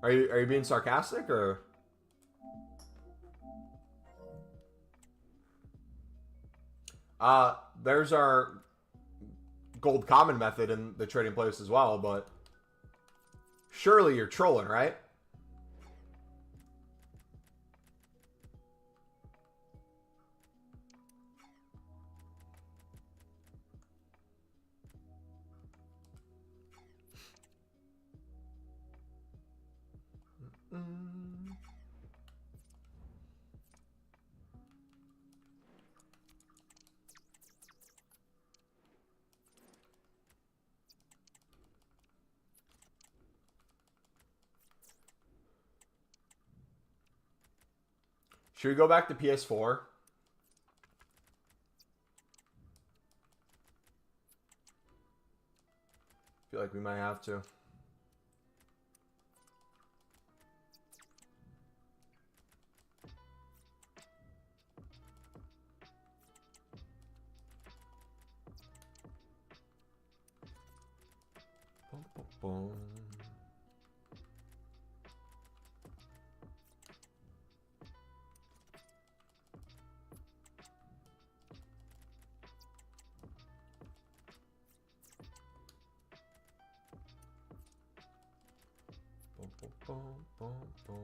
Are you being sarcastic or? There's our gold common method in the trading place as well, but surely you're trolling, right? Should we go back to PS4? I feel like we might have to. Boom, boom, boom. Boom, boom, boom, boom.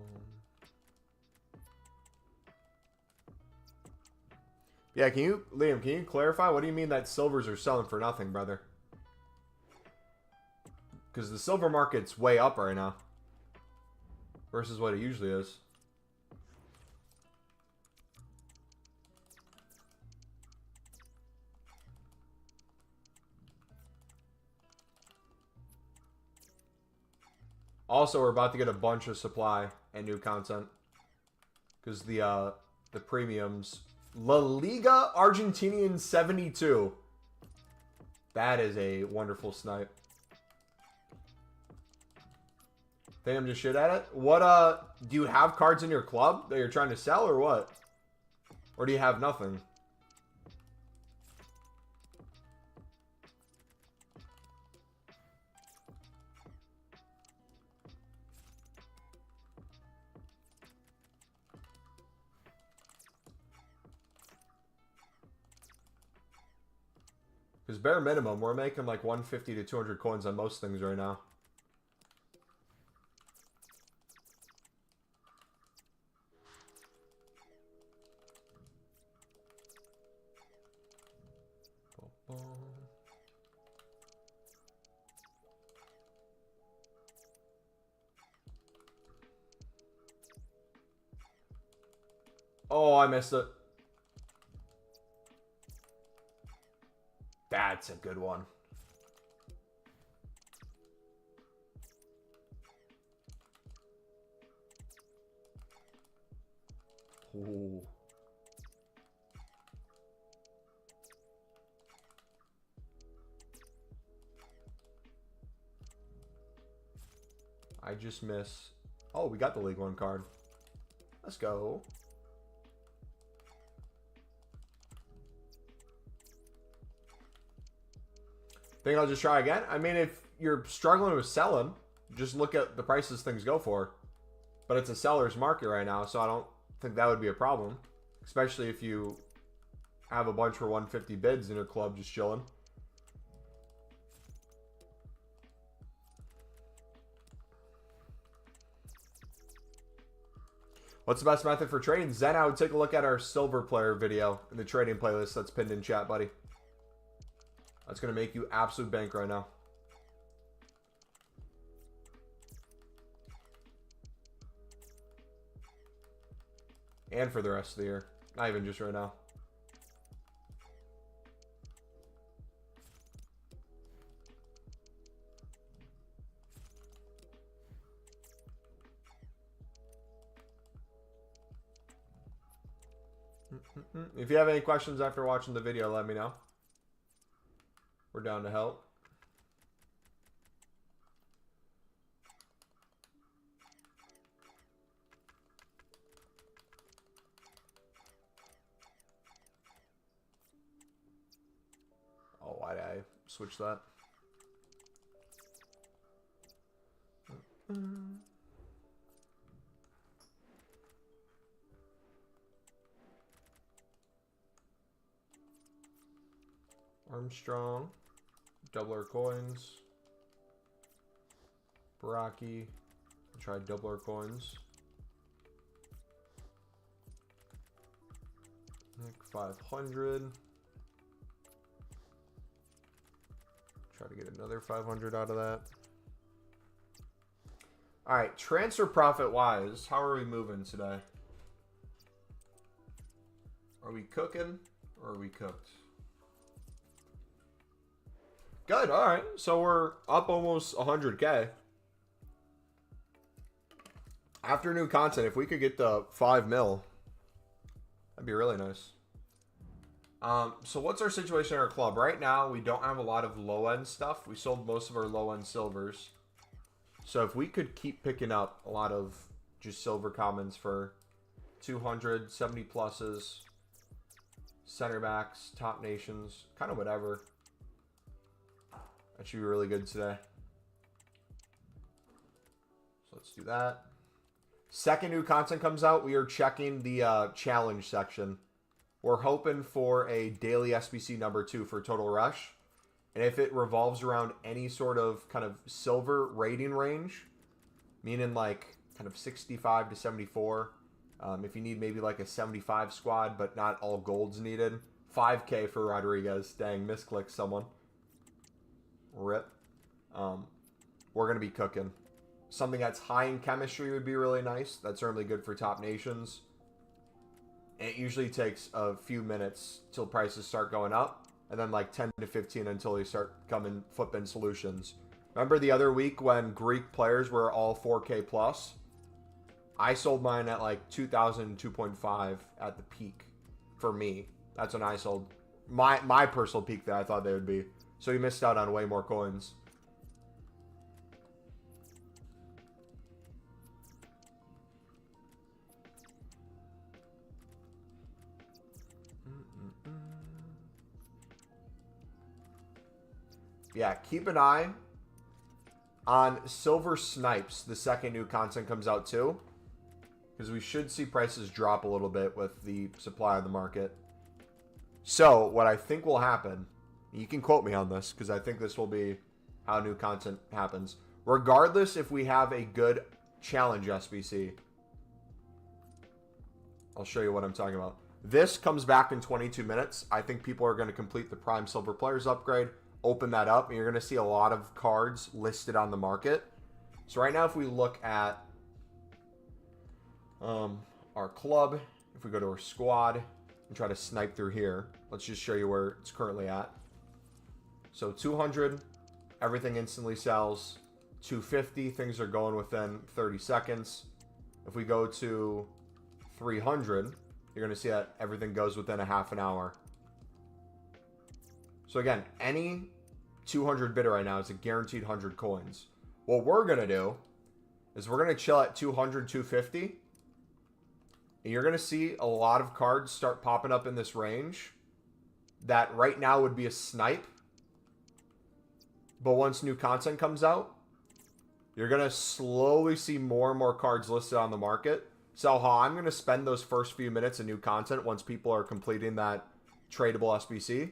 Yeah, Liam, can you clarify? What do you mean that silvers are selling for nothing, brother? Because the silver market's way up right now. Versus what it usually is. Also, we're about to get a bunch of supply and new content. Because the premiums. La Liga Argentinian 72. That is a wonderful snipe. Think I'm just shit at it? What, do you have cards in your club that you're trying to sell or what? Or do you have nothing? Because bare minimum, we're making like 150 to 200 coins on most things right now. Oh, I missed it. That's a good one. Ooh. I just miss. Oh, we got the League One card. Let's go. Think I'll just try again? I mean, if you're struggling with selling, just look at the prices things go for. But it's a seller's market right now, so I don't think that would be a problem. Especially if you have a bunch for 150 bids in your club just chilling. What's the best method for trading? Zen, I would take a look at our silver player video in the trading playlist that's pinned in chat, buddy. That's going to make you absolute bank right now. And for the rest of the year. Not even just right now. If you have any questions after watching the video, let me know. We're down to help. Oh, why did I switch that? Armstrong, doubler coins, Baraki, try doubler coins, Nick 500, try to get another 500 out of that. All right, transfer profit wise, how are we moving today? Are we cooking or are we cooked? Good, all right. So we're up almost 100K. After new content, if we could get to 5 mil, that'd be really nice. So what's our situation in our club? Right now, we don't have a lot of low-end stuff. We sold most of our low-end silvers. So if we could keep picking up a lot of just silver commons for 200, 70 pluses, center backs, top nations, kind of whatever. That should be really good today. So let's do that. Second new content comes out. We are checking the challenge section. We're hoping for a daily SBC number 2 for Total Rush. And if it revolves around any sort of kind of silver rating range, meaning like kind of 65 to 74, if you need maybe like a 75 squad, but not all golds needed. 5K for Rodriguez. Dang, misclicked someone. Rip. We're going to be cooking. Something that's high in chemistry would be really nice. That's certainly good for top nations. It usually takes a few minutes till prices start going up. And then like 10 to 15 until they start coming flipping solutions. Remember the other week when Greek players were all 4K plus? I sold mine at like 2,000, 2.5 at the peak for me. That's when I sold my personal peak that I thought they would be. So you missed out on way more coins. Yeah, keep an eye on Silver Snipes. The second new content comes out too. Because we should see prices drop a little bit with the supply on the market. So what I think will happen, you can quote me on this because I think this will be how new content happens. Regardless if we have a good challenge SBC, I'll show you what I'm talking about. This comes back in 22 minutes. I think people are going to complete the Prime Silver Players upgrade, open that up, and you're going to see a lot of cards listed on the market. So right now, if we look at our club, if we go to our squad and try to snipe through here, let's just show you where it's currently at. So 200, everything instantly sells. 250, things are going within 30 seconds. If we go to 300, you're going to see that everything goes within a half an hour. So again, any 200 bidder right now is a guaranteed 100 coins. What we're going to do is we're going to chill at 200, 250. And you're going to see a lot of cards start popping up in this range that right now would be a snipe. But once new content comes out, you're going to slowly see more and more cards listed on the market. So how I'm going to spend those first few minutes of new content once people are completing that tradable SBC,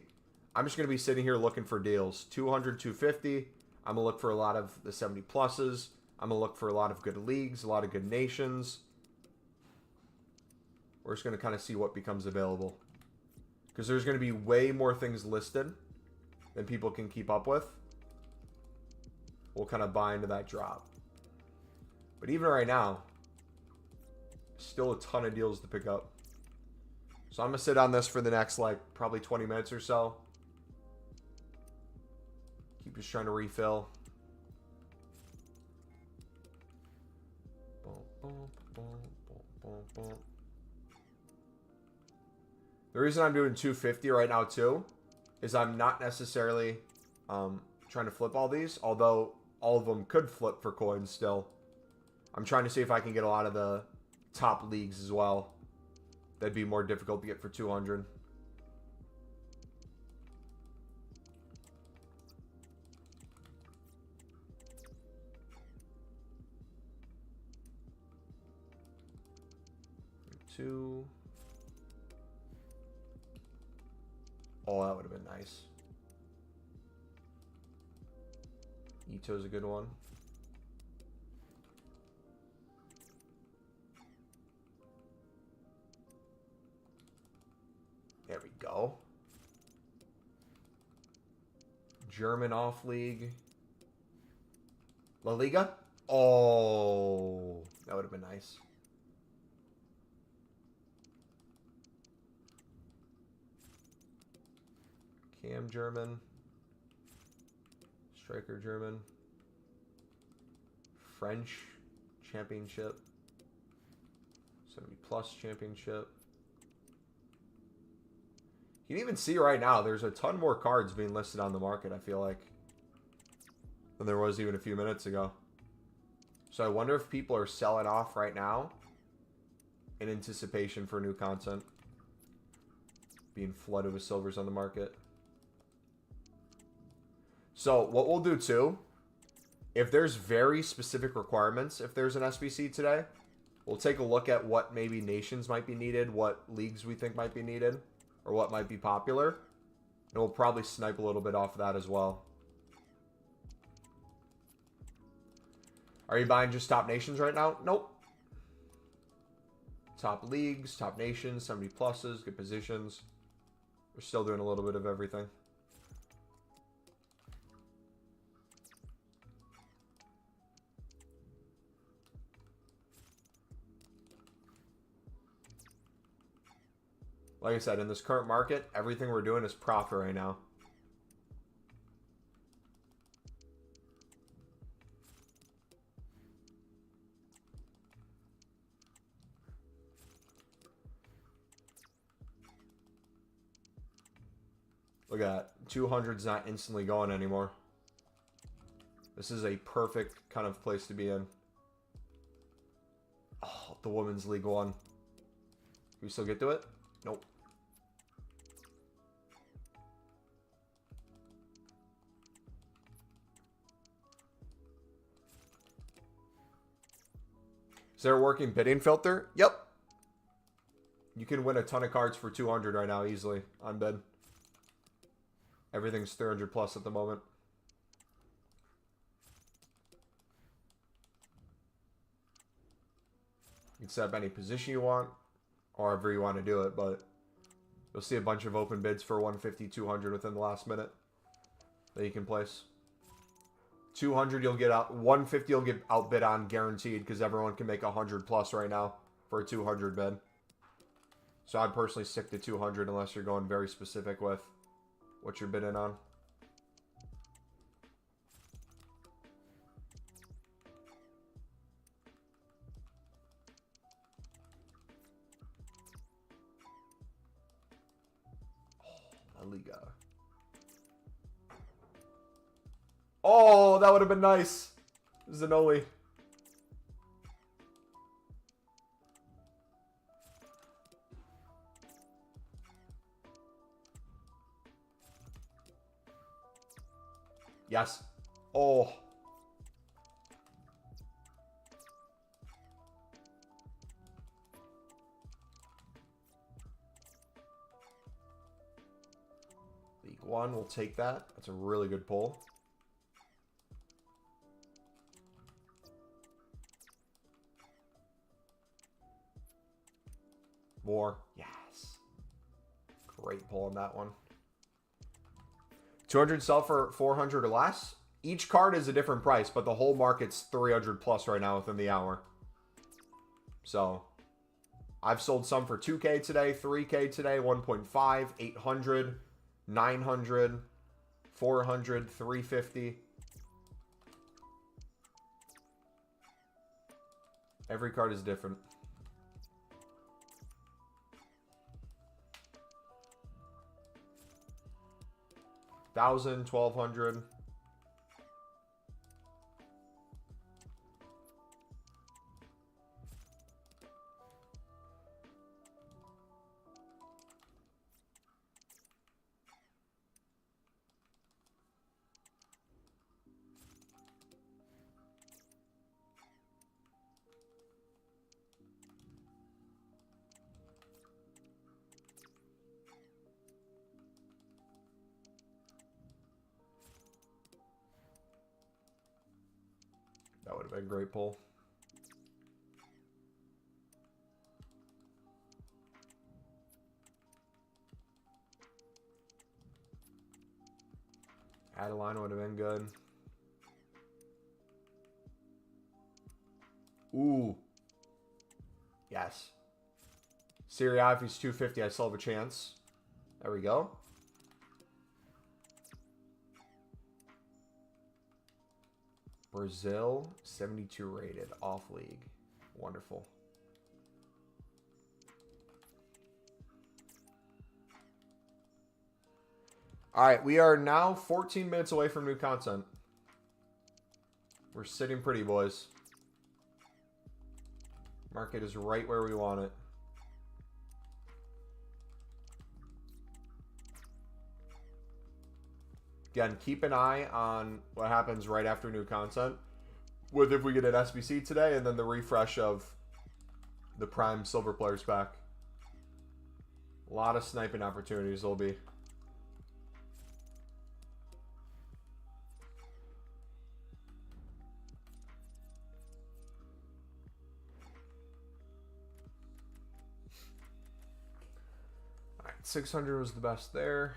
I'm just going to be sitting here looking for deals. 200, 250. I'm going to look for a lot of the 70 pluses. I'm going to look for a lot of good leagues, a lot of good nations. We're just going to kind of see what becomes available. Because there's going to be way more things listed than people can keep up with. We'll kind of buy into that drop. But even right now, still a ton of deals to pick up. So I'm going to sit on this for the next, like, probably 20 minutes or so. Keep just trying to refill. The reason I'm doing 250 right now, too, is I'm not necessarily trying to flip all these, although all of them could flip for coins still. I'm trying to see if I can get a lot of the top leagues as well. That'd be more difficult to get for 200. Two. Oh, that would have been nice. Ito's a good one. There we go. German off league. La Liga? Oh, that would have been nice. Cam German. Striker German. French Championship. 70 plus Championship. You can even see right now there's a ton more cards being listed on the market, I feel like, than there was even a few minutes ago. So I wonder if people are selling off right now in anticipation for new content being flooded with silvers on the market. So what we'll do too, if there's very specific requirements, if there's an SBC today, we'll take a look at what maybe nations might be needed, what leagues we think might be needed, or what might be popular. And we'll probably snipe a little bit off of that as well. Are you buying just top nations right now? Nope. Top leagues, top nations, 70 pluses, good positions. We're still doing a little bit of everything. Like I said, in this current market, everything we're doing is profit right now. Look at that. 200's not instantly going anymore. This is a perfect kind of place to be in. Oh, the Women's League 1. Can we still get to it? Nope. Is there a working bidding filter? Yep. You can win a ton of cards for 200 right now easily on bid. Everything's 300 plus at the moment. You can set up any position you want, or however you want to do it, but you'll see a bunch of open bids for 150, 200 within the last minute that you can place. 200 you'll get out, 150 you'll get outbid on guaranteed because everyone can make 100 plus right now for a 200 bid. So I'd personally stick to 200 unless you're going very specific with what you're bidding on. La Liga. Oh, that would have been nice. Zanoli. Yes. Oh. League One, we'll take that. That's a really good pull. More. Yes. Great pull on that one. 200 sell for 400 or less. Each card is a different price, but the whole market's 300 plus right now within the hour. So, I've sold some for 2K today, 3K today, 1.5, 800, 900, 400, 350. Every card is different. $1,000, $1,200. That would have been a great pull. Adeline would have been good. Ooh. Yes. Serie A, if he's 250, I still have a chance. There we go. Brazil, 72 rated, off league. Wonderful. All right, we are now 14 minutes away from new content. We're sitting pretty, boys. Market is right where we want it. Again, keep an eye on what happens right after new content. With if we get an SBC today and then the refresh of the Prime Silver Players pack. A lot of sniping opportunities there'll be. All right, 600 was the best there.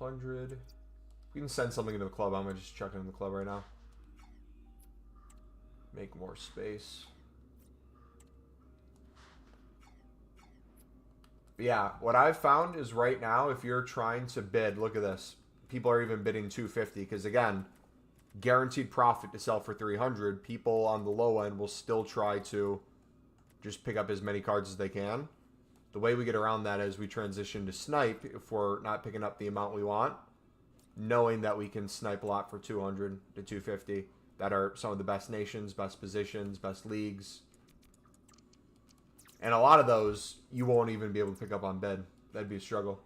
$100. We can send something into the club. I'm gonna just chuck it in the club right now. Make more space. But yeah, what I've found is right now, if you're trying to bid, look at this. People are even bidding 250 because again, guaranteed profit to sell for 300. People on the low end will still try to just pick up as many cards as they can. The way we get around that is we transition to snipe if we're not picking up the amount we want, knowing that we can snipe a lot for 200 to 250 that are some of the best nations, best positions, best leagues. And a lot of those you won't even be able to pick up on bid. That'd be a struggle.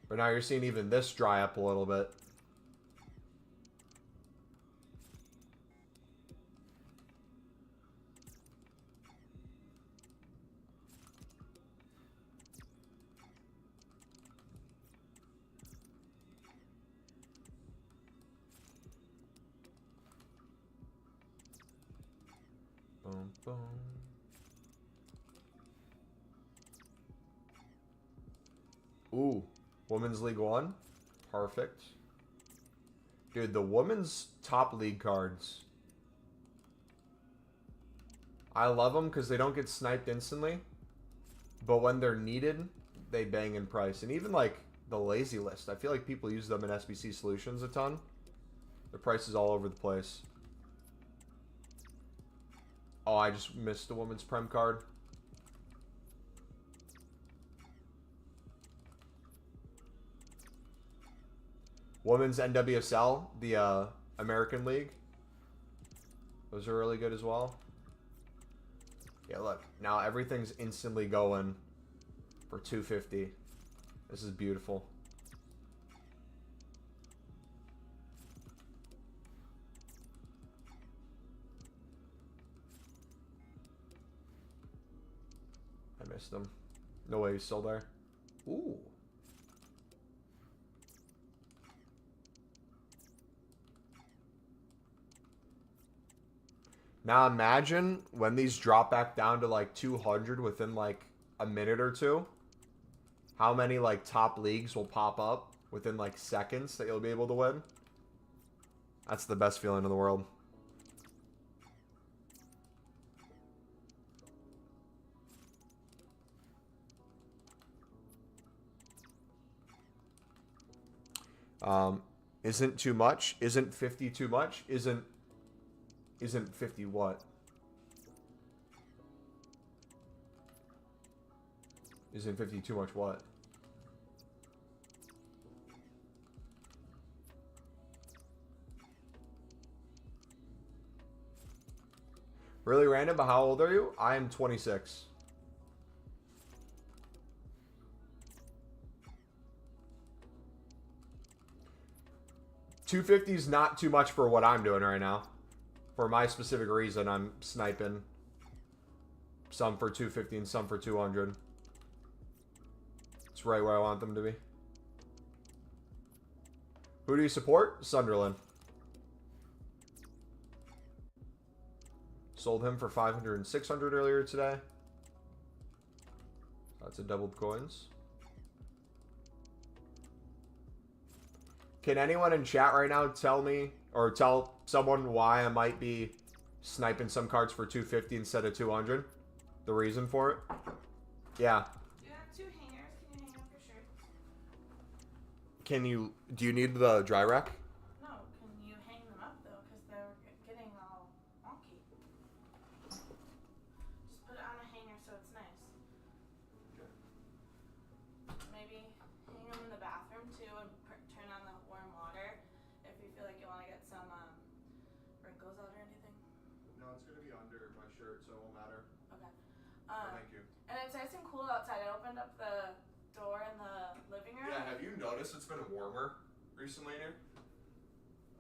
But now you're seeing even this dry up a little bit. Boom, boom. Ooh, Women's League One. Perfect. Dude, the women's top league cards. I love them because they don't get sniped instantly. But when they're needed, they bang in price. And even like the lazy list. I feel like people use them in SBC Solutions a ton. The price is all over the place. Oh, I just missed the women's Prem card. Women's NWSL, the American League. Those are really good as well. Yeah, look. Now everything's instantly going for 250. This is beautiful. I missed him. No way he's still there. Ooh. Now imagine when these drop back down to like 200 within like a minute or two. How many like top leagues will pop up within like seconds that you'll be able to win? That's the best feeling in the world. Isn't too much? Isn't 50 too much? Isn't 50 what? Isn't 50 too much what? Really random, but how old are you? I am 26. $250 is not too much for what I'm doing right now. For my specific reason, I'm sniping some for 250 and some for 200. It's right where I want them to be. Who do you support? Sunderland. Sold him for 500 and 600 earlier today. That's a doubled coins. Can anyone in chat right now tell me or tell someone why I might be sniping some cards for 250 instead of 200? The reason for it? Yeah. Do you have 2 hangers? Can you hang up your shirts? Can you... Do you need the dry rack? No, can you hang them up though? Because they're getting all wonky. Just put it on a hanger so it's nice. Maybe hang them in the bathroom too and turn on the warm water if you feel like you want to get some wrinkles out or anything. No, it's going to be under my shirt, so it won't matter. Okay. Thank you. And it's nice and cool outside. I opened up the door in the living room. Yeah, have you noticed it's been warmer recently in here?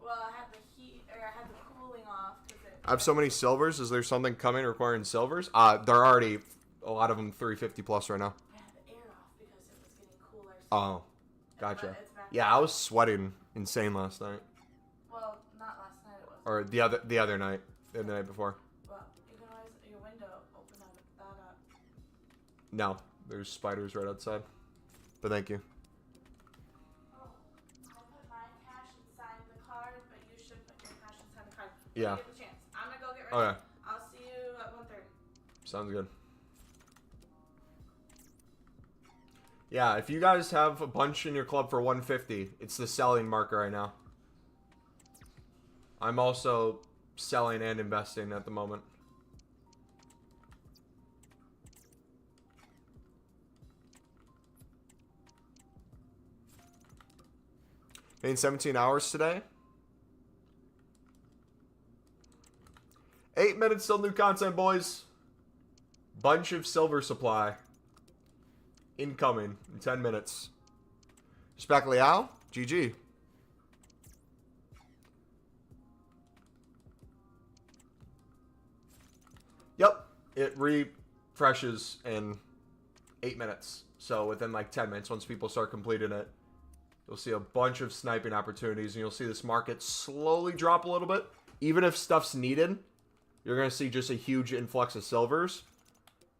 Well, I had the heat, or I had the cooling off. I have so many silvers. Is there something coming requiring silvers? They're already, a lot of them 350 plus right now. I had the air off because it was getting cooler. Oh, gotcha. It's back Yeah, I was sweating insane last night. Well, not last night. It was. Or the other night, the night before. Well, you can always your window open that up. No, there's spiders right outside. But thank you. Oh, I put my cash inside the card, but you should put your cash inside the card. Yeah. Give it a chance. I'm gonna go get ready. Okay. I'll see you at 1:30. Sounds good. Yeah, if you guys have a bunch in your club for 150, it's the selling market right now. I'm also selling and investing at the moment. In 17 hours today. 8 minutes till new content, boys. Bunch of silver supply. Incoming in 10 minutes. Spec Liao, GG. Yep, it refreshes in 8 minutes. So within like 10 minutes, once people start completing it, you'll see a bunch of sniping opportunities, and you'll see this market slowly drop a little bit. Even if stuff's needed, you're going to see just a huge influx of silvers.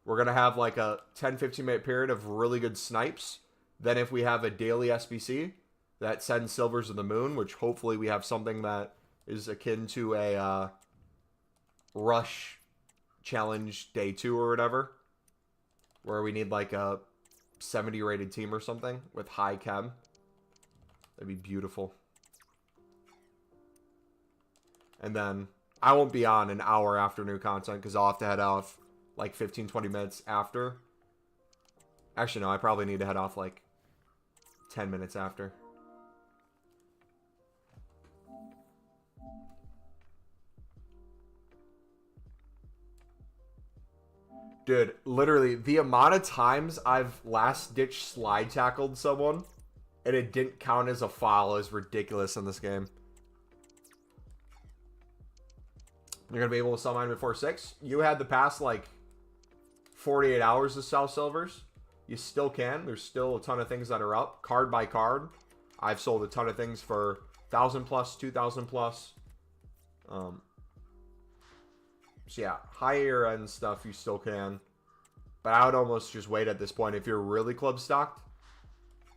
We're going to have like a 10-15 minute period of really good snipes. Then if we have a daily SBC that sends silvers to the moon, which hopefully we have something that is akin to a rush challenge day 2 or whatever, where we need like a 70 rated team or something with high chem. That'd be beautiful. And then I won't be on an hour after new content because I'll have to head off like 15, 20 minutes after. Actually, no, I probably need to head off like 10 minutes after. Dude, literally, the amount of times I've last-ditch slide tackled someone and it didn't count as a foul is ridiculous in this game. You're going to be able to sell mine before 6? You had the past, like, 48 hours to sell silvers. You still can. There's still a ton of things that are up, card by card. I've sold a ton of things for 1,000 plus, 2,000 plus. So yeah, higher end stuff you still can. But I would almost just wait at this point if you're really club stocked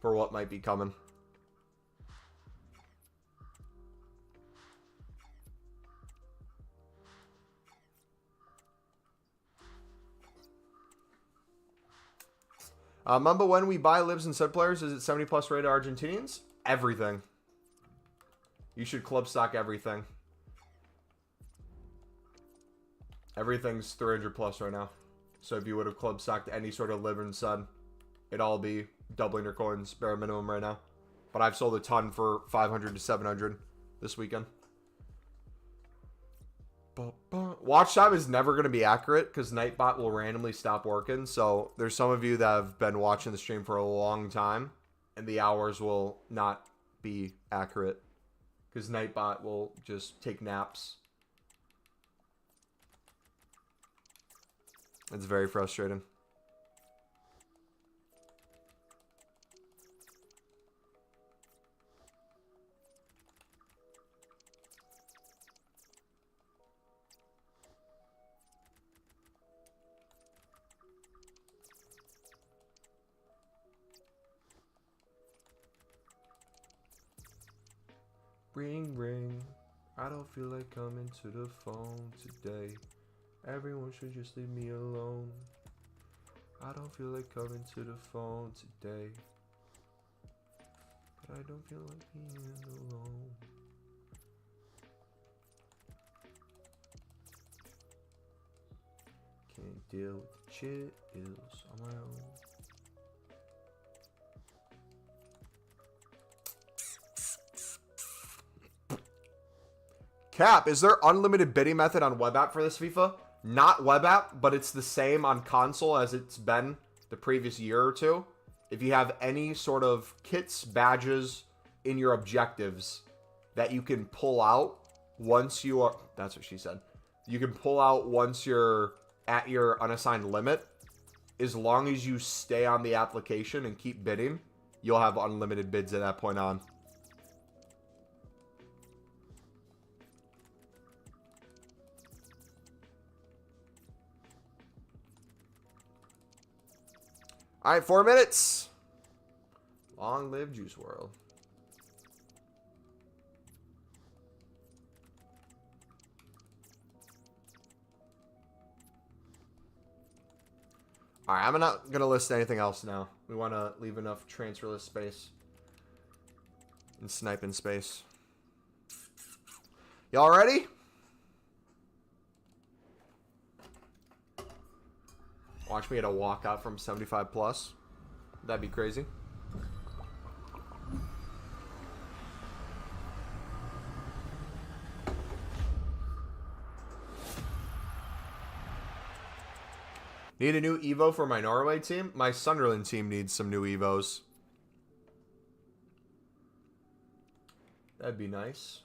for what might be coming. Mumbo, when we buy libs and sub players, is it 70 plus rated Argentinians? Everything. You should club stock everything. Everything's 300 plus right now. So if you would have club stocked any sort of liver and sud, it'd all be doubling your coins bare minimum right now. But I've sold a ton for 500 to 700 this weekend. Watch time is never going to be accurate because Nightbot will randomly stop working. So there's some of you that have been watching the stream for a long time and the hours will not be accurate because Nightbot will just take naps. It's very frustrating. Ring, ring. I don't feel like coming to the phone today. Everyone should just leave me alone. I don't feel like coming to the phone today. But I don't feel like being alone. Can't deal with the chills on my own. Cap, is there unlimited bidding method on web app for this FIFA? Not web app, but it's the same on console as it's been the previous year or two. If you have any sort of kits, badges in your objectives that you can pull out once you are... That's what she said. You can pull out once you're at your unassigned limit. As long as you stay on the application and keep bidding, you'll have unlimited bids at that point on. All right, 4 minutes. Long live Juice World. All right, I'm not going to list anything else now. We want to leave enough transfer list space and sniping space. Y'all ready? Watch me get a walkout from 75 plus. That'd be crazy. Need a new Evo for my Norway team? My Sunderland team needs some new Evos. That'd be nice.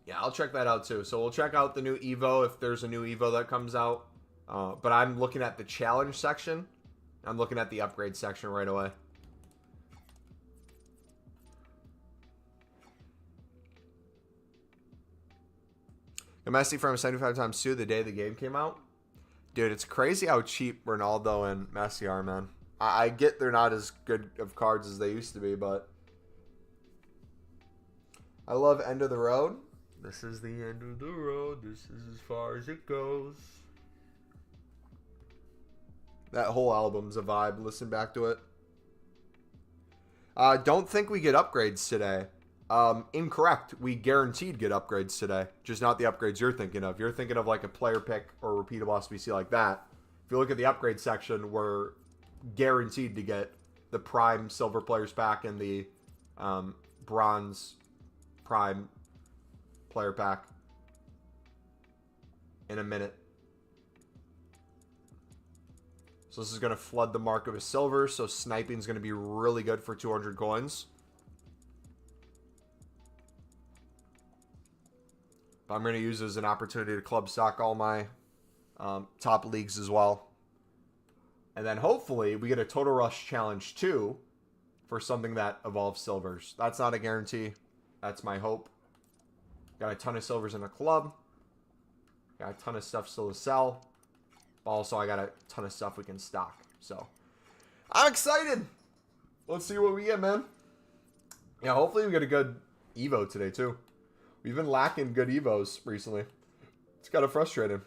Yeah, I'll check that out too. So we'll check out the new Evo if there's a new Evo that comes out. But I'm looking at the challenge section. I'm looking at the upgrade section right away. Messi from 75 times 2 the day the game came out. Dude, it's crazy how cheap Ronaldo and Messi are, man. I get they're not as good of cards as they used to be, but I love End of the Road. This is the end of the road. This is as far as it goes. That whole album's a vibe. Listen back to it. Don't think we get upgrades today. Incorrect. We guaranteed get upgrades today. Just not the upgrades you're thinking of. You're thinking of like a player pick or repeatable SBC like that. If you look at the upgrade section, we're guaranteed to get the prime silver players pack and the bronze prime player pack in a minute. So this is going to flood the market with silver. So sniping is going to be really good for 200 coins. But I'm going to use it as an opportunity to club stock all my top leagues as well. And then hopefully we get a Total Rush Challenge 2 for something that evolves silvers. That's not a guarantee. That's my hope. Got a ton of silvers in a club. Got a ton of stuff still to sell. But also I got a ton of stuff we can stock. So I'm excited. Let's see what we get, man. Yeah, hopefully we get a good Evo today too. We've been lacking good Evos recently. It's kind of frustrating.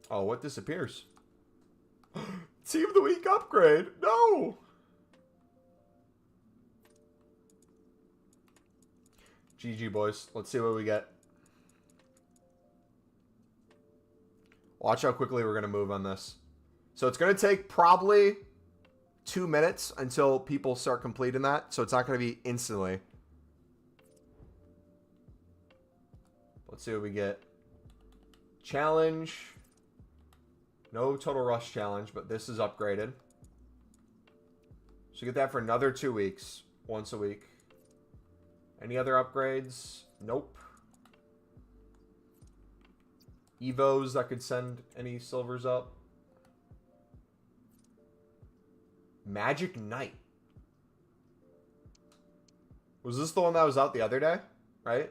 Oh, what disappears? Team of the Week upgrade. No. GG, boys. Let's see what we get. Watch how quickly we're going to move on this. So it's going to take probably 2 minutes until people start completing that. So it's not going to be instantly. Let's see what we get. Challenge. No Total Rush Challenge, but this is upgraded. So you get that for another 2 weeks. Once a week. Any other upgrades? Nope. Evos that could send any silvers up. Magic Knight. Was this the one that was out the other day? Right?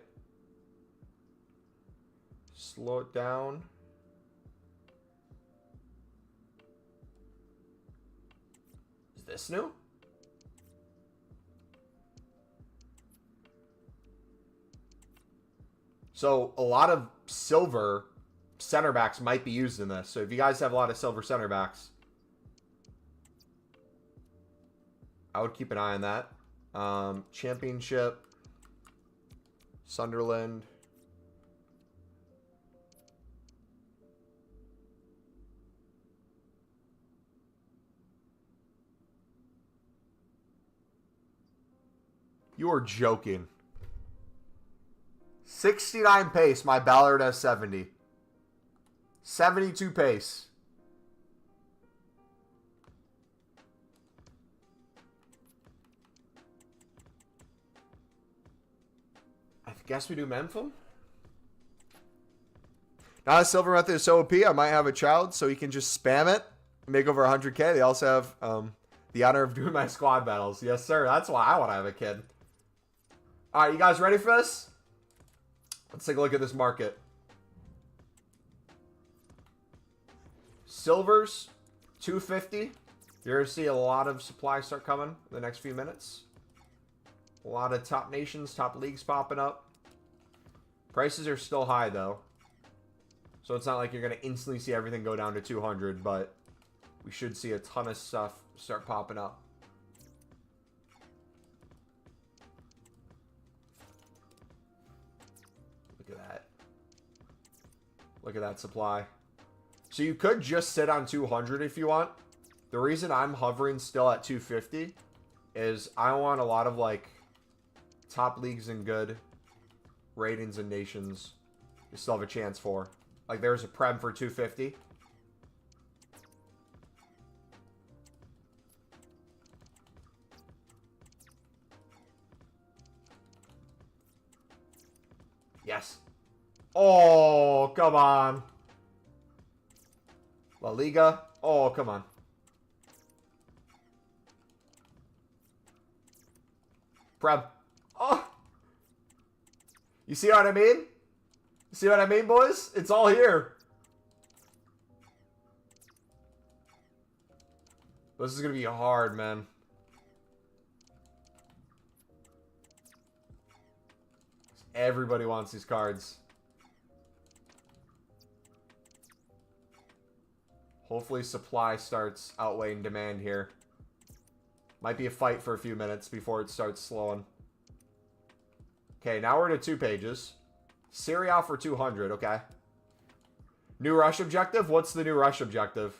Slow it down. Is this new? So a lot of silver center backs might be used in this. So if you guys have a lot of silver center backs, I would keep an eye on that. Championship. Sunderland. You are joking. 69 pace. My Ballard has 70. 72 pace. I guess we do Memphis. Now the silver method is so OP, I might have a child so he can just spam it and make over 100k. They also have the honor of doing my squad battles. Yes, sir. That's why I want to have a kid. All right, you guys ready for this? Let's take a look at this market. Silvers, 250. You're going to see a lot of supply start coming in the next few minutes. A lot of top nations, top leagues popping up. Prices are still high, though. So it's not like you're going to instantly see everything go down to 200, but we should see a ton of stuff start popping up. Look at that. Look at that supply. So you could just sit on 200 if you want. The reason I'm hovering still at 250 is I want a lot of like top leagues and good ratings and nations you still have a chance for. Like there's a Prem for 250. Yes. Oh, come on. La Liga. Oh, come on. Prem. Oh. You see what I mean? You see what I mean, boys? It's all here. This is going to be hard, man. Everybody wants these cards. Hopefully supply starts outweighing demand here. Might be a fight for a few minutes before it starts slowing. Okay, now we're to 2 pages. Serie A for 200, okay. New rush objective? What's the new rush objective?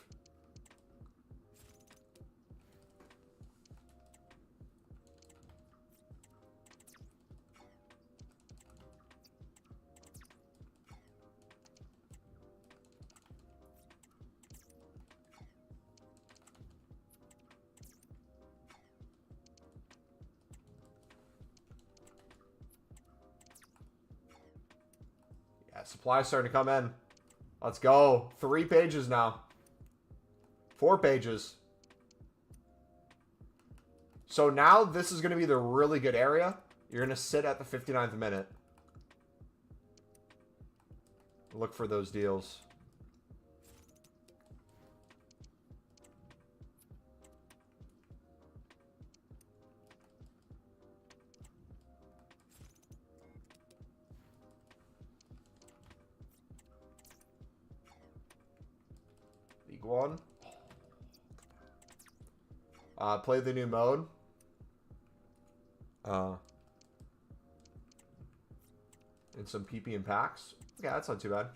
Yeah, supply's starting to come in. Let's go. 3 pages now. 4 pages. So now this is going to be the really good area. You're going to sit at the 59th minute. Look for those deals. League 1. Play the new mode. And some PP and packs. Yeah, that's not too bad.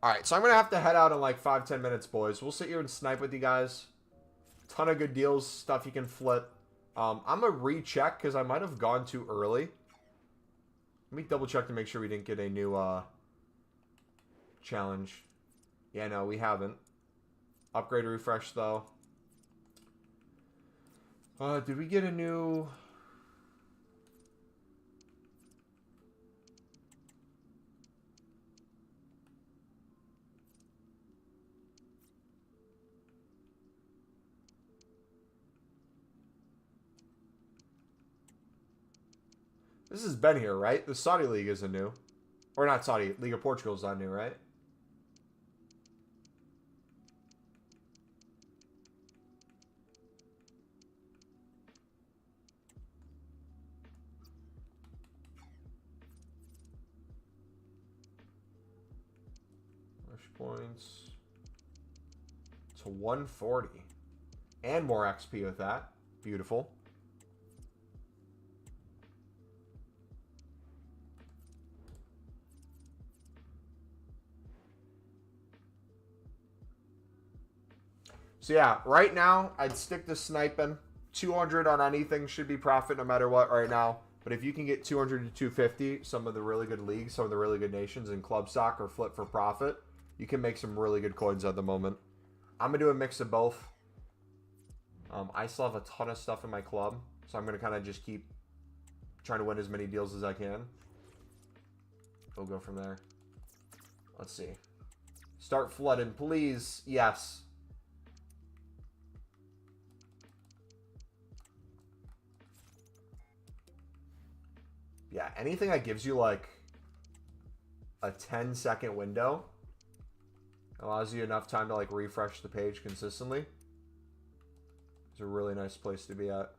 Alright, so I'm going to have to head out in like 5-10 minutes, boys. We'll sit here and snipe with you guys. Ton of good deals, stuff you can flip. I'm going to recheck because I might have gone too early. Let me double check to make sure we didn't get a new challenge. Yeah, no, we haven't. Upgrade refresh, though. Did we get a new... This has been here, right? The Saudi League isn't new. Or not Saudi. League of Portugal is not new, right? Rush points to 140. And more XP with that. Beautiful. So yeah, right now, I'd stick to sniping. 200 on anything should be profit no matter what right now. But if you can get 200 to 250, some of the really good leagues, some of the really good nations in club stock or flip for profit, you can make some really good coins at the moment. I'm going to do a mix of both. I still have a ton of stuff in my club, so I'm going to kind of just keep trying to win as many deals as I can. We'll go from there. Let's see. Start flooding, please. Yes. Yeah, anything that gives you like a 10-second window allows you enough time to like refresh the page consistently. It's a really nice place to be at.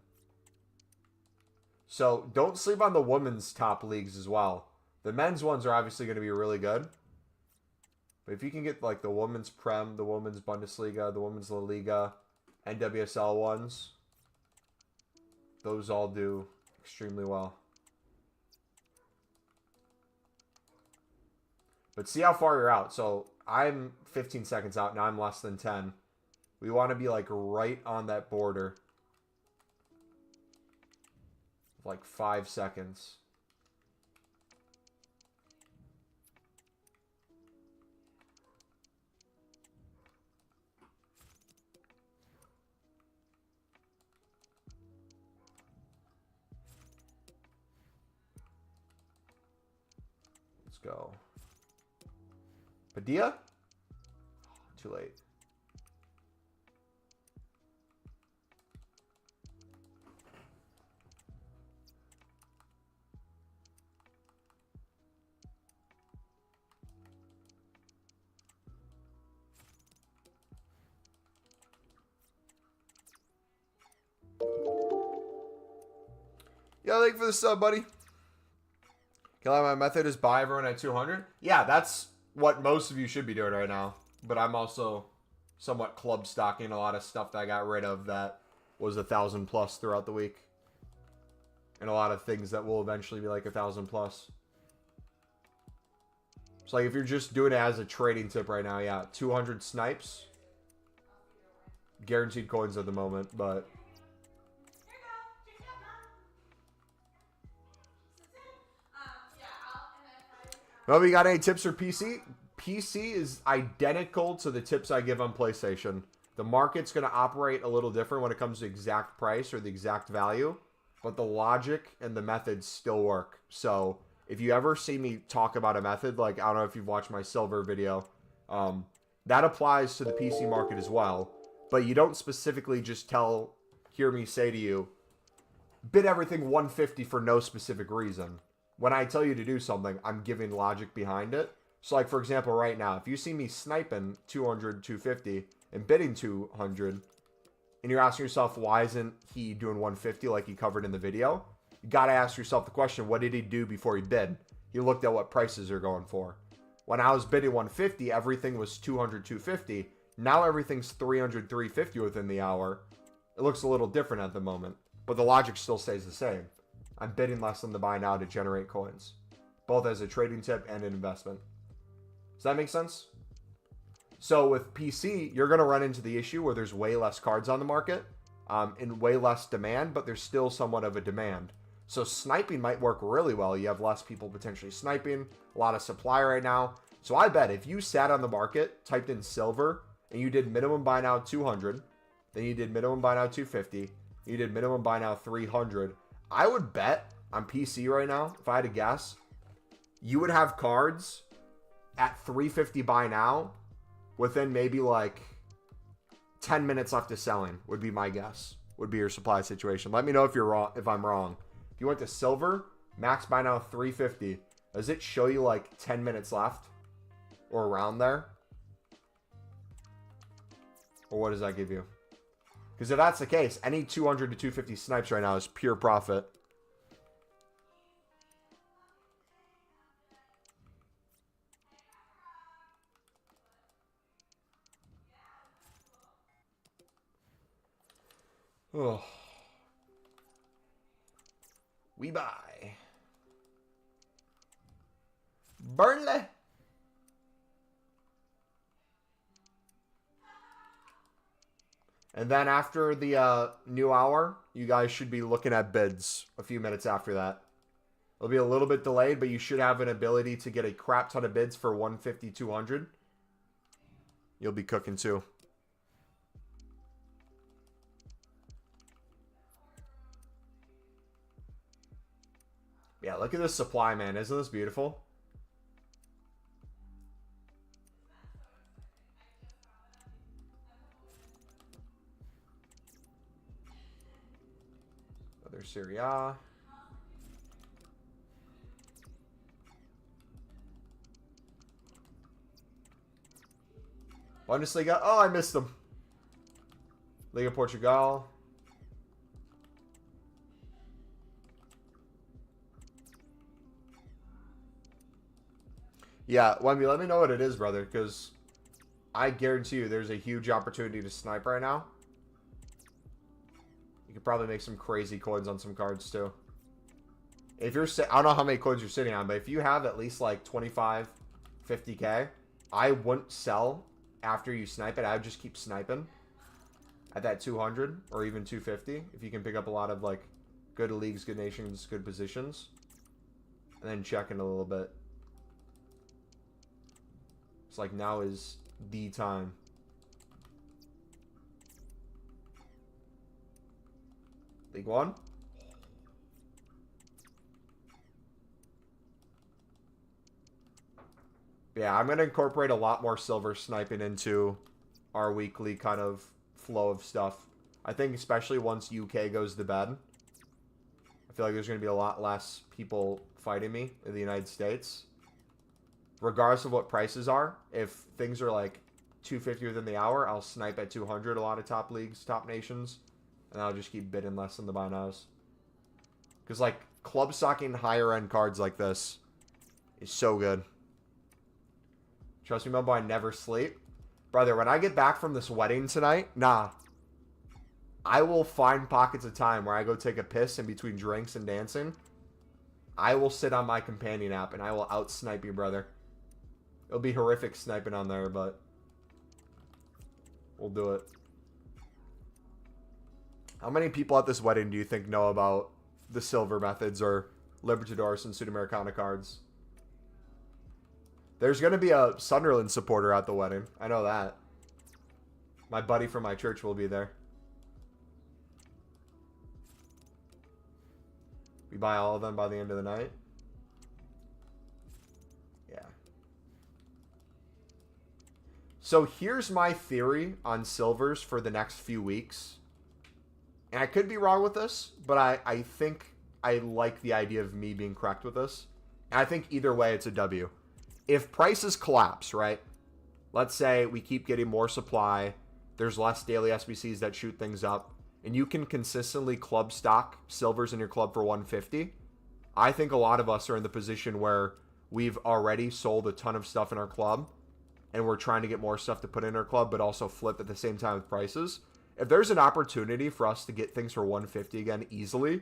So don't sleep on the women's top leagues as well. The men's ones are obviously going to be really good. But if you can get like the women's Prem, the women's Bundesliga, the women's La Liga, NWSL ones, those all do extremely well. But see how far you're out. So I'm 15 seconds out. Now I'm less than 10. We want to be like right on that border. Like 5 seconds. Let's go. Padilla? Too late. Yeah, thank you for the sub, buddy. Can I, my method is buy everyone at 200? Yeah, that's what most of you should be doing right now. But I'm also somewhat club stocking a lot of stuff that I got rid of that was 1,000 plus throughout the week. And a lot of things that will eventually be like 1,000 plus. So like if you're just doing it as a trading tip right now, yeah, 200 snipes. Guaranteed coins at the moment, but well, we got any tips for PC? PC is identical to the tips I give on PlayStation. The market's going to operate a little different when it comes to exact price or the exact value, but the logic and the methods still work. So if you ever see me talk about a method, like I don't know if you've watched my silver video, that applies to the PC market as well. But you don't specifically just hear me say to you, bid everything 150 for no specific reason. When I tell you to do something, I'm giving logic behind it. So like, for example, right now, if you see me sniping 200, 250 and bidding 200, and you're asking yourself, why isn't he doing 150 like he covered in the video? You got to ask yourself the question, what did he do before he bid? He looked at what prices are going for. When I was bidding 150, everything was 200, 250. Now everything's 300, 350 within the hour. It looks a little different at the moment, but the logic still stays the same. I'm bidding less than the buy now to generate coins, both as a trading tip and an investment. Does that make sense? So with PC, you're going to run into the issue where there's way less cards on the market and way less demand, but there's still somewhat of a demand. So sniping might work really well. You have less people potentially sniping, a lot of supply right now. So I bet if you sat on the market, typed in silver, and you did minimum buy now 200, then you did minimum buy now 250, you did minimum buy now 300, I would bet on PC right now, if I had to guess, you would have cards at 350 buy now within maybe like 10 minutes left of selling, would be my guess, would be your supply situation. Let me know if you're wrong, if I'm wrong. If you went to silver, max buy now 350, does it show you like 10 minutes left or around there? Or what does that give you? Because if that's the case, any 200 to 250 snipes right now is pure profit. Oh. We buy. Burnley. And then after the new hour, you guys should be looking at bids a few minutes after that. It'll be a little bit delayed, but you should have an ability to get a crap ton of bids for 150, 200. You'll be cooking too. Yeah, look at this supply, man. Isn't this beautiful? Other Serie A. Bundesliga. Oh, I missed them. Liga Portugal. Yeah, Wemby, let me know what it is, brother, because I guarantee you there's a huge opportunity to snipe right now. You could probably make some crazy coins on some cards, too. If you're, I don't know how many coins you're sitting on, but if you have at least like 25, 50K, I wouldn't sell after you snipe it. I would just keep sniping at that 200 or even 250 if you can pick up a lot of like good leagues, good nations, good positions, and then check in a little bit. It's like now is the time. League One. Yeah, I'm going to incorporate a lot more silver sniping into our weekly kind of flow of stuff. I think especially once UK goes to bed, I feel like there's going to be a lot less people fighting me in the United States. Regardless of what prices are, if things are like 250 within the hour, I'll snipe at 200 a lot of top leagues, top nations, and I'll just keep bidding less than the buy nows. Because like club stocking higher end cards like this is so good. Trust me, Mumbo, I never sleep. Brother, when I get back from this wedding tonight, nah. I will find pockets of time where I go take a piss in between drinks and dancing. I will sit on my companion app and I will out-snipe you, brother. It'll be horrific sniping on there, but we'll do it. How many people at this wedding do you think know about the silver methods or Libertadores and Sudamericana cards? There's going to be a Sunderland supporter at the wedding. I know that. My buddy from my church will be there. We buy all of them by the end of the night. Yeah. So here's my theory on silvers for the next few weeks. And I could be wrong with this, but I think I like the idea of me being correct with this. And I think either way, it's a W. If prices collapse, right? Let's say we keep getting more supply. There's less daily SBCs that shoot things up. And you can consistently club stock silvers in your club for 150. I think a lot of us are in the position where we've already sold a ton of stuff in our club. And we're trying to get more stuff to put in our club, but also flip at the same time with prices. If there's an opportunity for us to get things for 150 again easily,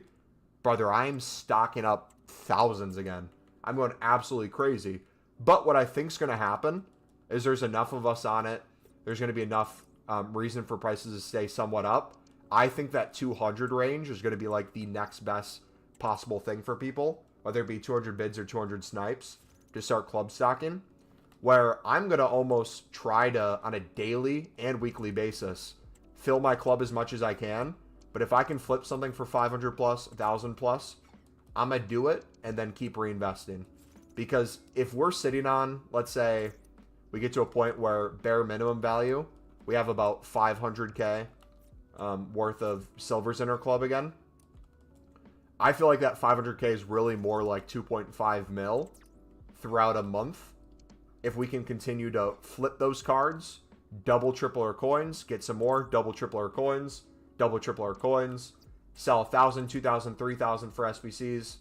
brother, I'm stocking up thousands again. I'm going absolutely crazy. But what I think is going to happen is there's enough of us on it. There's going to be enough reason for prices to stay somewhat up. I think that 200 range is going to be like the next best possible thing for people, whether it be 200 bids or 200 snipes, to start club stocking, where I'm going to almost try to, on a daily and weekly basis, fill my club as much as I can. But if I can flip something for 500 plus, 1,000 plus, I'm going to do it and then keep reinvesting. Because if we're sitting on, let's say, we get to a point where bare minimum value, we have about 500K worth of silvers in our club again. I feel like that 500K is really more like 2.5 mil throughout a month. If we can continue to flip those cards, double, triple our coins, get some more, double, triple our coins, double, triple our coins, sell 1,000, 2,000, 3,000 for SBCs.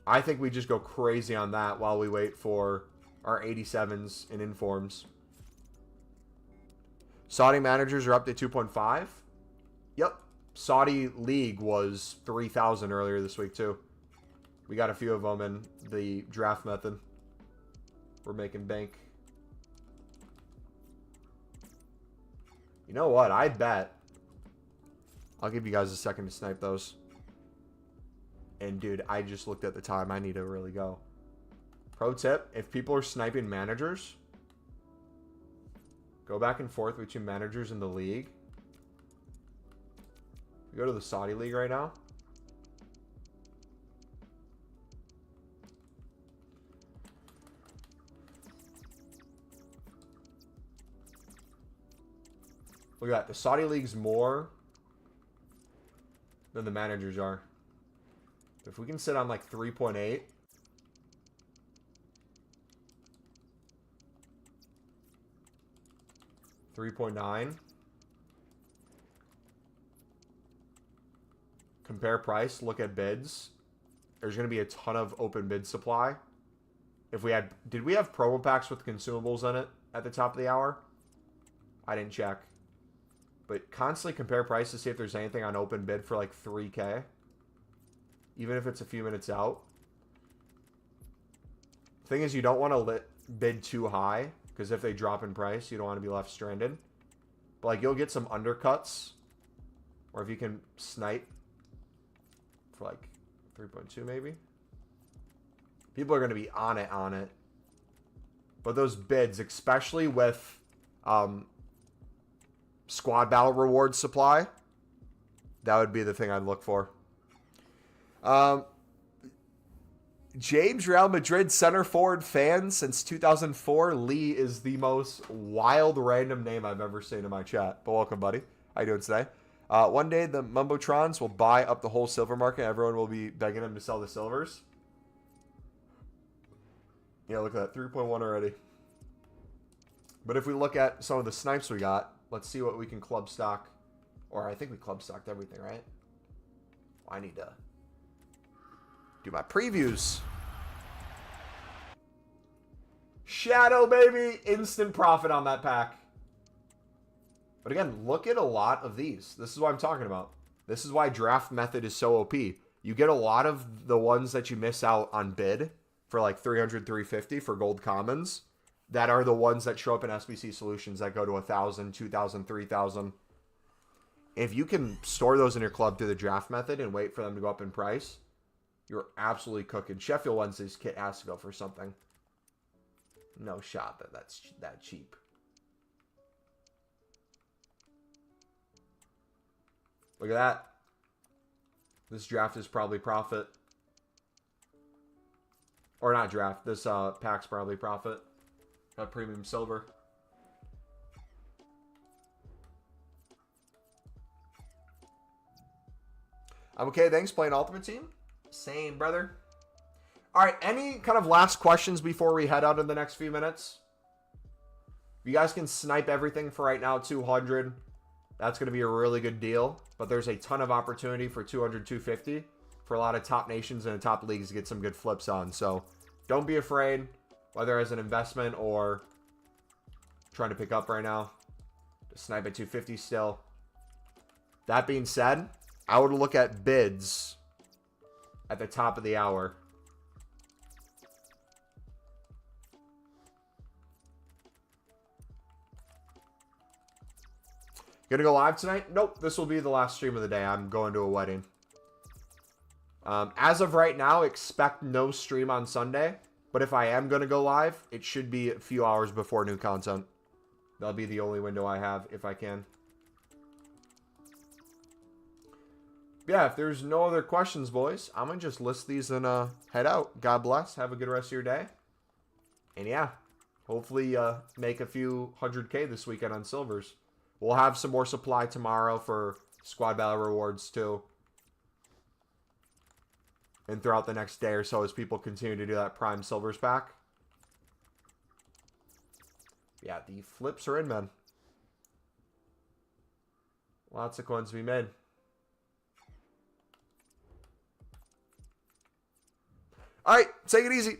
I think we just go crazy on that while we wait for our 87s and informs. Saudi managers are up to 2.5. Yep. Saudi League was 3,000 earlier this week, too. We got a few of them in the draft method. We're making bank. You know what? I bet. I'll give you guys a second to snipe those. And, dude, I just looked at the time. I need to really go. Pro tip, if people are sniping managers, go back and forth between managers in the league. We go to the Saudi League right now. Look at that. The Saudi League's more than the managers are. If we can sit on like 3.8. $3.9. Compare price, look at bids. There's going to be a ton of open bid supply. If we had, did we have promo packs with consumables in it at the top of the hour? I didn't check. But constantly compare prices, see if there's anything on open bid for like 3K. Even if it's a few minutes out. Thing is, you don't want to bid too high. Because if they drop in price, you don't want to be left stranded. But like, you'll get some undercuts. Or if you can snipe for like 3.2 maybe. People are going to be on it. But those bids, especially with squad battle reward supply, that would be the thing I'd look for. James, Real Madrid center forward fan since 2004. Lee is the most wild random name I've ever seen in my chat. But welcome, buddy. How you doing today? One day the Mumbotrons will buy up the whole silver market. Everyone will be begging them to sell the silvers. Yeah, look at that. 3.1 already. But if we look at some of the snipes we got, let's see what we can club stock. Or I think we club stocked everything, right? I need to do my previews. Shadow, baby. Instant profit on that pack. But again, look at a lot of these. This is what I'm talking about. This is why draft method is so OP. You get a lot of the ones that you miss out on bid for like 300, 350 for gold commons. That are the ones that show up in SBC solutions that go to 1,000, 2,000, 3,000. If you can store those in your club through the draft method and wait for them to go up in price, you're absolutely cooking. Sheffield Wednesday's kit has to go for something. No shot that that's that cheap. Look at that. This draft is probably profit. Or not draft. This pack's probably profit. Premium silver. I'm okay. Thanks. Playing Ultimate Team. Same, brother. All right. Any kind of last questions before we head out in the next few minutes? You guys can snipe everything for right now, 200. That's going to be a really good deal. But there's a ton of opportunity for 200, 250 for a lot of top nations and top leagues to get some good flips on. So don't be afraid, whether as an investment or trying to pick up right now. Just snipe at 250 still. That being said, I would look at bids at the top of the hour. Gonna go live tonight? Nope. This will be the last stream of the day. I'm going to a wedding. As of right now, expect no stream on Sunday. But if I am going to go live, it should be a few hours before new content. That'll be the only window I have, if I can. Yeah, if there's no other questions, boys, I'm going to just list these and head out. God bless. Have a good rest of your day. And yeah, hopefully make a few 100K this weekend on silvers. We'll have some more supply tomorrow for squad battle rewards, too. And throughout the next day or so as people continue to do that prime silvers pack. Yeah, the flips are in, man. Lots of coins to be made. All right, take it easy.